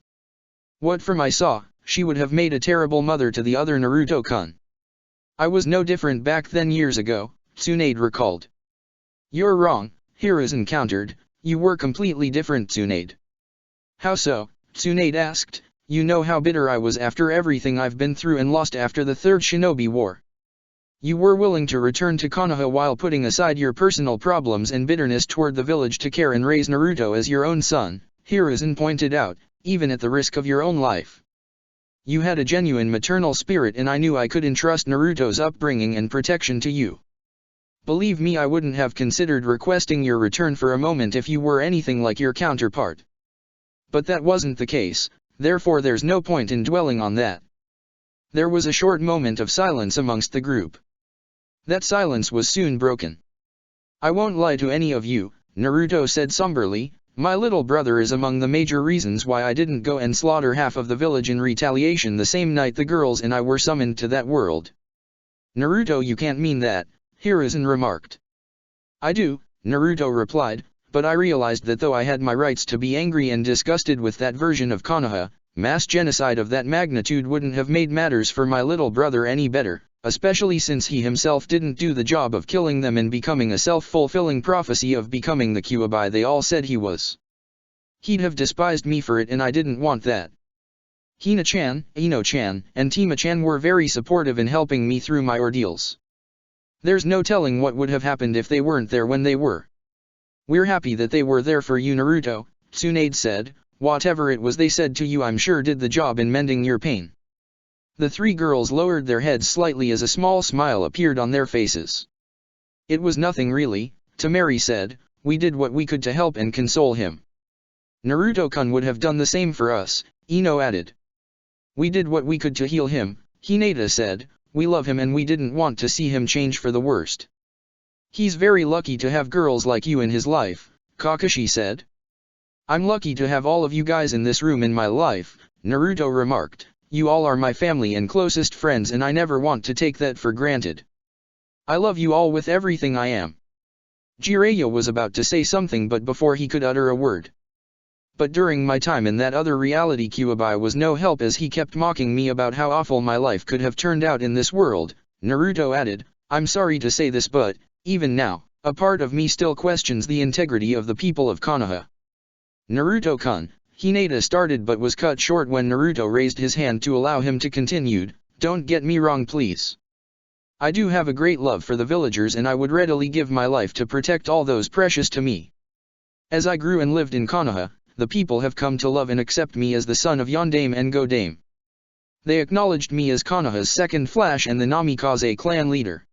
What from I saw, she would have made a terrible mother to the other Naruto-kun. I was no different back then years ago, Tsunade recalled. You're wrong, Hiruzen countered. You were completely different, Tsunade. How so? Tsunade asked. You know how bitter I was after everything I've been through and lost after the Third Shinobi War. You were willing to return to Konoha while putting aside your personal problems and bitterness toward the village to care and raise Naruto as your own son, Hiruzen pointed out, even at the risk of your own life. You had a genuine maternal spirit and I knew I could entrust Naruto's upbringing and protection to you. Believe me, I wouldn't have considered requesting your return for a moment if you were anything like your counterpart. But that wasn't the case. Therefore there's no point in dwelling on that. There was a short moment of silence amongst the group. That silence was soon broken. I won't lie to any of you, Naruto said somberly, my little brother is among the major reasons why I didn't go and slaughter half of the village in retaliation the same night the girls and I were summoned to that world. Naruto, you can't mean that, Hiruzen remarked. I do, Naruto replied. But I realized that though I had my rights to be angry and disgusted with that version of Konoha, mass genocide of that magnitude wouldn't have made matters for my little brother any better, especially since he himself didn't do the job of killing them and becoming a self-fulfilling prophecy of becoming the Kyuubi they all said he was. He'd have despised me for it and I didn't want that. Hina-chan, Ino-chan, and Tima-chan were very supportive in helping me through my ordeals. There's no telling what would have happened if they weren't there when they were. We're happy that they were there for you, Naruto, Tsunade said. Whatever it was they said to you I'm sure did the job in mending your pain. The three girls lowered their heads slightly as a small smile appeared on their faces. It was nothing really, Temari said. We did what we could to help and console him. Naruto-kun would have done the same for us, Ino added. We did what we could to heal him, Hinata said. We love him and we didn't want to see him change for the worst. He's very lucky to have girls like you in his life, Kakashi said. I'm lucky to have all of you guys in this room in my life, Naruto remarked. You all are my family and closest friends and I never want to take that for granted. I love you all with everything I am. Jiraiya was about to say something but before he could utter a word. But during my time in that other reality Kyuubi was no help as he kept mocking me about how awful my life could have turned out in this world, Naruto added. I'm sorry to say this but, even now, a part of me still questions the integrity of the people of Konoha. Naruto-kun, Hinata started but was cut short when Naruto raised his hand to allow him to continue. Don't get me wrong please. I do have a great love for the villagers and I would readily give my life to protect all those precious to me. As I grew and lived in Konoha, the people have come to love and accept me as the son of Yondaime and Godame. They acknowledged me as Konoha's second Flash and the Namikaze clan leader.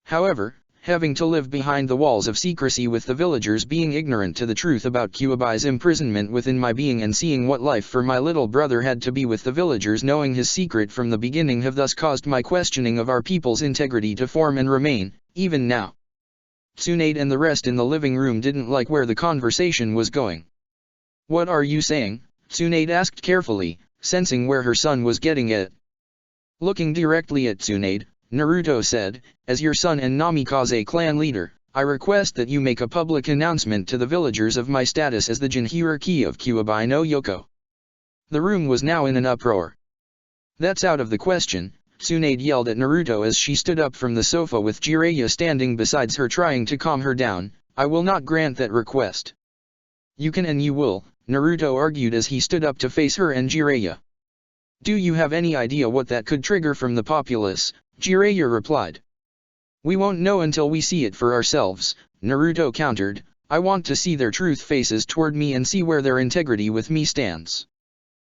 However, having to live behind the walls of secrecy with the villagers being ignorant to the truth about Kyuubi's imprisonment within my being and seeing what life for my little brother had to be with the villagers knowing his secret from the beginning have thus caused my questioning of our people's integrity to form and remain, even now. Tsunade and the rest in the living room didn't like where the conversation was going. What are you saying? Tsunade asked carefully, sensing where her son was getting at. Looking directly at Tsunade, Naruto said, as your son and Namikaze clan leader, I request that you make a public announcement to the villagers of my status as the Jinhiriki of Kyuubi no Yoko. The room was now in an uproar. That's out of the question, Tsunade yelled at Naruto as she stood up from the sofa with Jiraiya standing beside her trying to calm her down. I will not grant that request. You can and you will, Naruto argued as he stood up to face her and Jiraiya. Do you have any idea what that could trigger from the populace? Jiraiya replied. We won't know until we see it for ourselves, Naruto countered. I want to see their truth faces toward me and see where their integrity with me stands.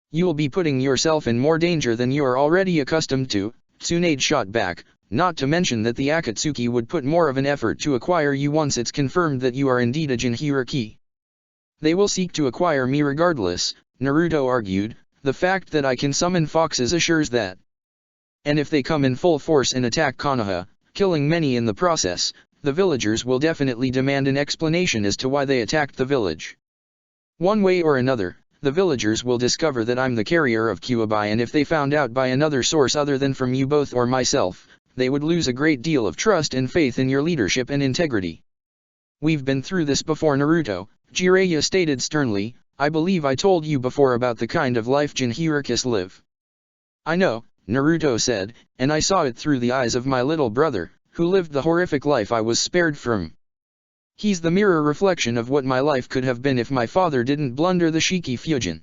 You'll be putting yourself in more danger than you are already accustomed to, Tsunade shot back, not to mention that the Akatsuki would put more of an effort to acquire you once it's confirmed that you are indeed a Jinhiriki. They will seek to acquire me regardless, Naruto argued, the fact that I can summon foxes assures that. And if they come in full force and attack Konoha, killing many in the process, the villagers will definitely demand an explanation as to why they attacked the village. One way or another, the villagers will discover that I'm the carrier of Kyuubi, and if they found out by another source other than from you both or myself, they would lose a great deal of trust and faith in your leadership and integrity. We've been through this before, Naruto, Jiraiya stated sternly. I believe I told you before about the kind of life Jinhirikis live. I know, Naruto said, and I saw it through the eyes of my little brother, who lived the horrific life I was spared from. He's the mirror reflection of what my life could have been if my father didn't blunder the Shiki Fujin.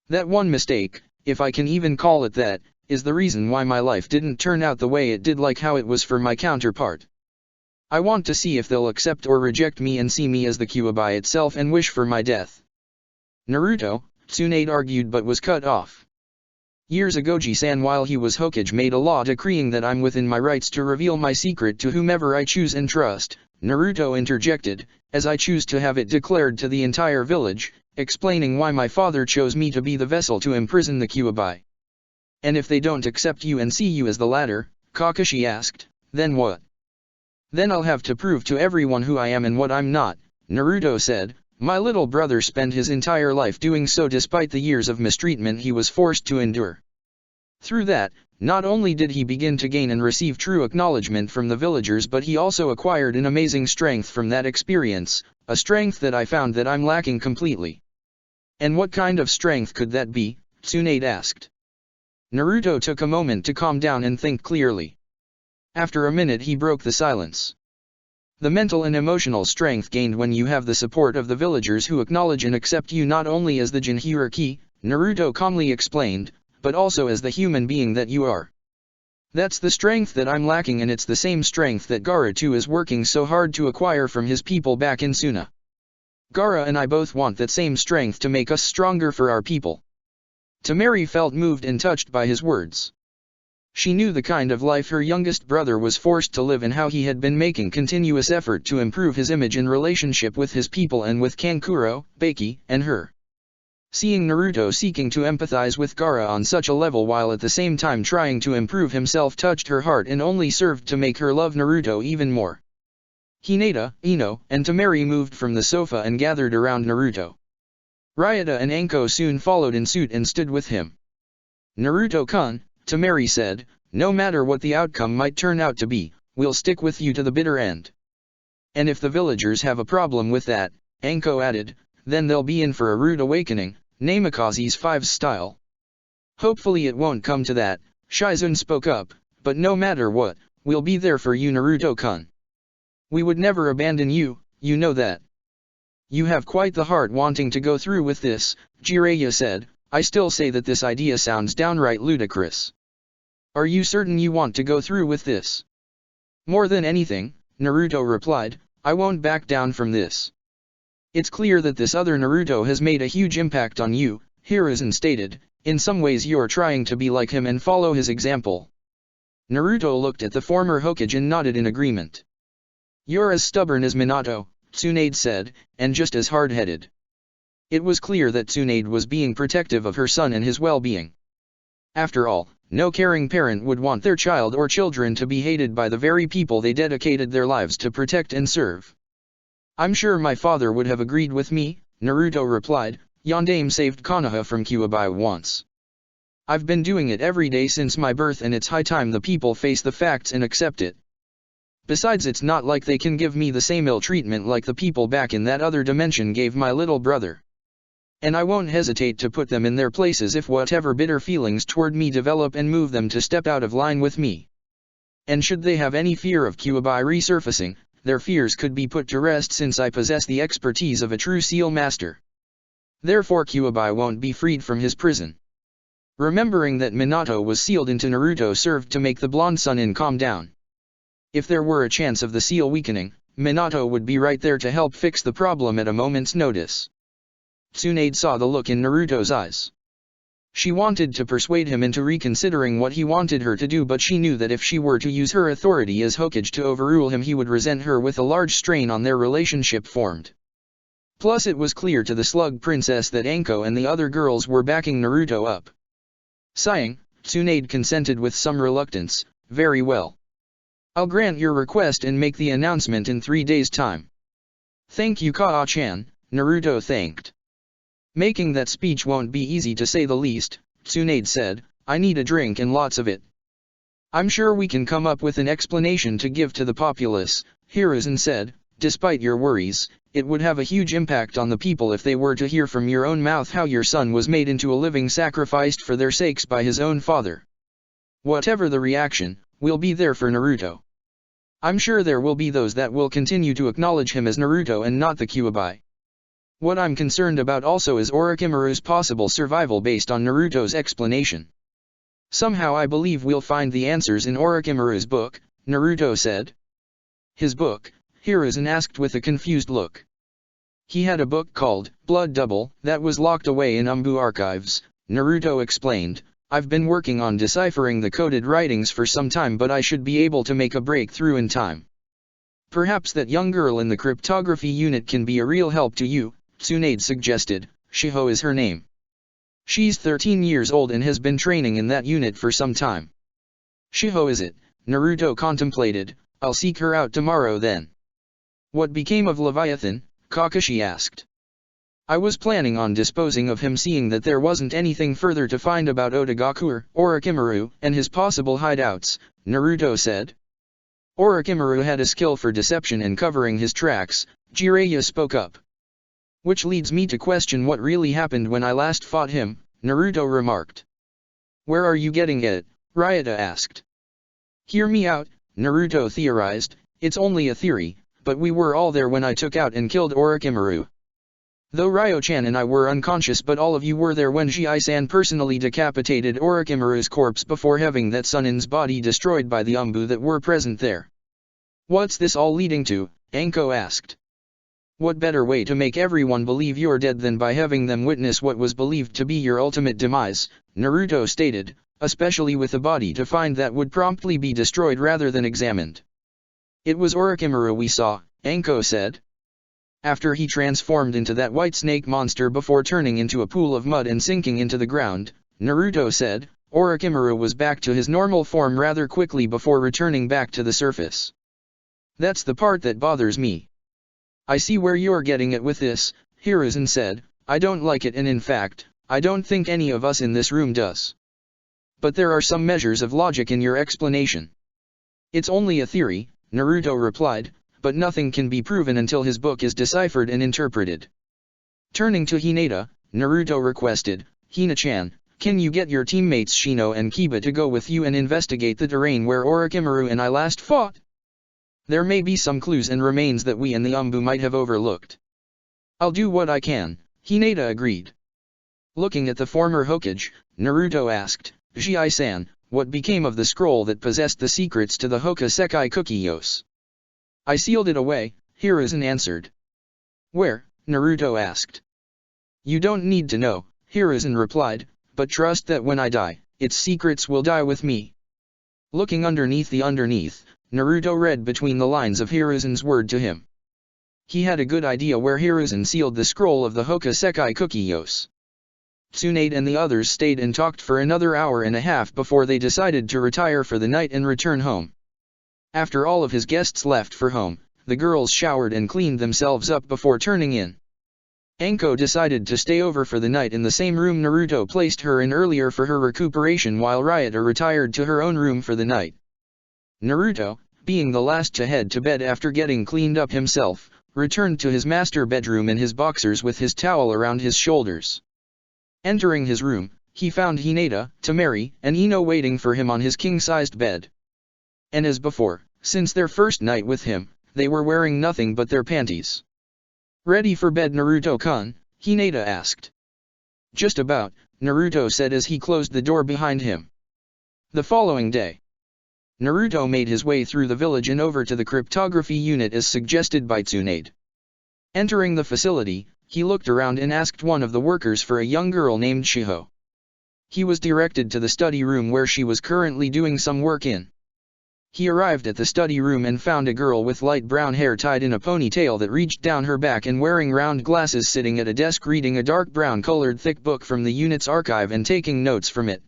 That one mistake, if I can even call it that, is the reason why my life didn't turn out the way it did, like how it was for my counterpart. I want to see if they'll accept or reject me and see me as the Kyuubi itself and wish for my death. Naruto, Tsunade argued but was cut off. Years ago Ji-san, while he was Hokage, made a law decreeing that I'm within my rights to reveal my secret to whomever I choose and trust, Naruto interjected, as I choose to have it declared to the entire village, explaining why my father chose me to be the vessel to imprison the Kyuubi. And if they don't accept you and see you as the latter, Kakashi asked, then what? Then I'll have to prove to everyone who I am and what I'm not, Naruto said. My little brother spent his entire life doing so despite the years of mistreatment he was forced to endure. Through that, not only did he begin to gain and receive true acknowledgement from the villagers, but he also acquired an amazing strength from that experience, a strength that I found that I'm lacking completely. And what kind of strength could that be? Tsunade asked. Naruto took a moment to calm down and think clearly. After a minute he broke the silence. The mental and emotional strength gained when you have the support of the villagers who acknowledge and accept you not only as the Jinhiriki, Naruto calmly explained, but also as the human being that you are. That's the strength that I'm lacking, and it's the same strength that Gaara too is working so hard to acquire from his people back in Suna. Gaara and I both want that same strength to make us stronger for our people. Temari felt moved and touched by his words. She knew the kind of life her youngest brother was forced to live and how he had been making continuous effort to improve his image and relationship with his people and with Kankuro, Baki, and her. Seeing Naruto seeking to empathize with Gaara on such a level while at the same time trying to improve himself touched her heart and only served to make her love Naruto even more. Hinata, Ino, and Temari moved from the sofa and gathered around Naruto. Ryota and Anko soon followed in suit and stood with him. Naruto-kun, Temari said, no matter what the outcome might turn out to be, we'll stick with you to the bitter end. And if the villagers have a problem with that, Anko added, then they'll be in for a rude awakening, Namikaze's 5's style. Hopefully it won't come to that, Shizune spoke up, but no matter what, we'll be there for you, Naruto-kun. We would never abandon you, you know that. You have quite the heart wanting to go through with this, Jiraiya said. I still say that this idea sounds downright ludicrous. Are you certain you want to go through with this? More than anything, Naruto replied, I won't back down from this. It's clear that this other Naruto has made a huge impact on you, Hiruzen stated. In some ways you're trying to be like him and follow his example. Naruto looked at the former Hokage and nodded in agreement. You're as stubborn as Minato, Tsunade said, and just as hard-headed. It was clear that Tsunade was being protective of her son and his well-being. After all, no caring parent would want their child or children to be hated by the very people they dedicated their lives to protect and serve. I'm sure my father would have agreed with me, Naruto replied. Yondaime saved Konoha from Kyuubi once. I've been doing it every day since my birth, and it's high time the people face the facts and accept it. Besides, it's not like they can give me the same ill treatment like the people back in that other dimension gave my little brother. And I won't hesitate to put them in their places if whatever bitter feelings toward me develop and move them to step out of line with me. And should they have any fear of Kyuubi resurfacing, their fears could be put to rest since I possess the expertise of a true seal master. Therefore Kyuubi won't be freed from his prison. Remembering that Minato was sealed into Naruto served to make the blonde Sunin calm down. If there were a chance of the seal weakening, Minato would be right there to help fix the problem at a moment's notice. Tsunade saw the look in Naruto's eyes. She wanted to persuade him into reconsidering what he wanted her to do, but she knew that if she were to use her authority as Hokage to overrule him, he would resent her, with a large strain on their relationship formed. Plus it was clear to the Slug Princess that Anko and the other girls were backing Naruto up. Sighing, Tsunade consented with some reluctance. Very well. I'll grant your request and make the announcement in 3 days' time. Thank you, Kaa-chan, Naruto thanked. Making that speech won't be easy to say the least, Tsunade said. I need a drink and lots of it. I'm sure we can come up with an explanation to give to the populace, Hiruzen said. Despite your worries, it would have a huge impact on the people if they were to hear from your own mouth how your son was made into a living, sacrificed for their sakes by his own father. Whatever the reaction, we'll be there for Naruto. I'm sure there will be those that will continue to acknowledge him as Naruto and not the Kyuubi. What I'm concerned about also is Orochimaru's possible survival based on Naruto's explanation. Somehow I believe we'll find the answers in Orochimaru's book, Naruto said. His book? Hiruzen asked with a confused look. He had a book called Blood Double that was locked away in Umbu archives, Naruto explained. I've been working on deciphering the coded writings for some time, but I should be able to make a breakthrough in time. Perhaps that young girl in the cryptography unit can be a real help to you, Tsunade suggested. Shiho is her name. She's 13 years old and has been training in that unit for some time. Shiho is it? Naruto contemplated. I'll seek her out tomorrow then. What became of Leviathan? Kakashi asked. I was planning on disposing of him, seeing that there wasn't anything further to find about Otogakure, Orochimaru, and his possible hideouts, Naruto said. Orochimaru had a skill for deception and covering his tracks, Jiraiya spoke up. Which leads me to question what really happened when I last fought him, Naruto remarked. Where are you getting at? Ryota asked. Hear me out, Naruto theorized. It's only a theory, but we were all there when I took out and killed Orochimaru. Though Ryo-chan and I were unconscious, but all of you were there when Ji-san personally decapitated Orochimaru's corpse before having that Sunin's body destroyed by the Umbu that were present there. What's this all leading to? Anko asked. What better way to make everyone believe you're dead than by having them witness what was believed to be your ultimate demise, Naruto stated, especially with a body to find that would promptly be destroyed rather than examined. It was Orochimaru we saw, Anko said. After he transformed into that white snake monster before turning into a pool of mud and sinking into the ground, Naruto said, Orochimaru was back to his normal form rather quickly before returning back to the surface. That's the part that bothers me. I see where you're getting at with this, Hiruzen said. I don't like it, and in fact, I don't think any of us in this room does. But there are some measures of logic in your explanation. It's only a theory, Naruto replied, but nothing can be proven until his book is deciphered and interpreted. Turning to Hinata, Naruto requested, Hina-chan, can you get your teammates Shino and Kiba to go with you and investigate the terrain where Orochimaru and I last fought? There may be some clues and remains that we and the Umbu might have overlooked. I'll do what I can, Hinata agreed. Looking at the former Hokage, Naruto asked, Ji-san, what became of the scroll that possessed the secrets to the Hokuseki Kukiyos? I sealed it away, Hiruzen answered. Where? Naruto asked. You don't need to know, Hiruzen replied, but trust that when I die, its secrets will die with me. Looking underneath the underneath, Naruto read between the lines of Hiruzen's word to him. He had a good idea where Hiruzen sealed the scroll of the Hokuseki Kukiyos. Tsunade and the others stayed and talked for another hour and a half before they decided to retire for the night and return home. After all of his guests left for home, the girls showered and cleaned themselves up before turning in. Anko decided to stay over for the night in the same room Naruto placed her in earlier for her recuperation, while Ryota retired to her own room for the night. Naruto, being the last to head to bed after getting cleaned up himself, returned to his master bedroom in his boxers with his towel around his shoulders. Entering his room, he found Hinata, Temari, and Ino waiting for him on his king-sized bed. And as before, since their first night with him, they were wearing nothing but their panties. Ready for bed, Naruto-kun? Hinata asked. Just about, Naruto said as he closed the door behind him. The following day, Naruto made his way through the village and over to the cryptography unit as suggested by Tsunade. Entering the facility, he looked around and asked one of the workers for a young girl named Shiho. He was directed to the study room where she was currently doing some work in. He arrived at the study room and found a girl with light brown hair tied in a ponytail that reached down her back and wearing round glasses sitting at a desk reading a dark brown colored thick book from the unit's archive and taking notes from it.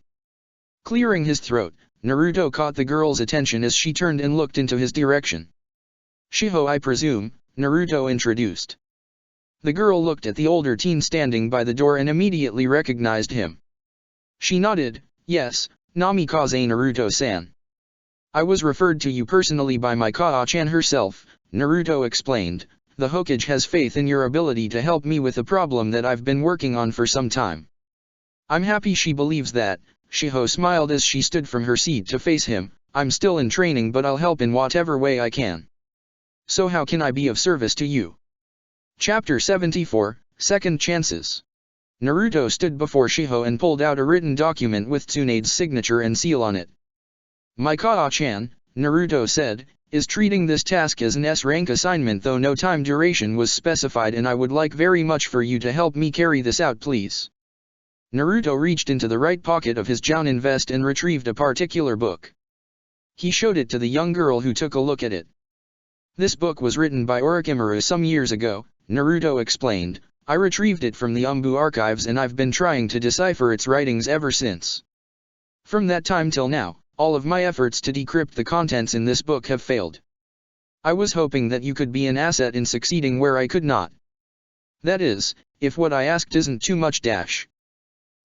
Clearing his throat, Naruto caught the girl's attention as she turned and looked into his direction. "Shiho, I presume," Naruto introduced. The girl looked at the older teen standing by the door and immediately recognized him. She nodded. "Yes, Namikaze Naruto-san. I was referred to you personally by my Kaa-chan herself," Naruto explained. "The Hokage has faith in your ability to help me with a problem that I've been working on for some time." "I'm happy she believes that," Shiho smiled as she stood from her seat to face him. "I'm still in training, but I'll help in whatever way I can. So how can I be of service to you?" Chapter 74, Second Chances. Naruto stood before Shiho and pulled out a written document with Tsunade's signature and seal on it. "My Kaa-chan," Naruto said, "is treating this task as an S-rank assignment, though no time duration was specified, and I would like very much for you to help me carry this out, please." Naruto reached into the right pocket of his Jounin vest and retrieved a particular book. He showed it to the young girl, who took a look at it. "This book was written by Orochimaru some years ago," Naruto explained. "I retrieved it from the Umbu archives and I've been trying to decipher its writings ever since. From that time till now, all of my efforts to decrypt the contents in this book have failed. I was hoping that you could be an asset in succeeding where I could not. That is, if what I asked isn't too much dash."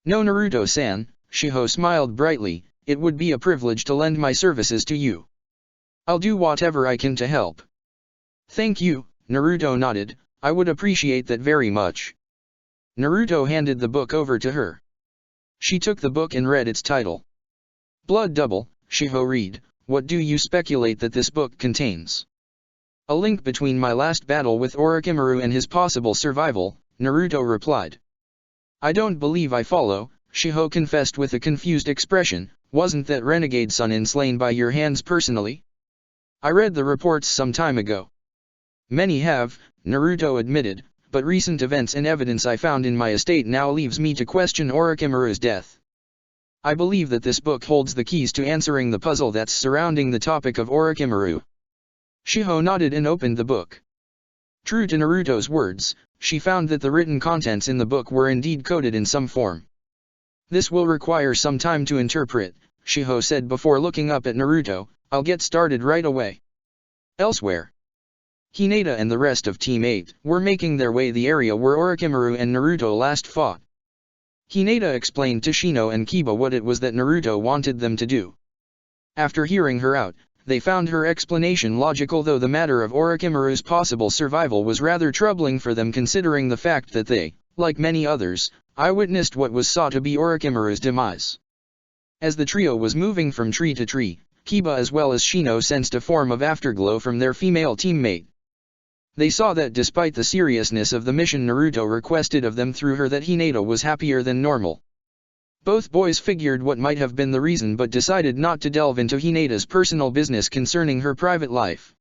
"No, Naruto-san," Shiho smiled brightly, "it would be a privilege to lend my services to you. I'll do whatever I can to help." "Thank you," Naruto nodded, "I would appreciate that very much." Naruto handed the book over to her. She took the book and read its title. "Blood Double," Shiho read. "What do you speculate that this book contains?" "A link between my last battle with Orochimaru and his possible survival," Naruto replied. "I don't believe I follow," Shiho confessed with a confused expression. "Wasn't that renegade Sunin slain by your hands personally?" "I read the reports some time ago." "Many have," Naruto admitted, "but recent events and evidence I found in my estate now leaves me to question Orochimaru's death. I believe that this book holds the keys to answering the puzzle that's surrounding the topic of Orochimaru." Shiho nodded and opened the book. True to Naruto's words, she found that the written contents in the book were indeed coded in some form. "This will require some time to interpret," Shiho said before looking up at Naruto. "I'll get started right away." Elsewhere, Hinata and the rest of Team 8 were making their way the area where Orochimaru and Naruto last fought. Hinata explained to Shino and Kiba what it was that Naruto wanted them to do. After hearing her out, they found her explanation logical, though the matter of Orochimaru's possible survival was rather troubling for them, considering the fact that they, like many others, eyewitnessed what was saw to be Orochimaru's demise. As the trio was moving from tree to tree, Kiba as well as Shino sensed a form of afterglow from their female teammate. They saw that despite the seriousness of the mission Naruto requested of them through her, that Hinata was happier than normal. Both boys figured what might have been the reason, but decided not to delve into Hinata's personal business concerning her private life.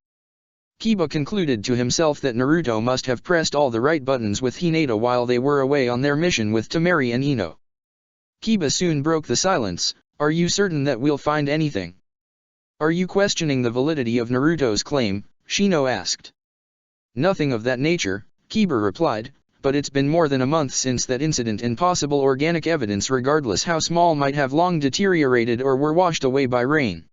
Kiba concluded to himself that Naruto must have pressed all the right buttons with Hinata while they were away on their mission with Temari and Ino. Kiba soon broke the silence. "Are you certain that we'll find anything? Are you questioning the validity of Naruto's claim?" Shino asked. "Nothing of that nature," Kiba replied, "but it's been more than a month since that incident, and possible organic evidence, regardless how small, might have long deteriorated or were washed away by rain."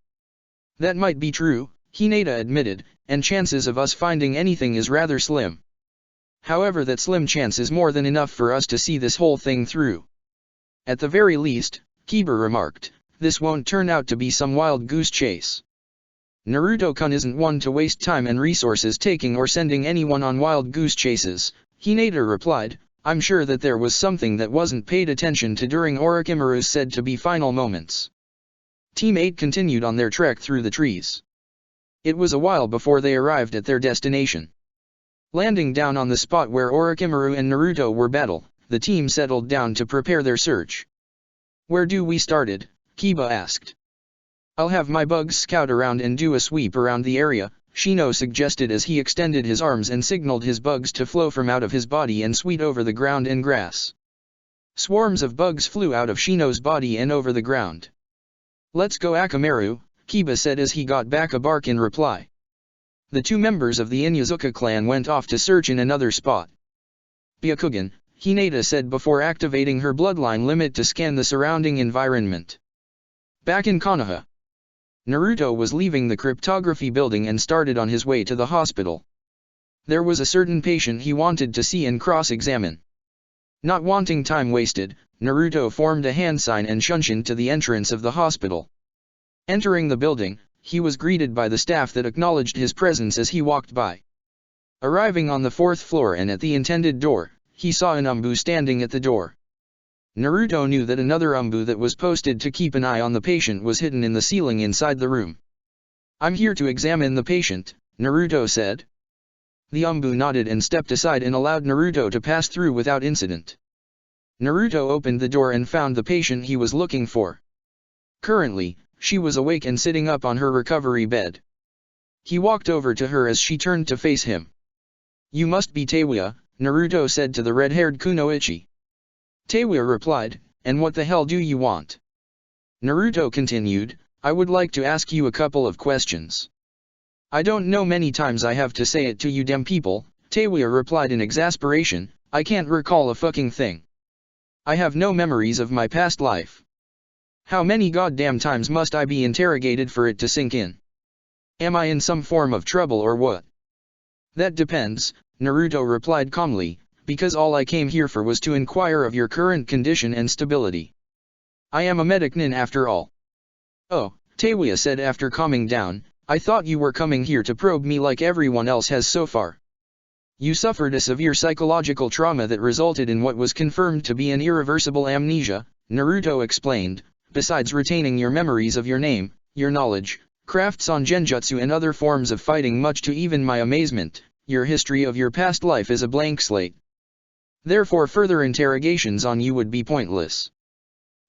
"That might be true," Hinata admitted, "and chances of us finding anything is rather slim. However, that slim chance is more than enough for us to see this whole thing through. At the very least," Kiba remarked, "this won't turn out to be some wild goose chase. Naruto-kun isn't one to waste time and resources taking or sending anyone on wild goose chases," Hinata replied. "I'm sure that there was something that wasn't paid attention to during Orochimaru's said to be final moments." Team 8 continued on their trek through the trees. It was a while before they arrived at their destination. Landing down on the spot where Orochimaru and Naruto were battle, the team settled down to prepare their search. "Where do we started?" Kiba asked. "I'll have my bugs scout around and do a sweep around the area," Shino suggested as he extended his arms and signaled his bugs to flow from out of his body and sweep over the ground and grass. Swarms of bugs flew out of Shino's body and over the ground. "Let's go Akamaru," Kiba said as he got back a bark in reply. The two members of the Inyazuka clan went off to search in another spot. "Byakugan," Hinata said before activating her bloodline limit to scan the surrounding environment. Back in Konoha, Naruto was leaving the cryptography building and started on his way to the hospital. There was a certain patient he wanted to see and cross-examine. Not wanting time wasted, Naruto formed a hand sign and shunshined to the entrance of the hospital. Entering the building, he was greeted by the staff that acknowledged his presence as he walked by. Arriving on the 4th floor and at the intended door, he saw an Umbu standing at the door. Naruto knew that another Umbu that was posted to keep an eye on the patient was hidden in the ceiling inside the room. "I'm here to examine the patient," Naruto said. The Umbu nodded and stepped aside and allowed Naruto to pass through without incident. Naruto opened the door and found the patient he was looking for. Currently, she was awake and sitting up on her recovery bed. He walked over to her as she turned to face him. "You must be Teiwa," Naruto said to the red-haired Kunoichi. Teiwa replied, "And what the hell do you want?" Naruto continued, "I would like to ask you a couple of questions." "I don't know many times I have to say it to you damn people," Teiwa replied in exasperation, "I can't recall a fucking thing. I have no memories of my past life. How many goddamn times must I be interrogated for it to sink in? Am I in some form of trouble or what?" "That depends," Naruto replied calmly, "because all I came here for was to inquire of your current condition and stability. I am a medic nin after all." "Oh," Teiwa said after calming down, "I thought you were coming here to probe me like everyone else has so far. You suffered a severe psychological trauma that resulted in what was confirmed to be an irreversible amnesia," Naruto explained. "Besides retaining your memories of your name, your knowledge, crafts on genjutsu and other forms of fighting, much to even my amazement, your history of your past life is a blank slate. Therefore further interrogations on you would be pointless."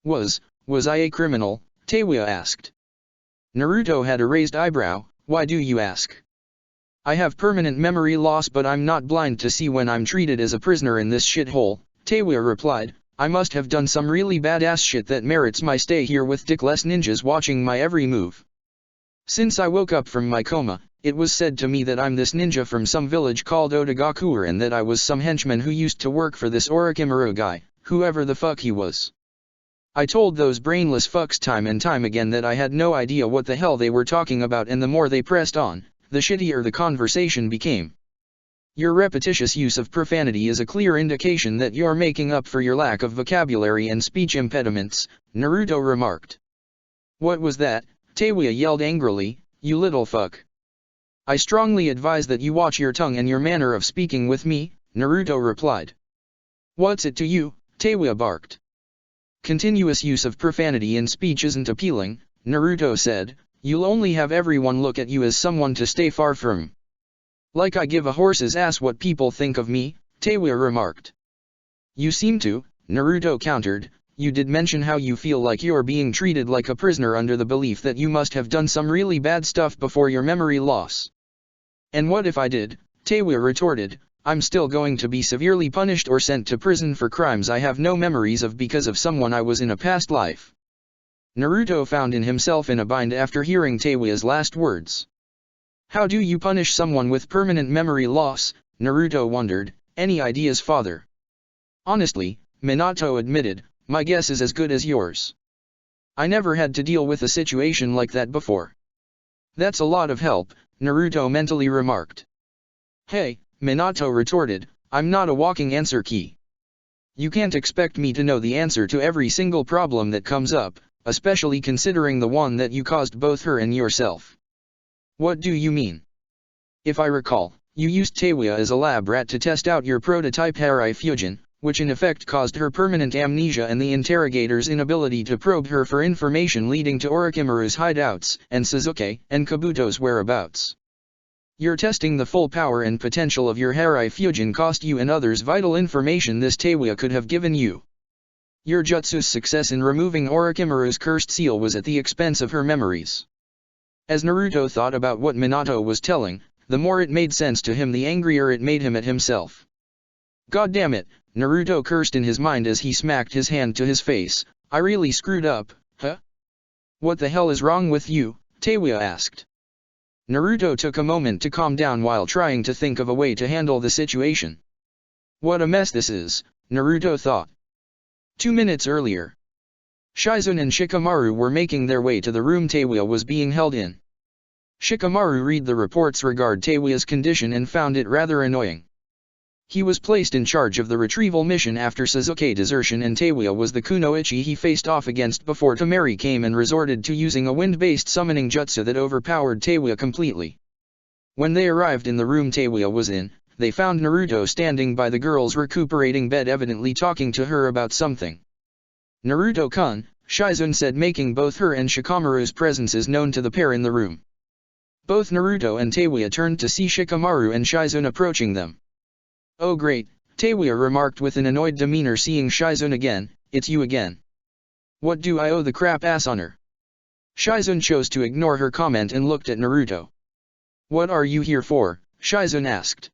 Was I a criminal?" Teiwa asked. Naruto had a raised eyebrow. "Why do you ask?" "I have permanent memory loss, but I'm not blind to see when I'm treated as a prisoner in this shithole," Teiwa replied. "I must have done some really badass shit that merits my stay here with dickless ninjas watching my every move. Since I woke up from my coma, it was said to me that I'm this ninja from some village called Otagakuer and that I was some henchman who used to work for this Orochimaru guy, whoever the fuck he was. I told those brainless fucks time and time again that I had no idea what the hell they were talking about, and the more they pressed on, the shittier the conversation became. Your repetitious use of profanity is a clear indication that you're making up for your lack of vocabulary and speech impediments," Naruto remarked. "What was that?" Teiwa yelled angrily, "You little fuck. I strongly advise that you watch your tongue and your manner of speaking with me," Naruto replied. "What's it to you?" Teiwa barked. "Continuous use of profanity in speech isn't appealing," Naruto said. "You'll only have everyone look at you as someone to stay far from. Like I give a horse's ass what people think of me," Teiwa remarked. "You seem to," Naruto countered. "You did mention how you feel like you're being treated like a prisoner under the belief that you must have done some really bad stuff before your memory loss." "And what if I did?" Teiwa retorted. "I'm still going to be severely punished or sent to prison for crimes I have no memories of because of someone I was in a past life." Naruto found himself in a bind after hearing Teiwa's last words. How do you punish someone with permanent memory loss? Naruto wondered. Any ideas, father? Honestly, Minato admitted, my guess is as good as yours. I never had to deal with a situation like that before. That's a lot of help, Naruto mentally remarked. Hey, Minato retorted, I'm not a walking answer key. You can't expect me to know the answer to every single problem that comes up, especially considering the one that you caused both her and yourself. What do you mean? If I recall, you used Teiwa as a lab rat to test out your prototype Harai Fusion, which in effect caused her permanent amnesia and the interrogator's inability to probe her for information, leading to Orochimaru's hideouts, and Sasuke and Kabuto's whereabouts. Your testing the full power and potential of your Harai Fusion cost you and others vital information this Teiwa could have given you. Your jutsu's success in removing Orochimaru's cursed seal was at the expense of her memories. As Naruto thought about what Minato was telling, the more it made sense to him, the angrier it made him at himself. God damn it, Naruto cursed in his mind as he smacked his hand to his face. I really screwed up, huh? What the hell is wrong with you? Teiwa asked. Naruto took a moment to calm down while trying to think of a way to handle the situation. What a mess this is, Naruto thought. 2 minutes earlier, Shizune and Shikamaru were making their way to the room Teiwa was being held in. Shikamaru read the reports regarding Teiwa's condition and found it rather annoying. He was placed in charge of the retrieval mission after Sasuke desertion, and Teiwa was the kunoichi he faced off against before Temari came and resorted to using a wind-based summoning jutsu that overpowered Teiwa completely. When they arrived in the room Teiwa was in, they found Naruto standing by the girl's recuperating bed, evidently talking to her about something. Naruto-kun, Shizune said, making both her and Shikamaru's presences known to the pair in the room. Both Naruto and Teiwa turned to see Shikamaru and Shizune approaching them. Oh great, Teiwa remarked with an annoyed demeanor, seeing Shizune again. It's you again. What do I owe the crap-ass honor? Shizune chose to ignore her comment and looked at Naruto. What are you here for? Shizune asked.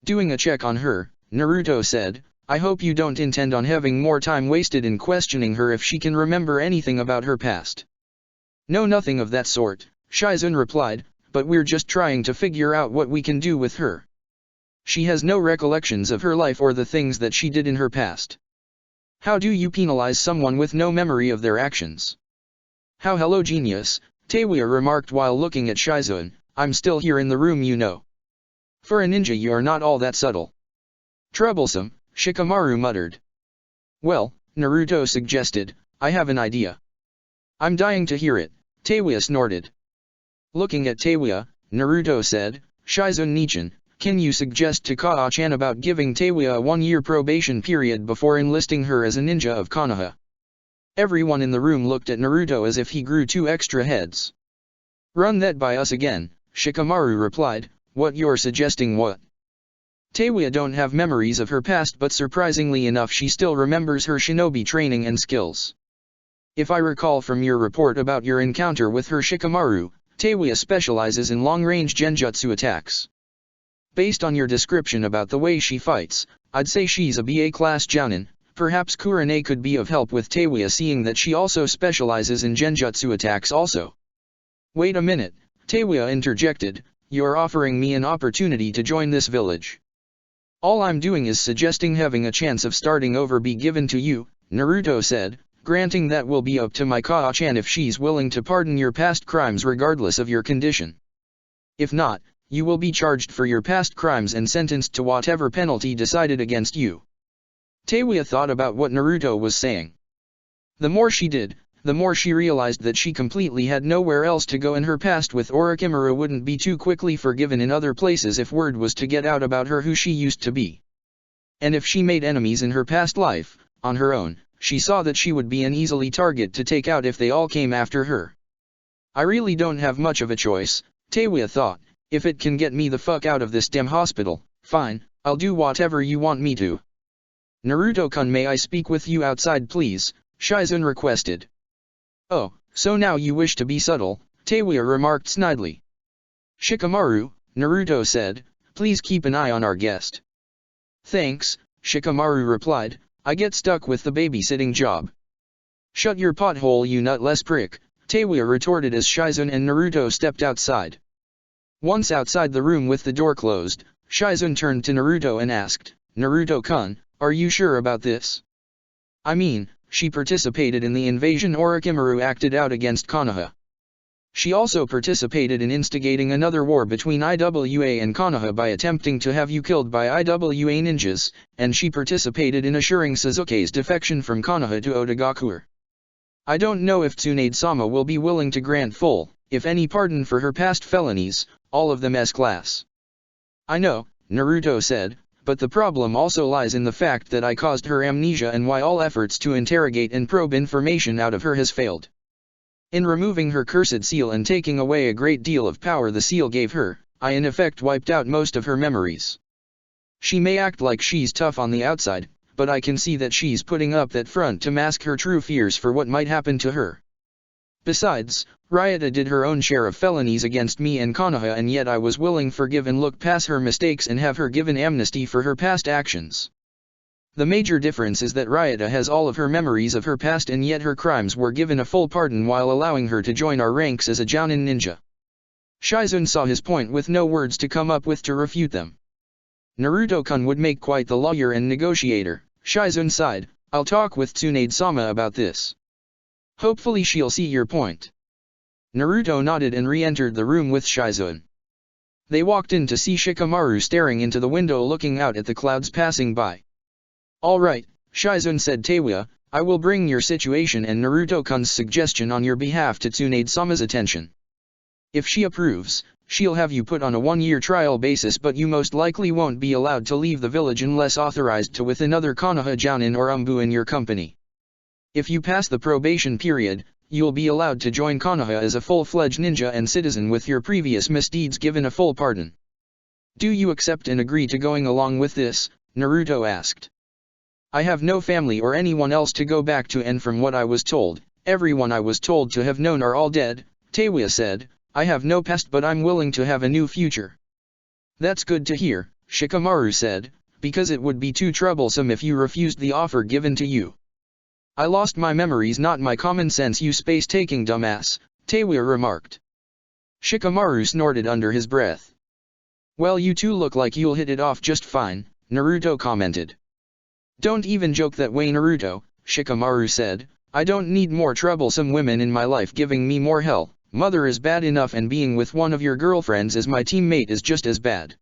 Doing a check on her, Naruto said. I hope you don't intend on having more time wasted in questioning her if she can remember anything about her past. No, nothing of that sort, Shizune replied, but we're just trying to figure out what we can do with her. She has no recollections of her life or the things that she did in her past. How do you penalize someone with no memory of their actions? How hello genius, Teiwa remarked while looking at Shizune. I'm still here in the room, you know. For a ninja you are not all that subtle. Troublesome, Shikamaru muttered. Well, Naruto suggested, I have an idea. I'm dying to hear it, Teiwa snorted. Looking at Teiwa, Naruto said, Shizune-nichan, can you suggest to Kaa-chan about giving Teiwa a 1-year probation period before enlisting her as a ninja of Konoha? Everyone in the room looked at Naruto as if he grew 2 extra heads. Run that by us again, Shikamaru replied. What you're suggesting? What? Teiwa don't have memories of her past, but surprisingly enough she still remembers her shinobi training and skills. If I recall from your report about your encounter with her, Shikamaru, Teiwa specializes in long-range genjutsu attacks. Based on your description about the way she fights, I'd say she's a BA class jounin. Perhaps Kurane could be of help with Teiwa, seeing that she also specializes in genjutsu attacks also. Wait a minute, Teiwa interjected, you're offering me an opportunity to join this village. All I'm doing is suggesting having a chance of starting over be given to you, Naruto said, granting that will be up to my Kaa-chan if she's willing to pardon your past crimes regardless of your condition. If not, you will be charged for your past crimes and sentenced to whatever penalty decided against you. Teiwa thought about what Naruto was saying. The more she did, the more she realized that she completely had nowhere else to go, and her past with Orochimaru wouldn't be too quickly forgiven in other places if word was to get out about her who she used to be. And if she made enemies in her past life, on her own, she saw that she would be an easily target to take out if they all came after her. I really don't have much of a choice, Teiwa thought. If it can get me the fuck out of this damn hospital, fine, I'll do whatever you want me to. Naruto-kun, may I speak with you outside please? Shizune requested. Oh, so now you wish to be subtle, Teiwa remarked snidely. Shikamaru, Naruto said, please keep an eye on our guest. Thanks, Shikamaru replied, I get stuck with the babysitting job. Shut your pothole, you nutless prick, Teiwa retorted as Shizune and Naruto stepped outside. Once outside the room with the door closed, Shizune turned to Naruto and asked, Naruto-kun, are you sure about this? I mean, she participated in the invasion Orochimaru acted out against Konoha. She also participated in instigating another war between IWA and Konoha by attempting to have you killed by IWA ninjas, and she participated in assuring Sasuke's defection from Konoha to Otogakure. I don't know if Tsunade-sama will be willing to grant full, if any, pardon for her past felonies, all of them S-class. I know, Naruto said, but the problem also lies in the fact that I caused her amnesia and why all efforts to interrogate and probe information out of her has failed. In removing her cursed seal and taking away a great deal of power the seal gave her, I in effect wiped out most of her memories. She may act like she's tough on the outside, but I can see that she's putting up that front to mask her true fears for what might happen to her. Besides, Ryota did her own share of felonies against me and Konoha, and yet I was willing forgive and look past her mistakes and have her given amnesty for her past actions. The major difference is that Ryota has all of her memories of her past and yet her crimes were given a full pardon while allowing her to join our ranks as a Jounin ninja. Shizun saw his point with no words to come up with to refute them. Naruto-kun would make quite the lawyer and negotiator. Shizun sighed, I'll talk with Tsunade-sama about this. Hopefully she'll see your point. Naruto nodded and re-entered the room with Shizun. They walked in to see Shikamaru staring into the window looking out at the clouds passing by. Alright, Shizun said Teiwa, I will bring your situation and Naruto-kun's suggestion on your behalf to Tsunade-sama's attention. If she approves, she'll have you put on a 1-year trial basis but you most likely won't be allowed to leave the village unless authorized to with another Konoha Jounin or Umbu in your company. If you pass the probation period, you'll be allowed to join Konoha as a full-fledged ninja and citizen with your previous misdeeds given a full pardon. Do you accept and agree to going along with this? Naruto asked. I have no family or anyone else to go back to and from what I was told, everyone I was told to have known are all dead, Teiwa said. I have no past but I'm willing to have a new future. That's good to hear, Shikamaru said, because it would be too troublesome if you refused the offer given to you. I lost my memories not my common sense you space-taking dumbass, Teiwa remarked. Shikamaru snorted under his breath. Well you two look like you'll hit it off just fine, Naruto commented. Don't even joke that way Naruto, Shikamaru said, I don't need more troublesome women in my life giving me more hell. Mother is bad enough and being with one of your girlfriends as my teammate is just as bad.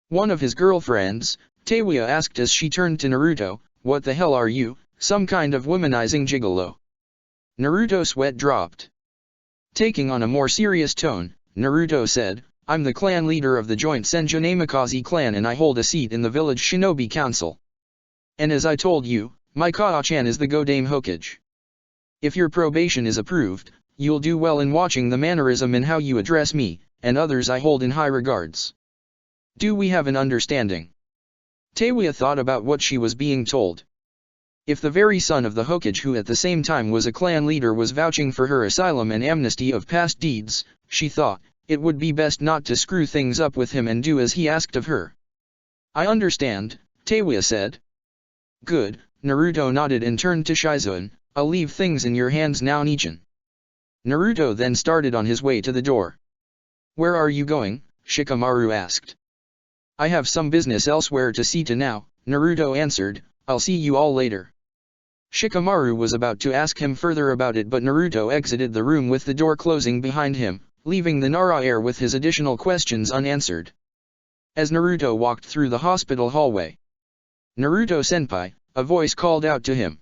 One of his girlfriends? Teiwa asked as she turned to Naruto, what the hell are you, some kind of womanizing gigolo? Naruto's sweat dropped. Taking on a more serious tone, Naruto said, I'm the clan leader of the joint Senjunamikaze clan and I hold a seat in the village shinobi council. And as I told you, my Kaa-chan is the Yondaime Hokage. If your probation is approved, you'll do well in watching the mannerism in how you address me, and others I hold in high regards. Do we have an understanding? Teiwa thought about what she was being told. If the very son of the Hokage who at the same time was a clan leader was vouching for her asylum and amnesty of past deeds, she thought, it would be best not to screw things up with him and do as he asked of her. I understand, Teiwa said. Good, Naruto nodded and turned to Shizun, I'll leave things in your hands now Nichin. Naruto then started on his way to the door. Where are you going? Shikamaru asked. I have some business elsewhere to see to now, Naruto answered, I'll see you all later. Shikamaru was about to ask him further about it but Naruto exited the room with the door closing behind him, leaving the Nara heir with his additional questions unanswered. As Naruto walked through the hospital hallway. Naruto-senpai, a voice called out to him.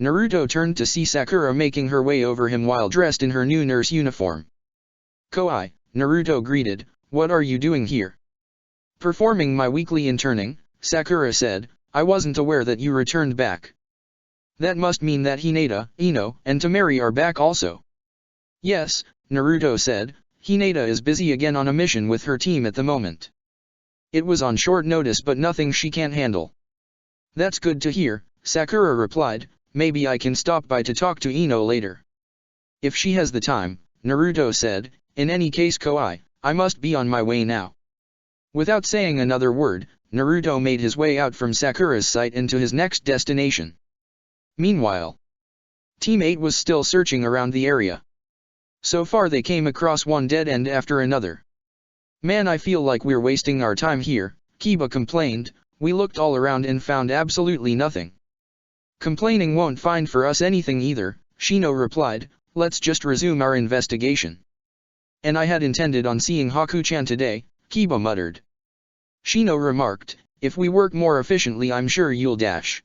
Naruto turned to see Sakura making her way over him while dressed in her new nurse uniform. Koai, Naruto greeted, what are you doing here? Performing my weekly interning, Sakura said, I wasn't aware that you returned back. That must mean that Hinata, Ino, and Temari are back also. Yes, Naruto said, Hinata is busy again on a mission with her team at the moment. It was on short notice but nothing she can't handle. That's good to hear, Sakura replied. Maybe I can stop by to talk to Ino later. If she has the time, Naruto said, in any case Koai, I must be on my way now. Without saying another word, Naruto made his way out from Sakura's sight into his next destination. Meanwhile, Team 8 was still searching around the area. So far they came across one dead end after another. Man I feel like we're wasting our time here, Kiba complained, we looked all around and found absolutely nothing. Complaining won't find for us anything either, Shino replied, let's just resume our investigation. And I had intended on seeing Haku-chan today, Kiba muttered. Shino remarked, if we work more efficiently I'm sure you'll dash.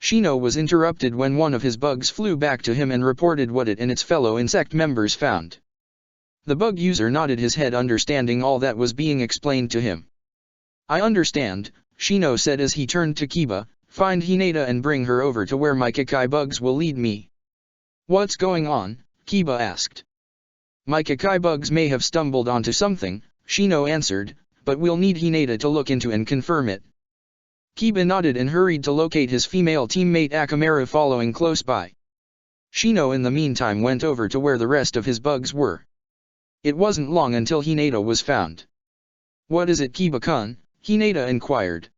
Shino was interrupted when one of his bugs flew back to him and reported what it and its fellow insect members found. The bug user nodded his head understanding all that was being explained to him. I understand, Shino said as he turned to Kiba, find Hinata and bring her over to where my Kakai bugs will lead me. What's going on? Kiba asked. My Kakai bugs may have stumbled onto something, Shino answered, but we'll need Hinata to look into and confirm it. Kiba nodded and hurried to locate his female teammate Akamaru following close by. Shino in the meantime went over to where the rest of his bugs were. It wasn't long until Hinata was found. What is it Kiba-kun? Hinata inquired.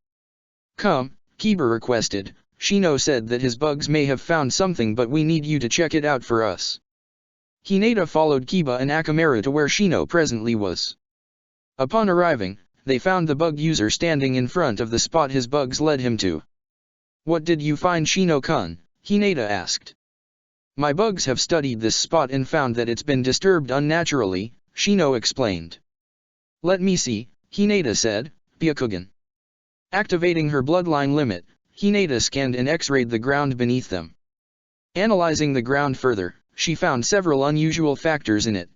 Come, Kiba requested. Shino said that his bugs may have found something, but we need you to check it out for us. Hinata followed Kiba and Akamaru to where Shino presently was. Upon arriving, they found the bug user standing in front of the spot his bugs led him to. "What did you find, Shino-kun?" Hinata asked. "My bugs have studied this spot and found that it's been disturbed unnaturally," Shino explained. "Let me see," Hinata said. "Byakugan." Activating her bloodline limit, Hinata scanned and x-rayed the ground beneath them. Analyzing the ground further, she found several unusual factors in it.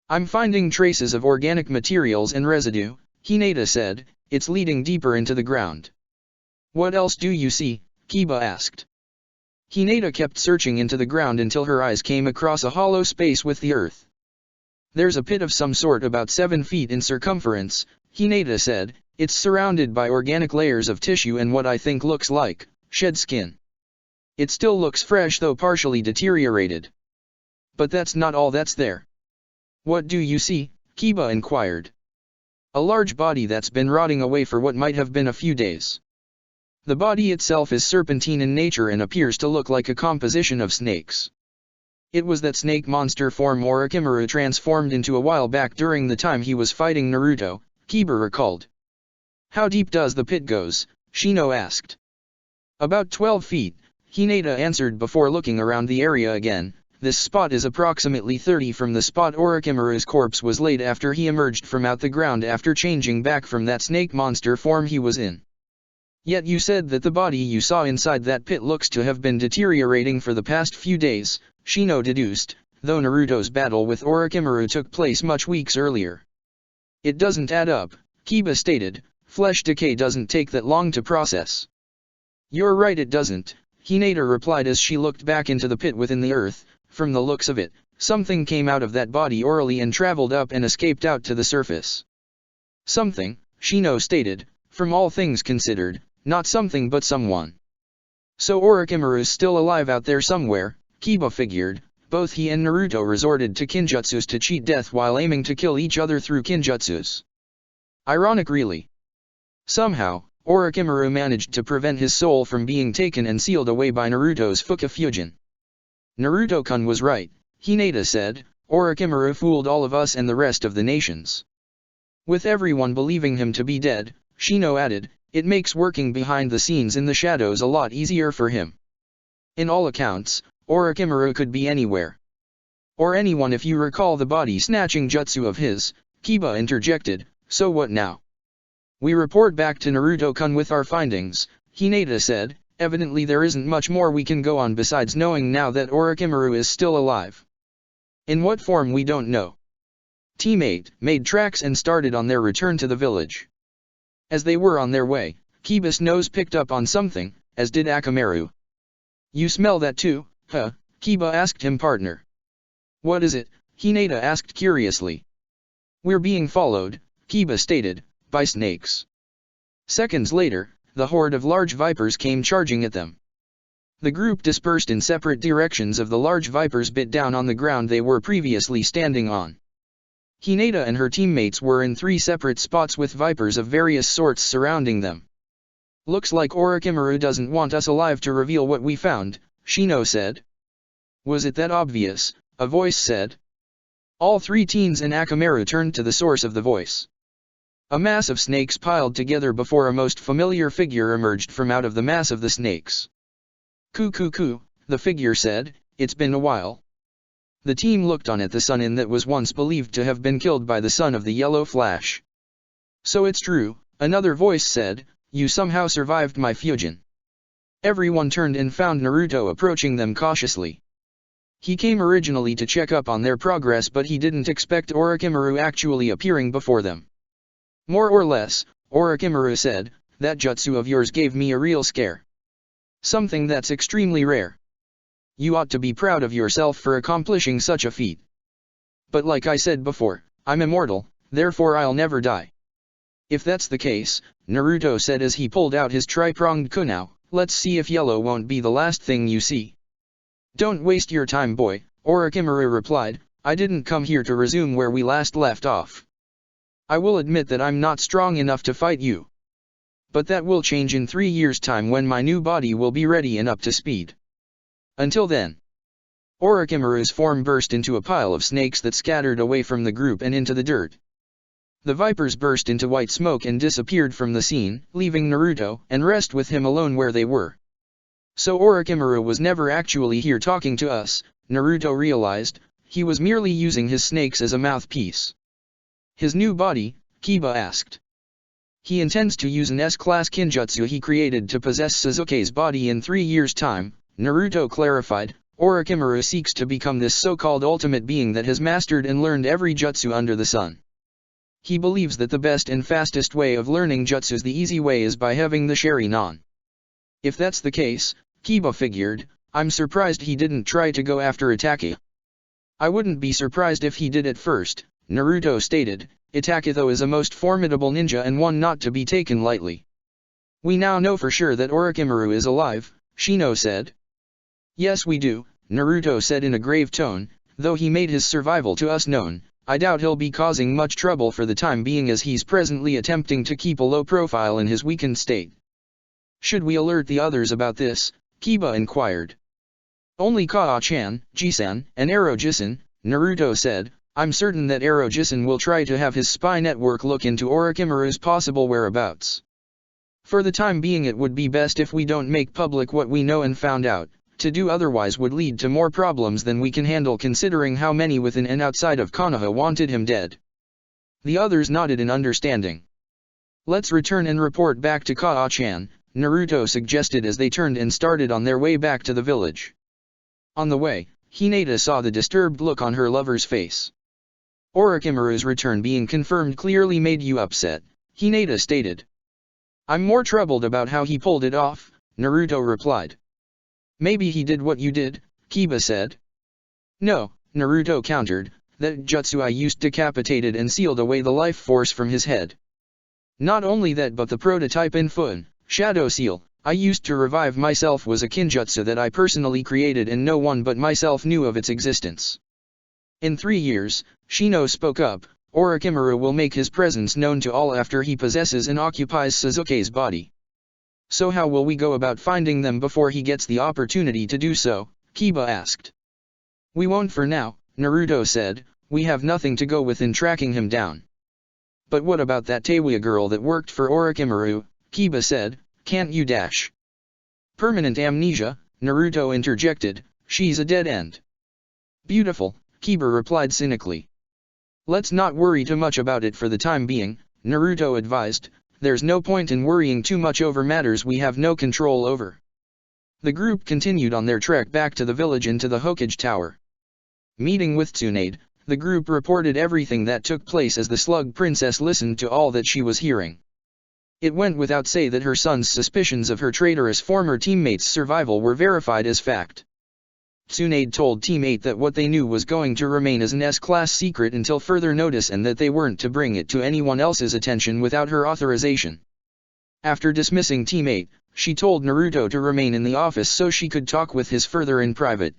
"I'm finding traces of organic materials and residue," Hinata said. "It's leading deeper into the ground." "What else do you see?" Kiba asked. Hinata kept searching into the ground until her eyes came across a hollow space with the earth. "There's a pit of some sort about 7 feet in circumference," Hinata said. "It's surrounded by organic layers of tissue and what I think looks like shed skin. It still looks fresh though partially deteriorated. But that's not all that's there." "What do you see?" Kiba inquired. "A large body that's been rotting away for what might have been a few days. The body itself is serpentine in nature and appears to look like a composition of snakes. It was that snake monster form Orochimaru transformed into a while back during the time he was fighting Naruto," Kiba recalled. "How deep does the pit goes?" Shino asked. "About 12 feet, Hinata answered before looking around the area again. "This spot is approximately 30 from the spot Orochimaru's corpse was laid after he emerged from out the ground after changing back from that snake monster form he was in. Yet you said that the body you saw inside that pit looks to have been deteriorating for the past few days," Shino deduced, though Naruto's battle with Orochimaru took place much weeks earlier. "It doesn't add up," Kiba stated. "Flesh decay doesn't take that long to process." "You're right, it doesn't," Hinata replied as she looked back into the pit within the earth. "From the looks of it, something came out of that body orally and traveled up and escaped out to the surface." "Something," Shino stated. "From all things considered, not something but someone. So Orochimaru's still alive out there somewhere," Kiba figured. Both he and Naruto resorted to kinjutsus to cheat death while aiming to kill each other through kinjutsus. Ironic really. Somehow, Orochimaru managed to prevent his soul from being taken and sealed away by Naruto's Fukafugen. "Naruto-kun was right," Hinata said. "Orochimaru fooled all of us and the rest of the nations. With everyone believing him to be dead," Shino added, "it makes working behind the scenes in the shadows a lot easier for him. In all accounts, Orochimaru could be anywhere. Or anyone if you recall the body-snatching jutsu of his," Kiba interjected. "So what now?" "We report back to Naruto-kun with our findings," Hinata said. "Evidently there isn't much more we can go on besides knowing now that Orochimaru is still alive. In what form we don't know." Team 8 made tracks and started on their return to the village. As they were on their way, Kiba's nose picked up on something, as did Akamaru. "You smell that too, huh?" Kiba asked him partner. "What is it?" Hinata asked curiously. "We're being followed," Kiba stated, "by snakes." Seconds later, the horde of large vipers came charging at them. The group dispersed in separate directions as the large vipers bit down on the ground they were previously standing on. Hinata and her teammates were in 3 separate spots with vipers of various sorts surrounding them. "Looks like Orochimaru doesn't want us alive to reveal what we found," Shino said. "Was it that obvious?" a voice said. All 3 teens and Akamaru turned to the source of the voice. A mass of snakes piled together before a most familiar figure emerged from out of the mass of the snakes. "Coo, the figure said, "it's been a while." The team looked on at the sun that was once believed to have been killed by the son of the Yellow Flash. "So it's true," another voice said, "you somehow survived my fusion." Everyone turned and found Naruto approaching them cautiously. He came originally to check up on their progress, but he didn't expect Orochimaru actually appearing before them. "More or less," Orochimaru said, "that jutsu of yours gave me a real scare. Something that's extremely rare. You ought to be proud of yourself for accomplishing such a feat. But like I said before, I'm immortal, therefore I'll never die." "If that's the case," Naruto said as he pulled out his tri-pronged kunai, "let's see if yellow won't be the last thing you see." "Don't waste your time, boy," Orochimaru replied. "I didn't come here to resume where we last left off. I will admit that I'm not strong enough to fight you. But that will change in 3 years' time when my new body will be ready and up to speed. Until then. Orochimaru's form burst into a pile of snakes that scattered away from the group and into the dirt. The vipers burst into white smoke and disappeared from the scene, leaving Naruto and rest with him alone where they were. So Orochimaru was never actually here talking to us, Naruto realized. He was merely using his snakes as a mouthpiece. His new body, Kiba asked. He intends to use an S-class kinjutsu he created to possess Sasuke's body in 3 years' time, Naruto clarified. Orochimaru seeks to become this so-called ultimate being that has mastered and learned every jutsu under the sun. He believes that the best and fastest way of learning jutsus the easy way is by having the Sharingan. If that's the case, Kiba figured, I'm surprised he didn't try to go after Itachi. I wouldn't be surprised if he did at first, Naruto stated. Itachi though is a most formidable ninja and one not to be taken lightly. We now know for sure that Orochimaru is alive, Shino said. Yes we do, Naruto said in a grave tone, though he made his survival to us known, I doubt he'll be causing much trouble for the time being as he's presently attempting to keep a low profile in his weakened state. Should we alert the others about this? Kiba inquired. Only Kaa-chan, Jisan, and Ero-jisan, Naruto said. I'm certain that Ero-jisan will try to have his spy network look into Orochimaru's possible whereabouts. For the time being it would be best if we don't make public what we know and found out. To do otherwise would lead to more problems than we can handle considering how many within and outside of Konoha wanted him dead. The others nodded in understanding. Let's return and report back to Kaa-chan, Naruto suggested as they turned and started on their way back to the village. On the way, Hinata saw the disturbed look on her lover's face. Orochimaru's return being confirmed clearly made you upset, Hinata stated. I'm more troubled about how he pulled it off, Naruto replied. Maybe he did what you did, Kiba said. No, Naruto countered, that jutsu I used decapitated and sealed away the life force from his head. Not only that but the prototype Infun, Shadow Seal, I used to revive myself was a kinjutsu that I personally created and no one but myself knew of its existence. In 3 years, Shino spoke up, Orochimaru will make his presence known to all after he possesses and occupies Sasuke's body. So how will we go about finding them before he gets the opportunity to do so? Kiba asked. We won't for now, Naruto said, we have nothing to go with in tracking him down. But what about that Teiwa girl that worked for Orochimaru? Kiba said, can't you dash? Permanent amnesia, Naruto interjected, she's a dead end. Beautiful, Kiba replied cynically. Let's not worry too much about it for the time being, Naruto advised, there's no point in worrying too much over matters we have no control over. The group continued on their trek back to the village and to the Hokage Tower. Meeting with Tsunade, the group reported everything that took place as the Slug Princess listened to all that she was hearing. It went without say that her son's suspicions of her traitorous former teammate's survival were verified as fact. Tsunade told Team 8 that what they knew was going to remain as an S-class secret until further notice and that they weren't to bring it to anyone else's attention without her authorization. After dismissing Team 8, she told Naruto to remain in the office so she could talk with his further in private.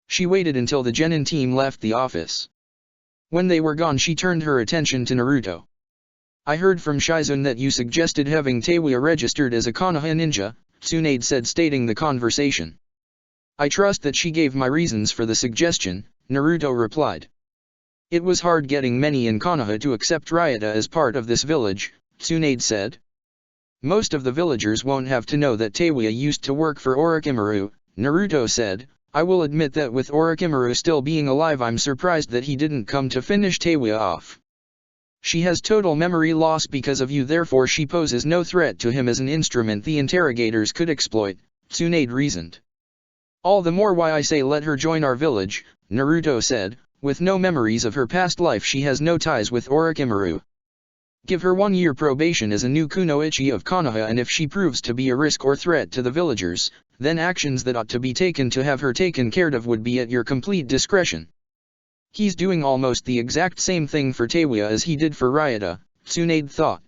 She waited until the Genin team left the office. When they were gone she turned her attention to Naruto. I heard from Shizune that you suggested having Teiwa registered as a Konoha ninja, Tsunade said stating the conversation. I trust that she gave my reasons for the suggestion, Naruto replied. It was hard getting many in Konoha to accept Ryota as part of this village, Tsunade said. Most of the villagers won't have to know that Teiwa used to work for Orochimaru, Naruto said. I will admit that with Orochimaru still being alive I'm surprised that he didn't come to finish Teiwa off. She has total memory loss because of you therefore she poses no threat to him as an instrument the interrogators could exploit, Tsunade reasoned. All the more why I say let her join our village, Naruto said, with no memories of her past life she has no ties with Orochimaru. Give her 1 year probation as a new kunoichi of Konoha and if she proves to be a risk or threat to the villagers, then actions that ought to be taken to have her taken care of would be at your complete discretion. He's doing almost the exact same thing for Teiwa as he did for Ryota, Tsunade thought.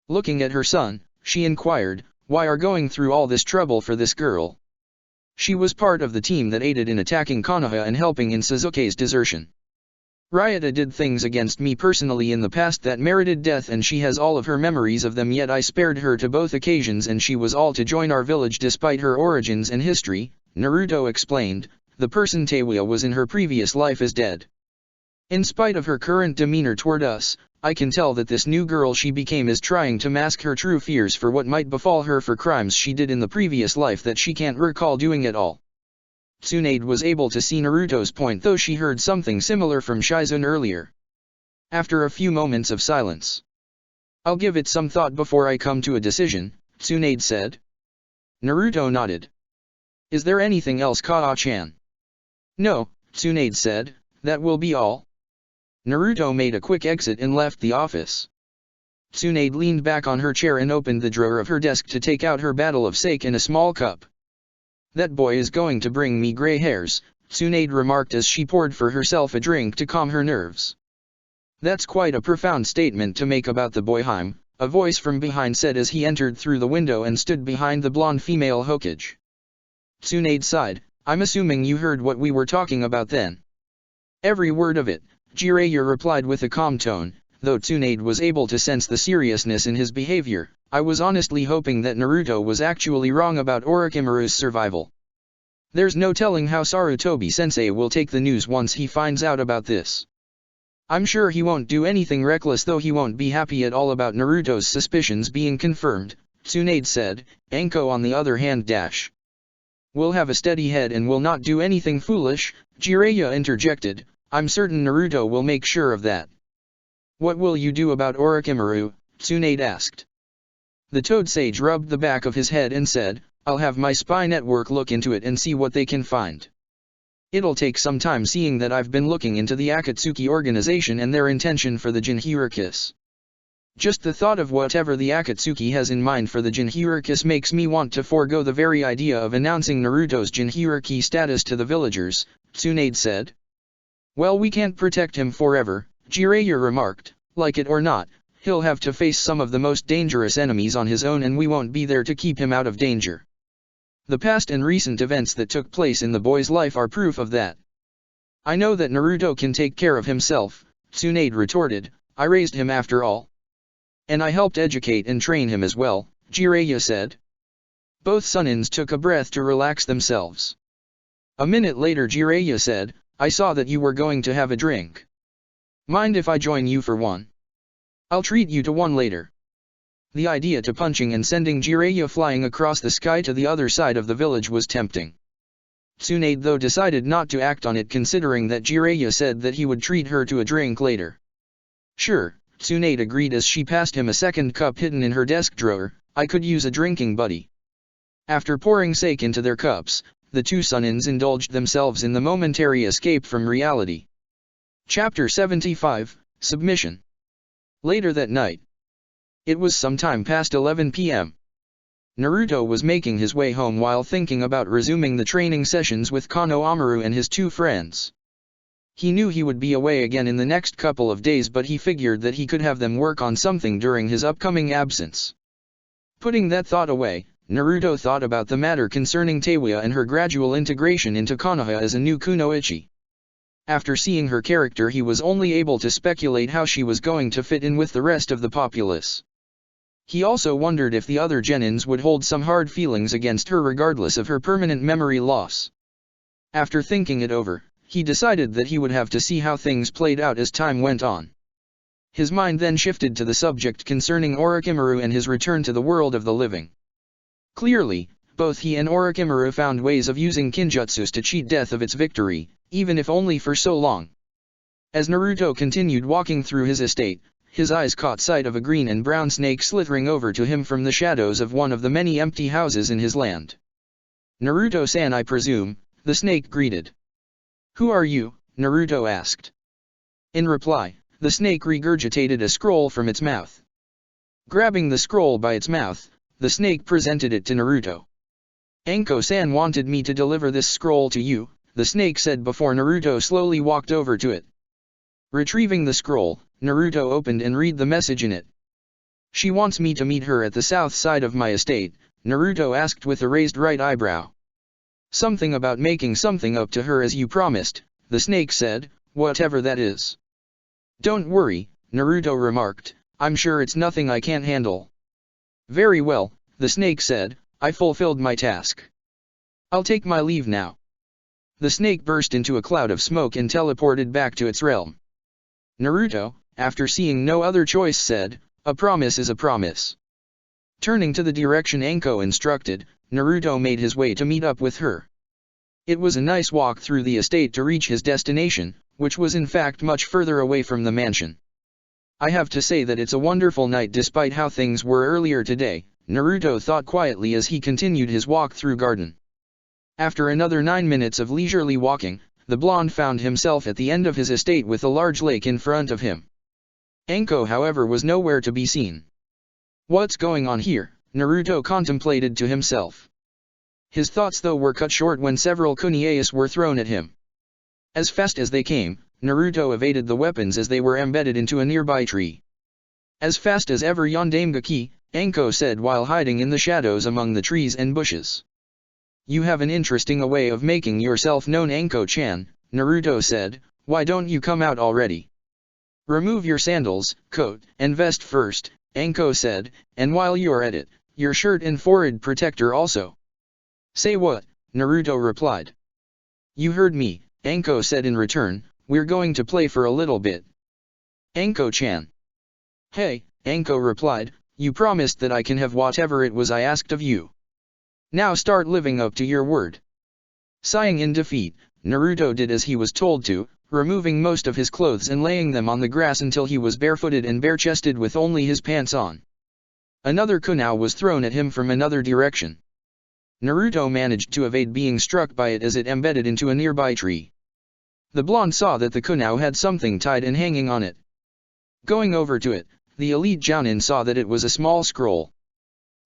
Looking at her son, she inquired, why are going through all this trouble for this girl? She was part of the team that aided in attacking Konoha and helping in Sasuke's desertion. Ryota did things against me personally in the past that merited death, and she has all of her memories of them, yet I spared her to both occasions and she was all to join our village despite her origins and history," Naruto explained. "The person Teiwa was in her previous life is dead. In spite of her current demeanor toward us, I can tell that this new girl she became is trying to mask her true fears for what might befall her for crimes she did in the previous life that she can't recall doing at all." Tsunade was able to see Naruto's point, though she heard something similar from Shizune earlier. After a few moments of silence, "I'll give it some thought before I come to a decision," Tsunade said. Naruto nodded. "Is there anything else, Kaa-chan?" "No," Tsunade said, "that will be all." Naruto made a quick exit and left the office. Tsunade leaned back on her chair and opened the drawer of her desk to take out her bottle of sake in a small cup. "That boy is going to bring me gray hairs," Tsunade remarked as she poured for herself a drink to calm her nerves. "That's quite a profound statement to make about the boy, Heim," a voice from behind said as he entered through the window and stood behind the blonde female Hokage. Tsunade sighed. "I'm assuming you heard what we were talking about then." "Every word of it," Jiraiya replied with a calm tone, though Tsunade was able to sense the seriousness in his behavior. "I was honestly hoping that Naruto was actually wrong about Orochimaru's survival. There's no telling how Sarutobi-sensei will take the news once he finds out about this. I'm sure he won't do anything reckless, though he won't be happy at all about Naruto's suspicions being confirmed," Tsunade said. "Anko on the other hand will have a steady head and will not do anything foolish," Jiraiya interjected. "I'm certain Naruto will make sure of that." "What will you do about Orochimaru?" Tsunade asked. The Toad Sage rubbed the back of his head and said, "I'll have my spy network look into it and see what they can find. It'll take some time, seeing that I've been looking into the Akatsuki organization and their intention for the Jinchurikis. Just the thought of whatever the Akatsuki has in mind for the Jinchurikis makes me want to forego the very idea of announcing Naruto's Jinchuriki status to the villagers," Tsunade said. "Well, we can't protect him forever," Jiraiya remarked. "Like it or not, he'll have to face some of the most dangerous enemies on his own, and we won't be there to keep him out of danger. The past and recent events that took place in the boy's life are proof of that." "I know that Naruto can take care of himself," Tsunade retorted. "I raised him after all. And I helped educate and train him as well," Jiraiya said. Both Sunnins took a breath to relax themselves. A minute later Jiraiya said, "I saw that you were going to have a drink. Mind if I join you for one? I'll treat you to one later." The idea to punching and sending Jiraiya flying across the sky to the other side of the village was tempting. Tsunade though decided not to act on it, considering that Jiraiya said that he would treat her to a drink later. "Sure," Tsunade agreed as she passed him a second cup hidden in her desk drawer. "I could use a drinking buddy." After pouring sake into their cups, the two Sunnins indulged themselves in the momentary escape from reality. Chapter 75, Submission. Later that night. It was sometime past 11 p.m. Naruto was making his way home while thinking about resuming the training sessions with Kano Amaru and his two friends. He knew he would be away again in the next couple of days, but he figured that he could have them work on something during his upcoming absence. Putting that thought away, Naruto thought about the matter concerning Teiwa and her gradual integration into Konoha as a new kunoichi. After seeing her character, he was only able to speculate how she was going to fit in with the rest of the populace. He also wondered if the other genins would hold some hard feelings against her regardless of her permanent memory loss. After thinking it over, he decided that he would have to see how things played out as time went on. His mind then shifted to the subject concerning Orochimaru and his return to the world of the living. Clearly, both he and Orochimaru found ways of using kinjutsus to cheat death of its victory, even if only for so long. As Naruto continued walking through his estate, his eyes caught sight of a green and brown snake slithering over to him from the shadows of one of the many empty houses in his land. "Naruto-san, I presume," the snake greeted. "Who are you?" Naruto asked. In reply, the snake regurgitated a scroll from its mouth. Grabbing the scroll by its mouth, the snake presented it to Naruto. "Anko-san wanted me to deliver this scroll to you," the snake said before Naruto slowly walked over to it. Retrieving the scroll, Naruto opened and read the message in it. "She wants me to meet her at the south side of my estate," Naruto asked with a raised right eyebrow. "Something about making something up to her as you promised," the snake said. whatever that is. Don't worry, Naruto remarked, I'm sure it's nothing I can't handle. Very well, the snake said, I fulfilled my task. I'll take my leave now. The snake burst into a cloud of smoke and teleported back to its realm. Naruto, after seeing no other choice, said, a promise is a promise. Turning to the direction Anko instructed, Naruto made his way to meet up with her. It was a nice walk through the estate to reach his destination, which was in fact much further away from the mansion. I have to say that it's a wonderful night despite how things were earlier today, Naruto thought quietly as he continued his walk through garden. After another 9 minutes of leisurely walking, the blonde found himself at the end of his estate with a large lake in front of him. Anko, however, was nowhere to be seen. What's going on here? Naruto contemplated to himself. His thoughts though were cut short when several kunais were thrown at him. As fast as they came, Naruto evaded the weapons as they were embedded into a nearby tree. As fast as ever Yondaime Hokage, Anko said while hiding in the shadows among the trees and bushes. You have an interesting way of making yourself known, Anko-chan, Naruto said, why don't you come out already? Remove your sandals, coat, and vest first, Anko said, and while you're at it, your shirt and forehead protector also. Say what? Naruto replied. You heard me, Anko said in return, we're going to play for a little bit. Anko-chan. Hey, Anko replied, you promised that I can have whatever it was I asked of you. Now start living up to your word. Sighing in defeat, Naruto did as he was told to, removing most of his clothes and laying them on the grass until he was barefooted and bare-chested with only his pants on. Another kunai was thrown at him from another direction. Naruto managed to evade being struck by it as it embedded into a nearby tree. The blonde saw that the kunai had something tied and hanging on it. Going over to it, the elite jounin saw that it was a small scroll.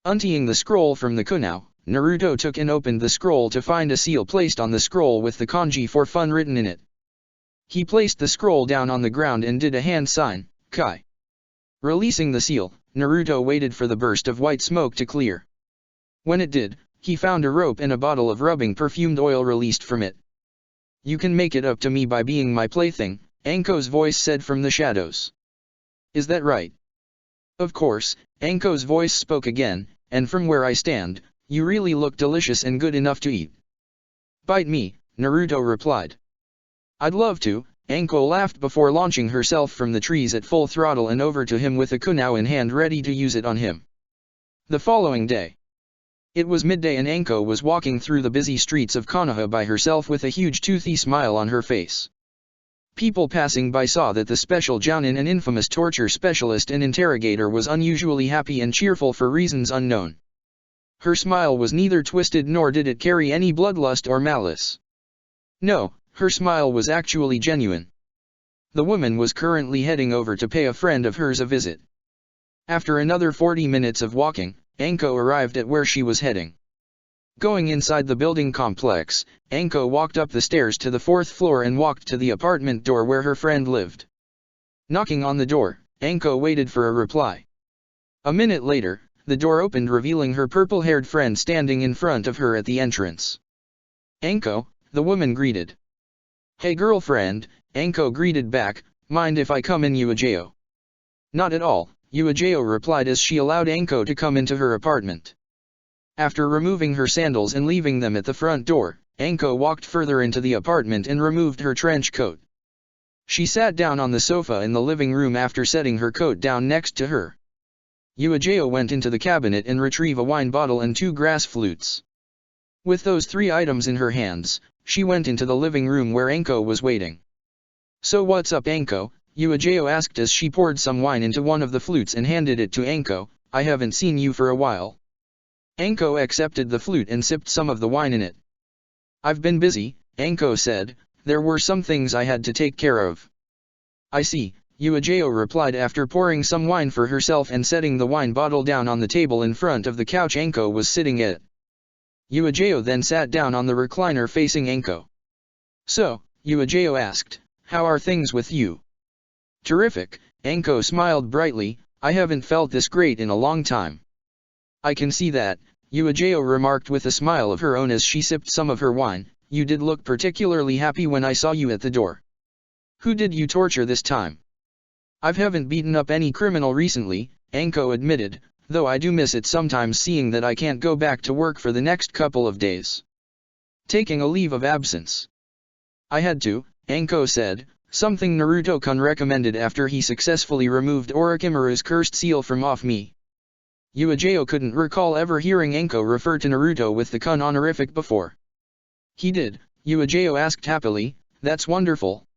Untying the scroll from the kunai, Naruto took and opened the scroll to find a seal placed on the scroll with the kanji for fun written in it. He placed the scroll down on the ground and did a hand sign, Kai. Releasing the seal, Naruto waited for the burst of white smoke to clear. When it did, he found a rope and a bottle of rubbing perfumed oil released from it. You can make it up to me by being my plaything, Anko's voice said from the shadows. Is that right? Of course, Anko's voice spoke again, and from where I stand, you really look delicious and good enough to eat. Bite me, Naruto replied. I'd love to, Anko laughed before launching herself from the trees at full throttle and over to him with a kunai in hand ready to use it on him. The following day. It was midday and Anko was walking through the busy streets of Konoha by herself with a huge toothy smile on her face. People passing by saw that the special jounin and infamous torture specialist and interrogator was unusually happy and cheerful for reasons unknown. Her smile was neither twisted nor did it carry any bloodlust or malice. No, her smile was actually genuine. The woman was currently heading over to pay a friend of hers a visit. After another 40 minutes of walking, Anko arrived at where she was heading. Going inside the building complex, Anko walked up the stairs to the 4th floor and walked to the apartment door where her friend lived. Knocking on the door, Anko waited for a reply. A minute later, the door opened revealing her purple-haired friend standing in front of her at the entrance. Anko, the woman greeted. Hey girlfriend, Anko greeted back, mind if I come in Uajeo? Not at all, Uajeo replied as she allowed Anko to come into her apartment. After removing her sandals and leaving them at the front door, Anko walked further into the apartment and removed her trench coat. She sat down on the sofa in the living room after setting her coat down next to her. Uajeo went into the cabinet and retrieved a wine bottle and 2 grass flutes. With those 3 items in her hands, she went into the living room where Anko was waiting. So what's up Anko? Uajeo asked as she poured some wine into one of the flutes and handed it to Anko. I haven't seen you for a while. Anko accepted the flute and sipped some of the wine in it. I've been busy, Anko said, there were some things I had to take care of. I see, Uajeo replied after pouring some wine for herself and setting the wine bottle down on the table in front of the couch Anko was sitting at. Uajeo then sat down on the recliner facing Anko. So, Uajeo asked, how are things with you? Terrific, Anko smiled brightly, I haven't felt this great in a long time. I can see that, Uajeo remarked with a smile of her own as she sipped some of her wine, you did look particularly happy when I saw you at the door. Who did you torture this time? I haven't beaten up any criminal recently, Anko admitted, though I do miss it sometimes seeing that I can't go back to work for the next couple of days. Taking a leave of absence. I had to, Anko said, something Naruto-kun recommended after he successfully removed Orochimaru's cursed seal from off me. Uejo couldn't recall ever hearing Anko refer to Naruto with the kun honorific before. He did, Uejo asked happily, that's wonderful.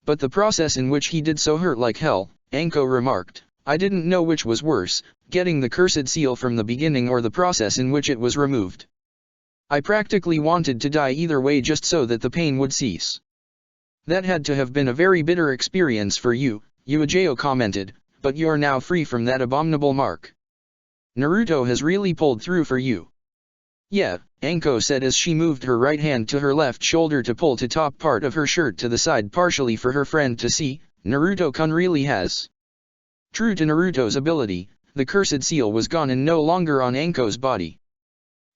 But the process in which he did so hurt like hell, Anko remarked. I didn't know which was worse, getting the cursed seal from the beginning or the process in which it was removed. I practically wanted to die either way just so that the pain would cease. That had to have been a very bitter experience for you, Uejo commented, but you're now free from that abominable mark. Naruto has really pulled through for you. Yeah, Anko said as she moved her right hand to her left shoulder to pull the top part of her shirt to the side partially for her friend to see, Naruto-kun really has. True to Naruto's ability, the cursed seal was gone and no longer on Anko's body.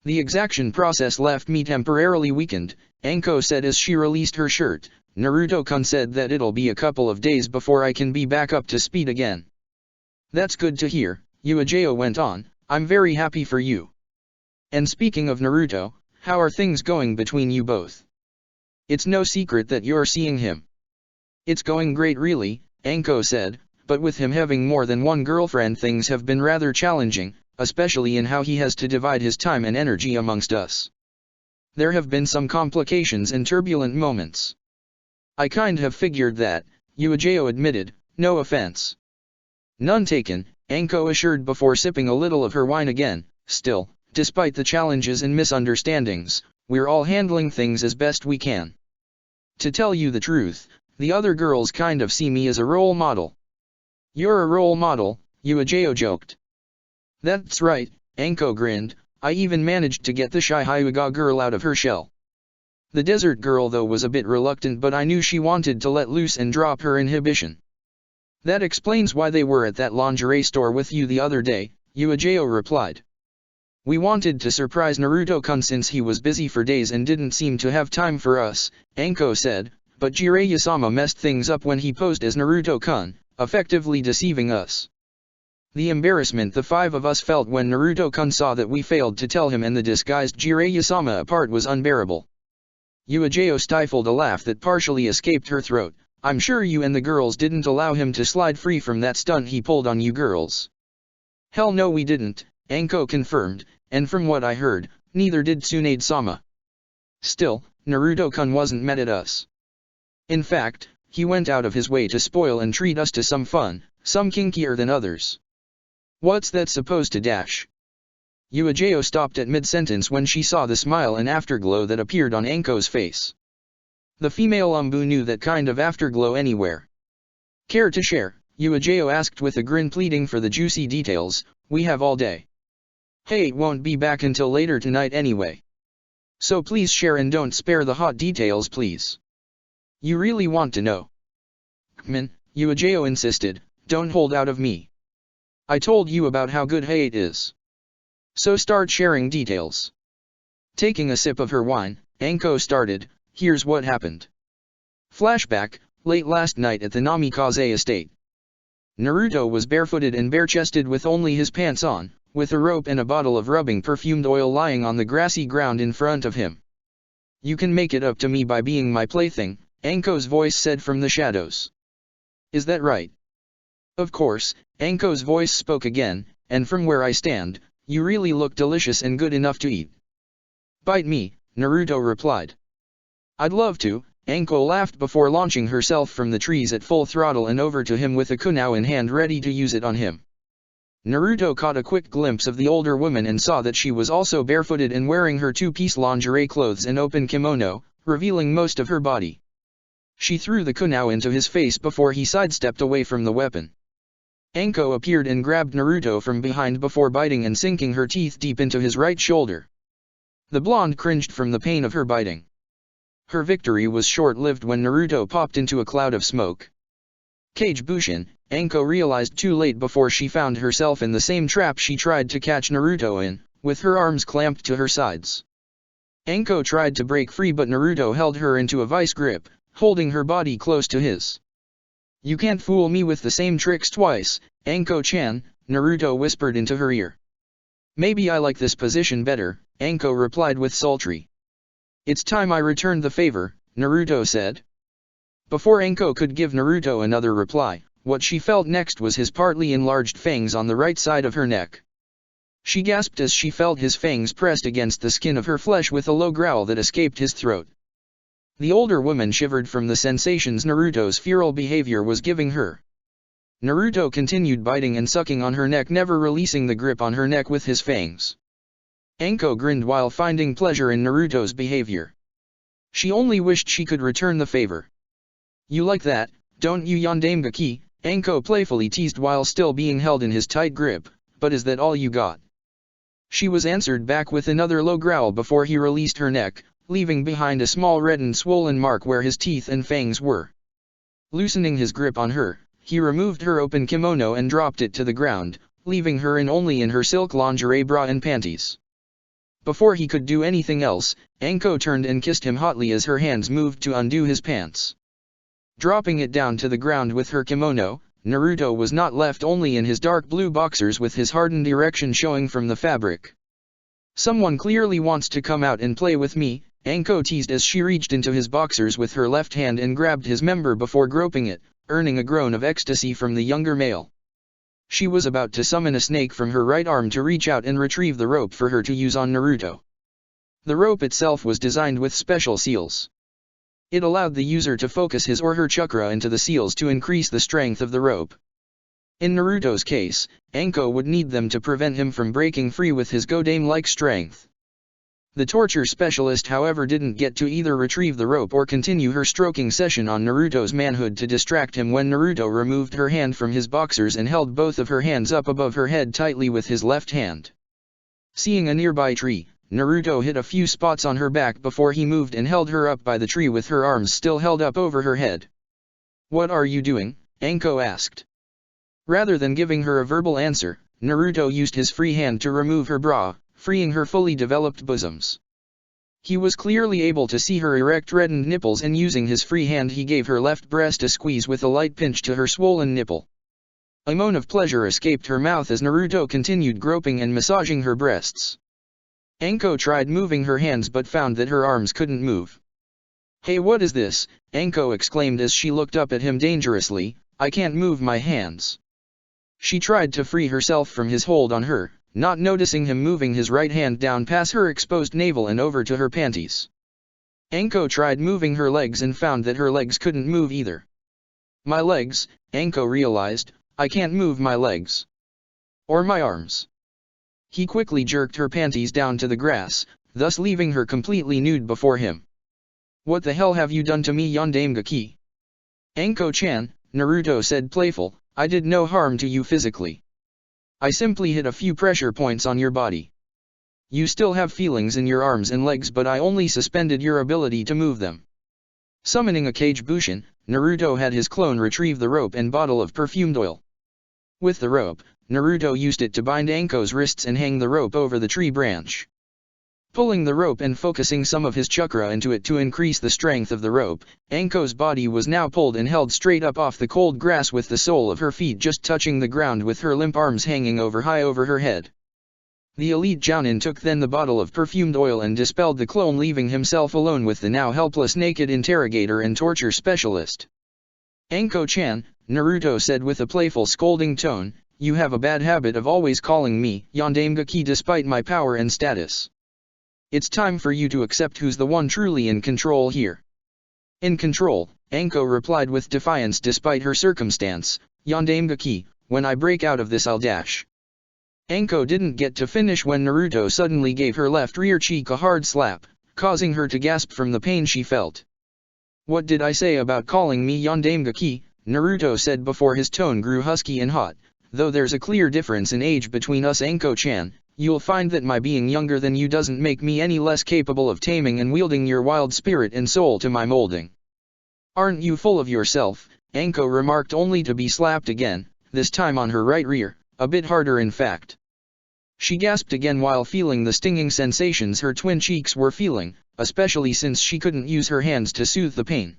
The exaction process left me temporarily weakened, Anko said as she released her shirt. Naruto-kun said that it'll be a couple of days before I can be back up to speed again. That's good to hear, Uejo went on, I'm very happy for you. And speaking of Naruto, how are things going between you both? It's no secret that you're seeing him. It's going great really, Anko said, but with him having more than one girlfriend things have been rather challenging, especially in how he has to divide his time and energy amongst us. There have been some complications and turbulent moments. I kind of figured that, Uejo admitted, no offense. None taken, Anko assured before sipping a little of her wine again. Still, despite the challenges and misunderstandings, we're all handling things as best we can. To tell you the truth, the other girls kind of see me as a role model. You're a role model, Uejo joked. That's right, Anko grinned, I even managed to get the shy Hyuga girl out of her shell. The desert girl though was a bit reluctant but I knew she wanted to let loose and drop her inhibition. That explains why they were at that lingerie store with you the other day, Uejo replied. We wanted to surprise Naruto-kun since he was busy for days and didn't seem to have time for us, Anko said, but Jiraiya-sama messed things up when he posed as Naruto-kun, effectively deceiving us. The embarrassment the five of us felt when Naruto-kun saw that we failed to tell him and the disguised Jiraiya-sama apart was unbearable. Uejo stifled a laugh that partially escaped her throat. I'm sure you and the girls didn't allow him to slide free from that stunt he pulled on you girls. Hell no we didn't, Anko confirmed, and from what I heard, neither did Tsunade-sama. Still, Naruto-kun wasn't mad at us. In fact, he went out of his way to spoil and treat us to some fun, some kinkier than others. What's that supposed to dash? Uejo stopped at mid-sentence when she saw the smile and afterglow that appeared on Anko's face. The female Umbu knew that kind of afterglow anywhere. Care to share? Uejo asked with a grin pleading for the juicy details, we have all day. Hey, won't be back until later tonight anyway. So please share and don't spare the hot details please. You really want to know? Kmin, Uejo insisted, don't hold out of me. I told you about how good hate is. So start sharing details. Taking a sip of her wine, Anko started, here's what happened. Flashback, late last night at the Namikaze estate. Naruto was barefooted and bare-chested with only his pants on, with a rope and a bottle of rubbing perfumed oil lying on the grassy ground in front of him. You can make it up to me by being my plaything, Anko's voice said from the shadows. Is that right? Of course, Anko's voice spoke again, and from where I stand, you really look delicious and good enough to eat. Bite me, Naruto replied. I'd love to, Anko laughed before launching herself from the trees at full throttle and over to him with a kunai in hand ready to use it on him. Naruto caught a quick glimpse of the older woman and saw that she was also barefooted and wearing her two-piece lingerie clothes and open kimono, revealing most of her body. She threw the kunai into his face before he sidestepped away from the weapon. Anko appeared and grabbed Naruto from behind before biting and sinking her teeth deep into his right shoulder. The blonde cringed from the pain of her biting. Her victory was short-lived when Naruto popped into a cloud of smoke. Kage Bushin, Anko realized too late before she found herself in the same trap she tried to catch Naruto in, with her arms clamped to her sides. Anko tried to break free but Naruto held her into a vice grip, holding her body close to his. "You can't fool me with the same tricks twice, Anko-chan," Naruto whispered into her ear. "Maybe I like this position better," Anko replied with sultry. "It's time I returned the favor," Naruto said. Before Anko could give Naruto another reply, what she felt next was his partly enlarged fangs on the right side of her neck. She gasped as she felt his fangs pressed against the skin of her flesh with a low growl that escaped his throat. The older woman shivered from the sensations Naruto's feral behavior was giving her. Naruto continued biting and sucking on her neck, never releasing the grip on her neck with his fangs. Anko grinned while finding pleasure in Naruto's behavior. She only wished she could return the favor. "You like that, don't you, Yondaime Hokage?" Anko playfully teased while still being held in his tight grip. "But is that all you got?" She was answered back with another low growl before he released her neck, leaving behind a small red and swollen mark where his teeth and fangs were. Loosening his grip on her, he removed her open kimono and dropped it to the ground, leaving her only in her silk lingerie bra and panties. Before he could do anything else, Anko turned and kissed him hotly as her hands moved to undo his pants. Dropping it down to the ground with her kimono, Naruto was not left only in his dark blue boxers with his hardened erection showing from the fabric. "Someone clearly wants to come out and play with me," Anko teased as she reached into his boxers with her left hand and grabbed his member before groping it, earning a groan of ecstasy from the younger male. She was about to summon a snake from her right arm to reach out and retrieve the rope for her to use on Naruto. The rope itself was designed with special seals. It allowed the user to focus his or her chakra into the seals to increase the strength of the rope. In Naruto's case, Anko would need them to prevent him from breaking free with his Godame-like strength. The torture specialist, however, didn't get to either retrieve the rope or continue her stroking session on Naruto's manhood to distract him when Naruto removed her hand from his boxers and held both of her hands up above her head tightly with his left hand. Seeing a nearby tree, Naruto hit a few spots on her back before he moved and held her up by the tree with her arms still held up over her head. "What are you doing?" Anko asked. Rather than giving her a verbal answer, Naruto used his free hand to remove her bra, freeing her fully developed bosoms. He was clearly able to see her erect reddened nipples, and using his free hand he gave her left breast a squeeze with a light pinch to her swollen nipple. A moan of pleasure escaped her mouth as Naruto continued groping and massaging her breasts. Anko tried moving her hands but found that her arms couldn't move. "Hey, what is this?" Anko exclaimed as she looked up at him dangerously. "I can't move my hands." She tried to free herself from his hold on her, not noticing him moving his right hand down past her exposed navel and over to her panties. Anko tried moving her legs and found that her legs couldn't move either. "My legs," Anko realized. "I can't move my legs. Or my arms." He quickly jerked her panties down to the grass, thus leaving her completely nude before him. "What the hell have you done to me, Yondaime Hokage?" "Anko-chan," Naruto said playful, "I did no harm to you physically. I simply hit a few pressure points on your body. You still have feelings in your arms and legs, but I only suspended your ability to move them." Summoning a Kage Bushin, Naruto had his clone retrieve the rope and bottle of perfumed oil. With the rope, Naruto used it to bind Anko's wrists and hang the rope over the tree branch. Pulling the rope and focusing some of his chakra into it to increase the strength of the rope, Anko's body was now pulled and held straight up off the cold grass with the sole of her feet just touching the ground with her limp arms hanging high over her head. The elite Jounin took then the bottle of perfumed oil and dispelled the clone, leaving himself alone with the now helpless naked interrogator and torture specialist. "Anko-chan," Naruto said with a playful scolding tone, "you have a bad habit of always calling me Yondaime Hokage despite my power and status. It's time for you to accept who's the one truly in control here." "In control," Anko replied with defiance despite her circumstance. "Yondaime Hokage, when I break out of this I'll dash." Anko didn't get to finish when Naruto suddenly gave her left rear cheek a hard slap, causing her to gasp from the pain she felt. "What did I say about calling me Yondaime Hokage?" Naruto said before his tone grew husky and hot. "Though there's a clear difference in age between us, Anko-chan, you'll find that my being younger than you doesn't make me any less capable of taming and wielding your wild spirit and soul to my molding." "Aren't you full of yourself?" Anko remarked, only to be slapped again, this time on her right rear, a bit harder in fact. She gasped again while feeling the stinging sensations her twin cheeks were feeling, especially since she couldn't use her hands to soothe the pain.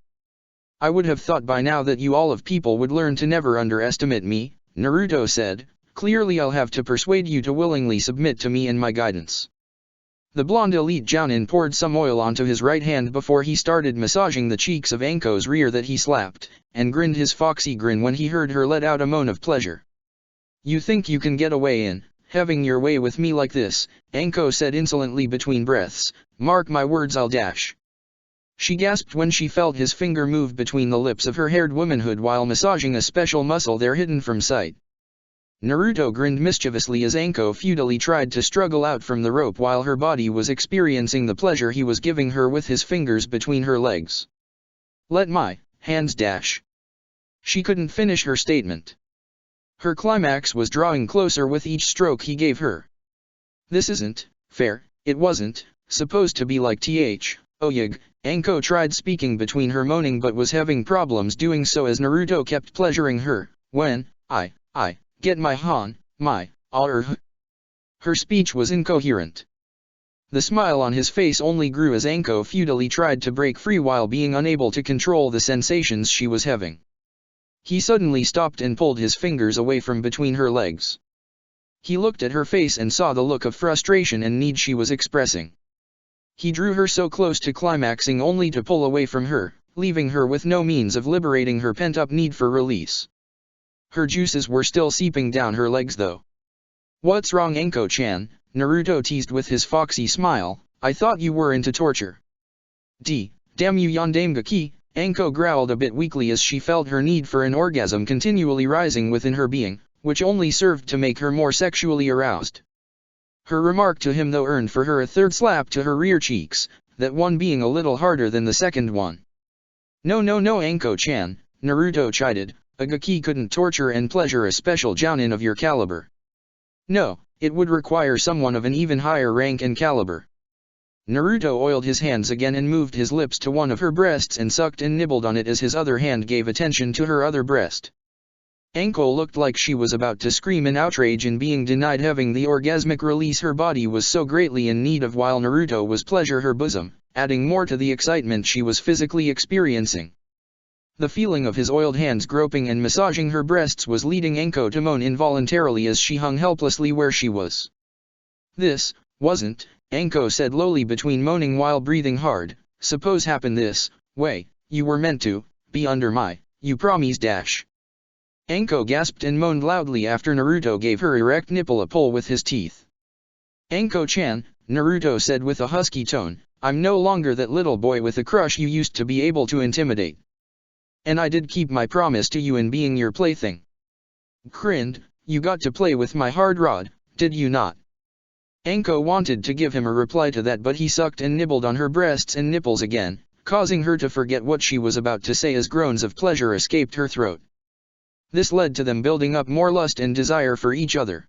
I would have thought by now that you all of people would learn to never underestimate me, Naruto said. Clearly I'll have to persuade you to willingly submit to me and my guidance. The blonde elite Jounin poured some oil onto his right hand before he started massaging the cheeks of Anko's rear that he slapped, and grinned his foxy grin when he heard her let out a moan of pleasure. You think you can get away in, having your way with me like this, Anko said insolently between breaths. Mark my words, I'll dash. She gasped when she felt his finger move between the lips of her haired womanhood while massaging a special muscle there hidden from sight. Naruto grinned mischievously as Anko futilely tried to struggle out from the rope while her body was experiencing the pleasure he was giving her with his fingers between her legs. Let my hands dash. She couldn't finish her statement. Her climax was drawing closer with each stroke he gave her. This isn't fair, it wasn't supposed to be like Oyug. Anko tried speaking between her moaning but was having problems doing so as Naruto kept pleasuring her. When I get my her speech was incoherent. The smile on his face only grew as Anko futilely tried to break free while being unable to control the sensations she was having. He suddenly stopped and pulled his fingers away from between her legs. He looked at her face and saw the look of frustration and need she was expressing. He drew her so close to climaxing only to pull away from her, leaving her with no means of liberating her pent-up need for release. Her juices were still seeping down her legs though. What's wrong, Anko-chan? Naruto teased with his foxy smile. I thought you were into torture. Damn you, Yondaime Hokage, Anko growled a bit weakly as she felt her need for an orgasm continually rising within her being, which only served to make her more sexually aroused. Her remark to him though earned for her a third slap to her rear cheeks, that one being a little harder than the second one. No, Anko-chan, Naruto chided, a Hokage couldn't torture and pleasure a special jounin of your caliber. No, it would require someone of an even higher rank and caliber. Naruto oiled his hands again and moved his lips to one of her breasts and sucked and nibbled on it as his other hand gave attention to her other breast. Anko looked like she was about to scream in outrage in being denied having the orgasmic release her body was so greatly in need of while Naruto was pleasure her bosom, adding more to the excitement she was physically experiencing. The feeling of his oiled hands groping and massaging her breasts was leading Anko to moan involuntarily as she hung helplessly where she was. This wasn't, Anko said lowly between moaning while breathing hard, suppose happen this way, you were meant to be under my, you promise dash. Anko gasped and moaned loudly after Naruto gave her erect nipple a pull with his teeth. Anko-chan, Naruto said with a husky tone, I'm no longer that little boy with a crush you used to be able to intimidate. And I did keep my promise to you in being your plaything. Grinned, you got to play with my hard rod, did you not? Anko wanted to give him a reply to that but he sucked and nibbled on her breasts and nipples again, causing her to forget what she was about to say as groans of pleasure escaped her throat. This led to them building up more lust and desire for each other.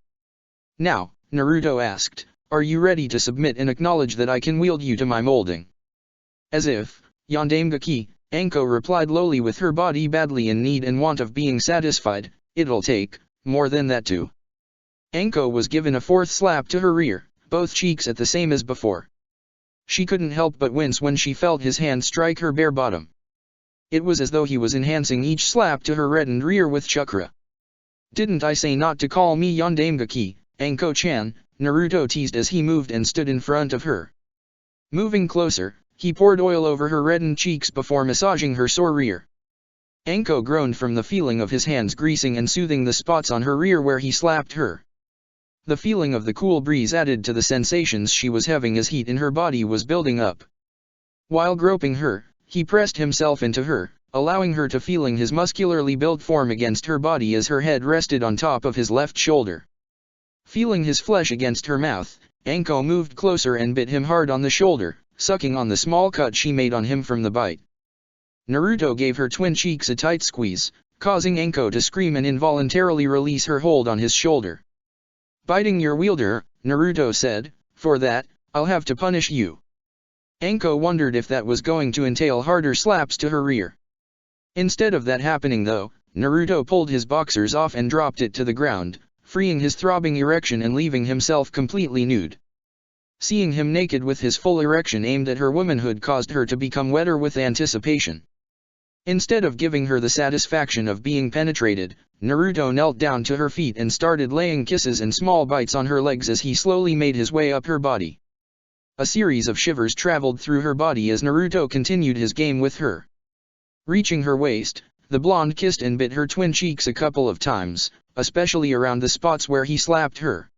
Now, Naruto asked, are you ready to submit and acknowledge that I can wield you to my molding? As if, Yondaime Hokage, Anko replied lowly with her body badly in need and want of being satisfied, it'll take more than that too. Anko was given a fourth slap to her rear, both cheeks at the same as before. She couldn't help but wince when she felt his hand strike her bare bottom. It was as though he was enhancing each slap to her reddened rear with chakra. Didn't I say not to call me Yondaime Hokage, Anko-chan, Naruto teased as he moved and stood in front of her. Moving closer, he poured oil over her reddened cheeks before massaging her sore rear. Anko groaned from the feeling of his hands greasing and soothing the spots on her rear where he slapped her. The feeling of the cool breeze added to the sensations she was having as heat in her body was building up. While groping her, he pressed himself into her, allowing her to feeling his muscularly built form against her body as her head rested on top of his left shoulder. Feeling his flesh against her mouth, Anko moved closer and bit him hard on the shoulder, sucking on the small cut she made on him from the bite. Naruto gave her twin cheeks a tight squeeze, causing Anko to scream and involuntarily release her hold on his shoulder. Biting your wielder, Naruto said, for that, I'll have to punish you. Anko wondered if that was going to entail harder slaps to her rear. Instead of that happening though, Naruto pulled his boxers off and dropped it to the ground, freeing his throbbing erection and leaving himself completely nude. Seeing him naked with his full erection aimed at her womanhood caused her to become wetter with anticipation. Instead of giving her the satisfaction of being penetrated, Naruto knelt down to her feet and started laying kisses and small bites on her legs as he slowly made his way up her body. A series of shivers traveled through her body as Naruto continued his game with her. Reaching her waist, the blonde kissed and bit her twin cheeks a couple of times, especially around the spots where he slapped her.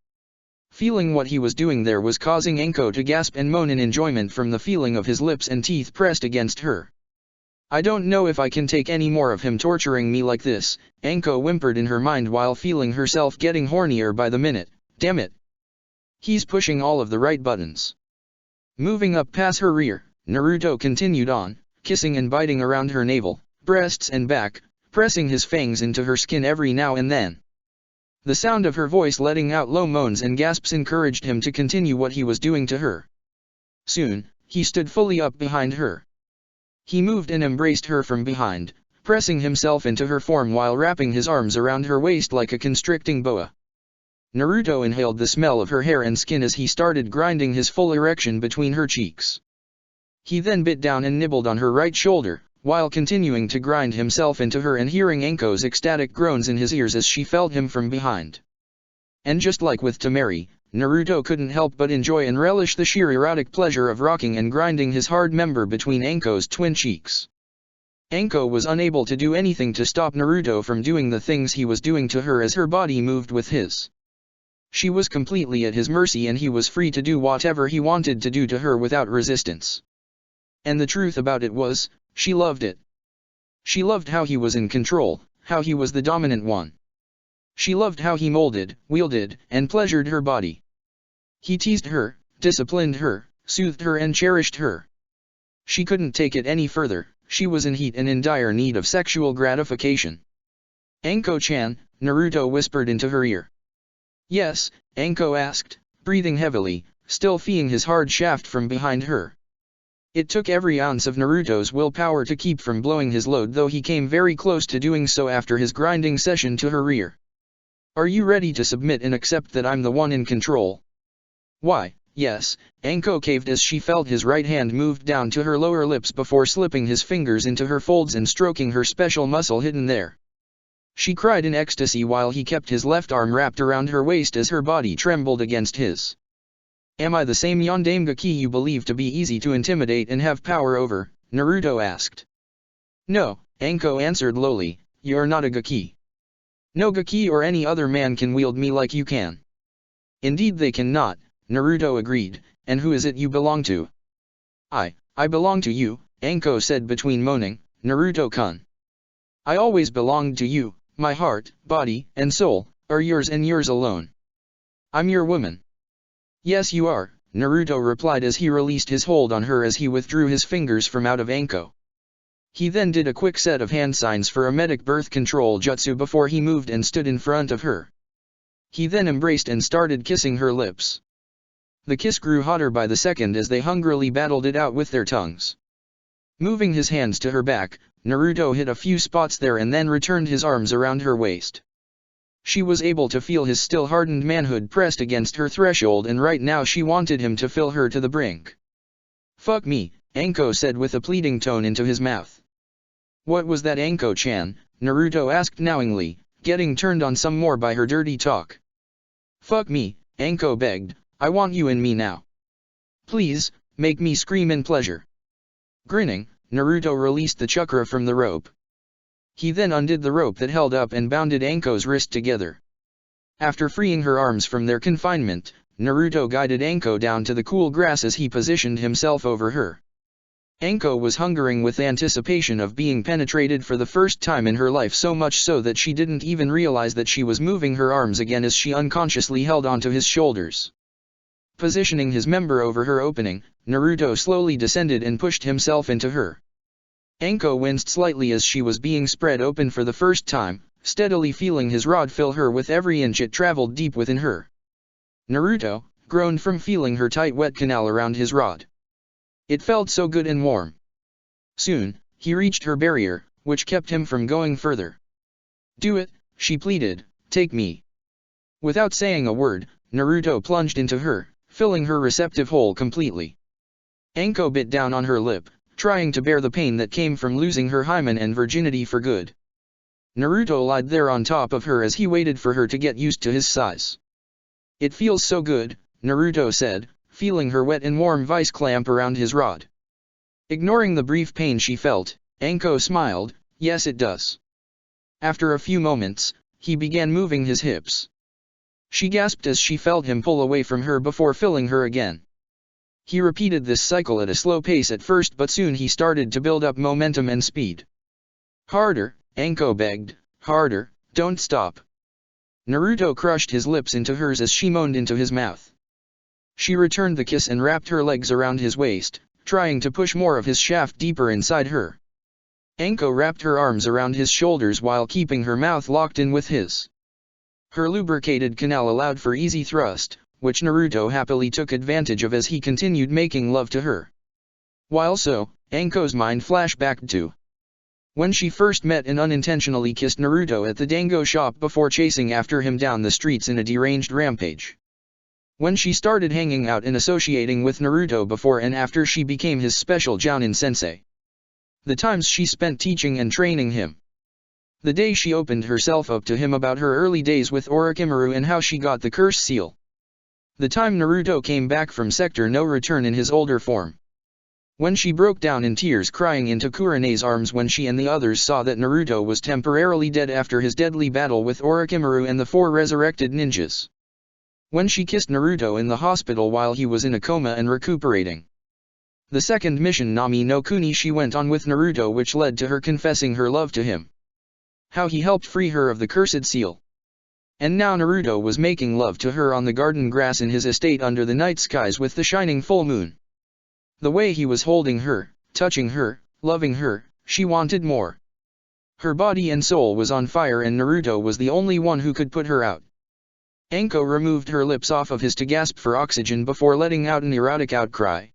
Feeling what he was doing there was causing Anko to gasp and moan in enjoyment from the feeling of his lips and teeth pressed against her. I don't know if I can take any more of him torturing me like this, Anko whimpered in her mind while feeling herself getting hornier by the minute. Damn it. He's pushing all of the right buttons. Moving up past her rear, Naruto continued on, kissing and biting around her navel, breasts and back, pressing his fangs into her skin every now and then. The sound of her voice letting out low moans and gasps encouraged him to continue what he was doing to her. Soon, he stood fully up behind her. He moved and embraced her from behind, pressing himself into her form while wrapping his arms around her waist like a constricting boa. Naruto inhaled the smell of her hair and skin as he started grinding his full erection between her cheeks. He then bit down and nibbled on her right shoulder, while continuing to grind himself into her and hearing Anko's ecstatic groans in his ears as she felt him from behind. And just like with Temari, Naruto couldn't help but enjoy and relish the sheer erotic pleasure of rocking and grinding his hard member between Anko's twin cheeks. Anko was unable to do anything to stop Naruto from doing the things he was doing to her as her body moved with his. She was completely at his mercy and he was free to do whatever he wanted to do to her without resistance. And the truth about it was, she loved it. She loved how he was in control, how he was the dominant one. She loved how he molded, wielded, and pleasured her body. He teased her, disciplined her, soothed her and cherished her. She couldn't take it any further, she was in heat and in dire need of sexual gratification. Anko-chan, Naruto whispered into her ear. Yes, Anko asked, breathing heavily, still feeling his hard shaft from behind her. It took every ounce of Naruto's willpower to keep from blowing his load, though he came very close to doing so after his grinding session to her rear. Are you ready to submit and accept that I'm the one in control? Why, yes, Anko caved as she felt his right hand moved down to her lower lips before slipping his fingers into her folds and stroking her special muscle hidden there. She cried in ecstasy while he kept his left arm wrapped around her waist as her body trembled against his. Am I the same Yondaime Hokage you believe to be easy to intimidate and have power over? Naruto asked. No, Anko answered lowly, you're not a Hokage. No Hokage or any other man can wield me like you can. Indeed they cannot, Naruto agreed, and who is it you belong to? I belong to you, Anko said between moaning, Naruto-kun. I always belonged to you, my heart, body, and soul, are yours and yours alone. I'm your woman. Yes you are, Naruto replied as he released his hold on her as he withdrew his fingers from out of Anko. He then did a quick set of hand signs for a medic birth control jutsu before he moved and stood in front of her. He then embraced and started kissing her lips. The kiss grew hotter by the second as they hungrily battled it out with their tongues. Moving his hands to her back, Naruto hit a few spots there and then returned his arms around her waist. She was able to feel his still hardened manhood pressed against her threshold, and right now she wanted him to fill her to the brink. Fuck me, Anko said with a pleading tone into his mouth. What was that, Anko-chan? Naruto asked knowingly, getting turned on some more by her dirty talk. Fuck me, Anko begged, I want you in me now. Please, make me scream in pleasure. Grinning, Naruto released the chakra from the rope. He then undid the rope that held up and bounded Anko's wrist together. After freeing her arms from their confinement, Naruto guided Anko down to the cool grass as he positioned himself over her. Anko was hungering with anticipation of being penetrated for the first time in her life, so much so that she didn't even realize that she was moving her arms again as she unconsciously held onto his shoulders. Positioning his member over her opening, Naruto slowly descended and pushed himself into her. Anko winced slightly as she was being spread open for the first time, steadily feeling his rod fill her with every inch it traveled deep within her. Naruto groaned from feeling her tight wet canal around his rod. It felt so good and warm. Soon, he reached her barrier, which kept him from going further. Do it, she pleaded, take me. Without saying a word, Naruto plunged into her, filling her receptive hole completely. Anko bit down on her lip, trying to bear the pain that came from losing her hymen and virginity for good. Naruto lied there on top of her as he waited for her to get used to his size. "It feels so good," Naruto said, feeling her wet and warm vice clamp around his rod. Ignoring the brief pain she felt, Anko smiled. "Yes, it does." After a few moments, he began moving his hips. She gasped as she felt him pull away from her before filling her again. He repeated this cycle at a slow pace at first, but soon he started to build up momentum and speed. "Harder," Anko begged, "harder, don't stop." Naruto crushed his lips into hers as she moaned into his mouth. She returned the kiss and wrapped her legs around his waist, trying to push more of his shaft deeper inside her. Anko wrapped her arms around his shoulders while keeping her mouth locked in with his. Her lubricated canal allowed for easy thrust, which Naruto happily took advantage of as he continued making love to her. While so, Anko's mind flashed back to when she first met and unintentionally kissed Naruto at the dango shop before chasing after him down the streets in a deranged rampage. When she started hanging out and associating with Naruto before and after she became his special Jounin sensei. The times she spent teaching and training him. The day she opened herself up to him about her early days with Orochimaru and how she got the curse seal. The time Naruto came back from Sector No Return in his older form. When she broke down in tears crying into Kurene's arms when she and the others saw that Naruto was temporarily dead after his deadly battle with Orochimaru and the 4 resurrected ninjas. When she kissed Naruto in the hospital while he was in a coma and recuperating. The second mission Nami no Kuni she went on with Naruto, which led to her confessing her love to him. How he helped free her of the cursed seal. And now Naruto was making love to her on the garden grass in his estate under the night skies with the shining full moon. The way he was holding her, touching her, loving her, she wanted more. Her body and soul was on fire and Naruto was the only one who could put her out. Anko removed her lips off of his to gasp for oxygen before letting out an erotic outcry.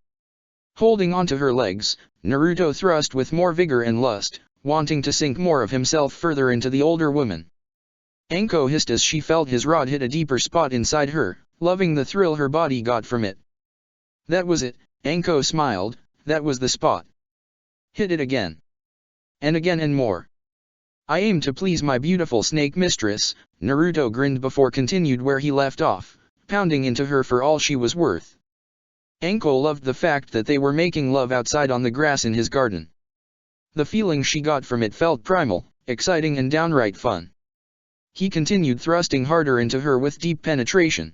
Holding onto her legs, Naruto thrust with more vigor and lust, wanting to sink more of himself further into the older woman. Anko hissed as she felt his rod hit a deeper spot inside her, loving the thrill her body got from it. That was it, Anko smiled, that was the spot. Hit it again. And again and more. I aim to please my beautiful snake mistress, Naruto grinned before continued where he left off, pounding into her for all she was worth. Anko loved the fact that they were making love outside on the grass in his garden. The feeling she got from it felt primal, exciting and downright fun. He continued thrusting harder into her with deep penetration.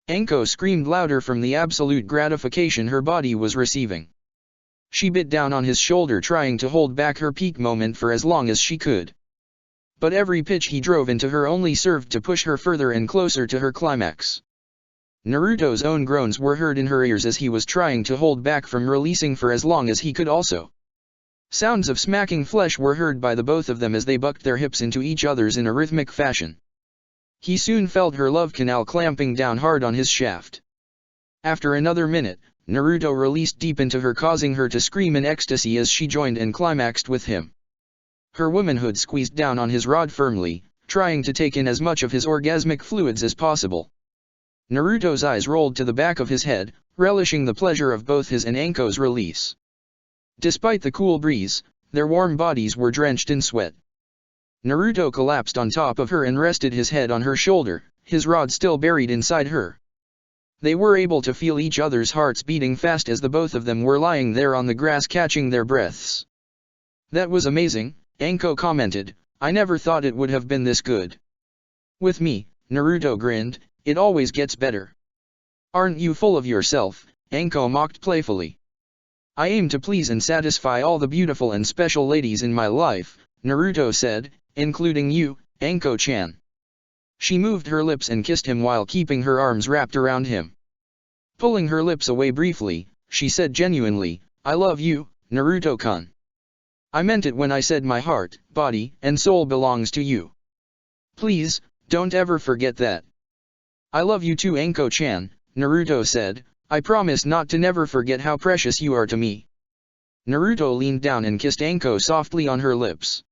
Anko screamed louder from the absolute gratification her body was receiving. She bit down on his shoulder trying to hold back her peak moment for as long as she could. But every pitch he drove into her only served to push her further and closer to her climax. Naruto's own groans were heard in her ears as he was trying to hold back from releasing for as long as he could also. Sounds of smacking flesh were heard by the both of them as they bucked their hips into each other's in a rhythmic fashion. He soon felt her love canal clamping down hard on his shaft. After another minute, Naruto released deep into her, causing her to scream in ecstasy as she joined and climaxed with him. Her womanhood squeezed down on his rod firmly, trying to take in as much of his orgasmic fluids as possible. Naruto's eyes rolled to the back of his head, relishing the pleasure of both his and Anko's release. Despite the cool breeze, their warm bodies were drenched in sweat. Naruto collapsed on top of her and rested his head on her shoulder, his rod still buried inside her. They were able to feel each other's hearts beating fast as the both of them were lying there on the grass catching their breaths. That was amazing, Anko commented, I never thought it would have been this good. With me, Naruto grinned, it always gets better. Aren't you full of yourself, Anko mocked playfully. I aim to please and satisfy all the beautiful and special ladies in my life, Naruto said, including you, Anko-chan. She moved her lips and kissed him while keeping her arms wrapped around him. Pulling her lips away briefly, she said genuinely, I love you, Naruto-kun. I meant it when I said my heart, body, and soul belongs to you. Please, don't ever forget that. I love you too, Anko-chan, Naruto said, I promise not to never forget how precious you are to me. Naruto leaned down and kissed Anko softly on her lips.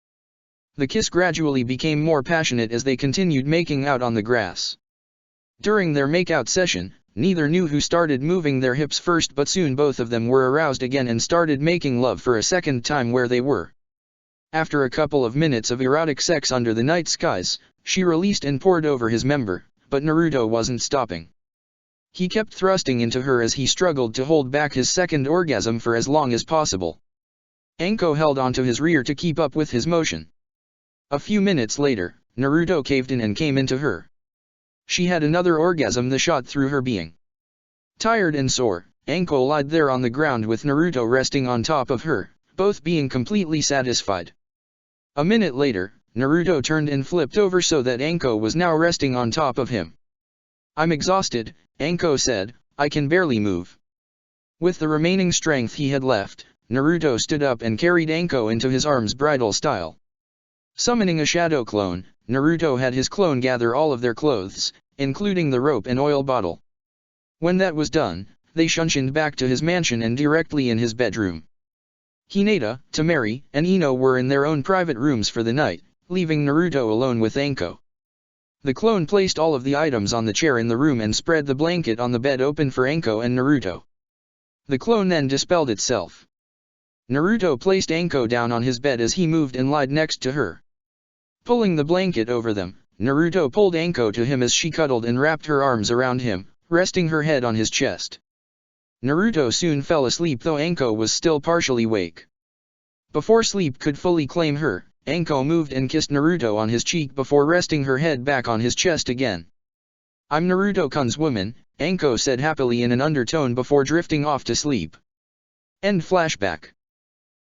The kiss gradually became more passionate as they continued making out on the grass. During their makeout session, Neither knew who started moving their hips first, but soon both of them were aroused again and started making love for a second time where they were. After a couple of minutes of erotic sex under the night skies, she released and poured over his member, but Naruto wasn't stopping. He kept thrusting into her as he struggled to hold back his second orgasm for as long as possible. Anko held onto his rear to keep up with his motion. A few minutes later, Naruto caved in and came into her. She had another orgasm that shot through her being. Tired and sore, Anko lied there on the ground with Naruto resting on top of her, both being completely satisfied. A minute later, Naruto turned and flipped over so that Anko was now resting on top of him. "I'm exhausted," Anko said, "I can barely move." With the remaining strength he had left, Naruto stood up and carried Anko into his arms bridal style. Summoning a shadow clone, Naruto had his clone gather all of their clothes, including the rope and oil bottle. When that was done, they shunshined back to his mansion and directly in his bedroom. Hinata, Temari, and Ino were in their own private rooms for the night, leaving Naruto alone with Anko. The clone placed all of the items on the chair in the room and spread the blanket on the bed open for Anko and Naruto. The clone then dispelled itself. Naruto placed Anko down on his bed as he moved and lied next to her. Pulling the blanket over them, Naruto pulled Anko to him as she cuddled and wrapped her arms around him, resting her head on his chest. Naruto soon fell asleep though Anko was still partially awake. Before sleep could fully claim her, Anko moved and kissed Naruto on his cheek before resting her head back on his chest again. "I'm Naruto-kun's woman," Anko said happily in an undertone before drifting off to sleep. End flashback.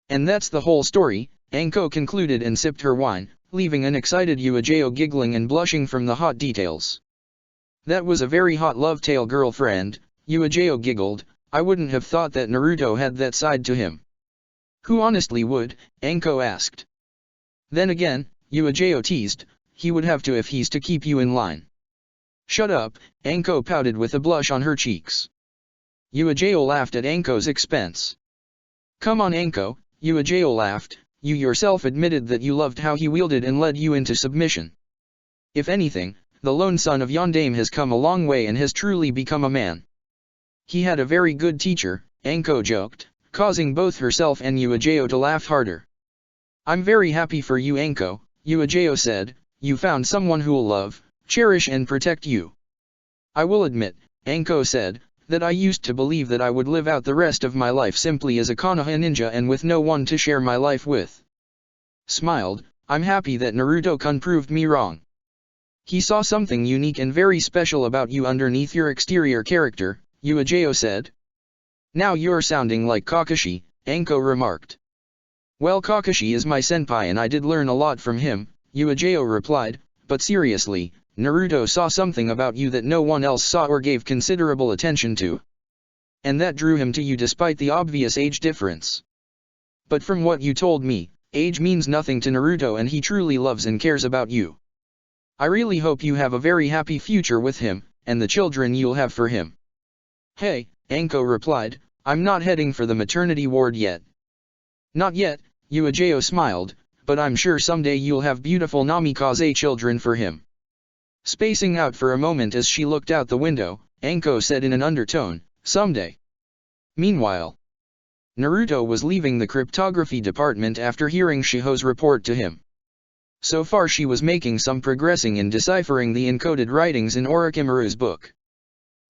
And that's the whole story, Anko concluded and sipped her wine, leaving an excited Yuajiro giggling and blushing from the hot details. "That was a very hot love tale, girlfriend," Yuajiro giggled. "I wouldn't have thought that Naruto had that side to him." "Who honestly would?" Anko asked. "Then again," Yuajiro teased, "he would have to if he's to keep you in line." "Shut up," Anko pouted with a blush on her cheeks. Yuajiro laughed at Anko's expense. "Come on Anko," Yuajiro laughed, "you yourself admitted that you loved how he wielded and led you into submission. If anything, the lone son of Yondaime has come a long way and has truly become a man." "He had a very good teacher," Anko joked, causing both herself and Yuajiro to laugh harder. "I'm very happy for you Anko," Yuajiro said, "you found someone who'll love, cherish and protect you." "I will admit," Anko said, "that I used to believe that I would live out the rest of my life simply as a Konoha ninja and with no one to share my life with." Smiled, "I'm happy that Naruto-kun proved me wrong. He saw something unique and very special about you underneath your exterior character," Yuajiro said. "Now you're sounding like Kakashi," Anko remarked. "Well, Kakashi is my senpai and I did learn a lot from him," Yuajiro replied, "but seriously, Naruto saw something about you that no one else saw or gave considerable attention to. And that drew him to you despite the obvious age difference. But from what you told me, age means nothing to Naruto and he truly loves and cares about you. I really hope you have a very happy future with him, and the children you'll have for him." "Hey," Anko replied, "I'm not heading for the maternity ward yet." "Not yet," Yuajiro smiled, "but I'm sure someday you'll have beautiful Namikaze children for him." Spacing out for a moment as she looked out the window, Anko said in an undertone, "Someday." Meanwhile, Naruto was leaving the cryptography department after hearing Shiho's report to him. So far she was making some progressing in deciphering the encoded writings in Orochimaru's book.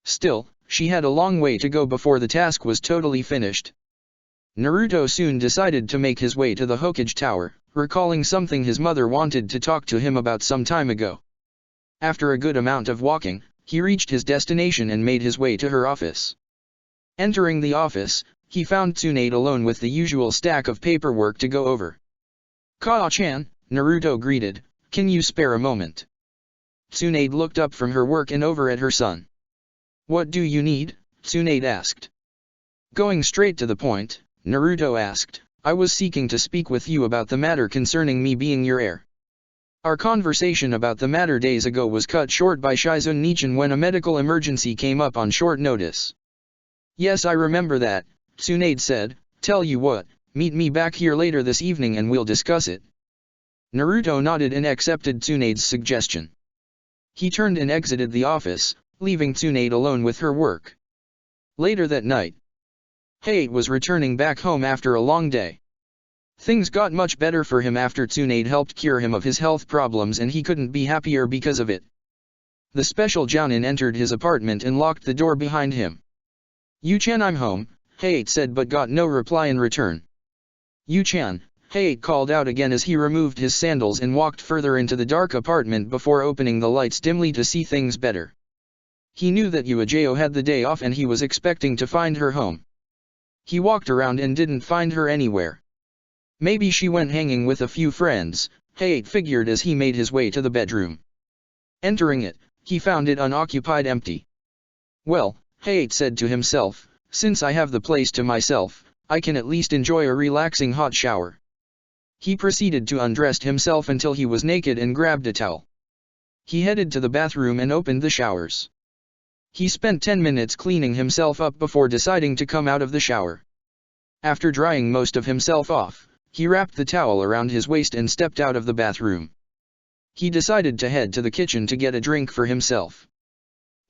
Still, she had a long way to go before the task was totally finished. Naruto soon decided to make his way to the Hokage Tower, recalling something his mother wanted to talk to him about some time ago. After a good amount of walking, he reached his destination and made his way to her office. Entering the office, he found Tsunade alone with the usual stack of paperwork to go over. "Kaa-chan," Naruto greeted, "can you spare a moment?" Tsunade looked up from her work and over at her son. "What do you need?" Tsunade asked. Going straight to the point, Naruto asked, "I was seeking to speak with you about the matter concerning me being your heir. Our conversation about the matter days ago was cut short by Shizun Nichan when a medical emergency came up on short notice." "Yes, I remember that," Tsunade said. "Tell you what, meet me back here later this evening and we'll discuss it." Naruto nodded and accepted Tsunade's suggestion. He turned and exited the office, leaving Tsunade alone with her work. Later that night, Hayate was returning back home after a long day. Things got much better for him after Tsunade helped cure him of his health problems, and he couldn't be happier because of it. The special Jounin entered his apartment and locked the door behind him. "Yu-chan, I'm home," Hayate said, but got no reply in return. "Yu-chan," Hayate called out again as he removed his sandals and walked further into the dark apartment before opening the lights dimly to see things better. He knew that Yuajeo had the day off and he was expecting to find her home. He walked around and didn't find her anywhere. Maybe she went hanging with a few friends, Hayate figured as he made his way to the bedroom. Entering it, he found it unoccupied, empty. Well, Hayate said to himself, since I have the place to myself, I can at least enjoy a relaxing hot shower. He proceeded to undress himself until he was naked and grabbed a towel. He headed to the bathroom and opened the showers. He spent 10 minutes cleaning himself up before deciding to come out of the shower. After drying most of himself off, he wrapped the towel around his waist and stepped out of the bathroom. He decided to head to the kitchen to get a drink for himself.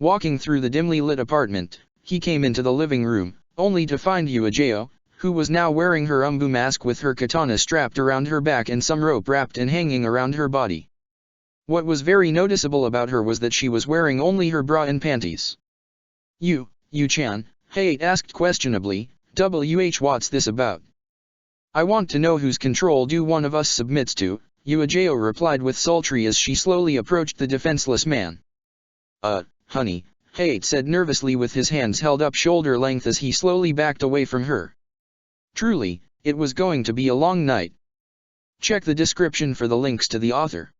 Walking through the dimly lit apartment, he came into the living room, only to find Yuajeo, who was now wearing her umbu mask with her katana strapped around her back and some rope wrapped and hanging around her body. What was very noticeable about her was that she was wearing only her bra and panties. "You-chan," Hayate asked questionably, what's this about? "I want to know whose control do one of us submits to," Yuajeo replied with sultry as she slowly approached the defenseless man. Honey," Hayate said nervously with his hands held up shoulder length as he slowly backed away from her. Truly, it was going to be a long night. Check the description for the links to the author.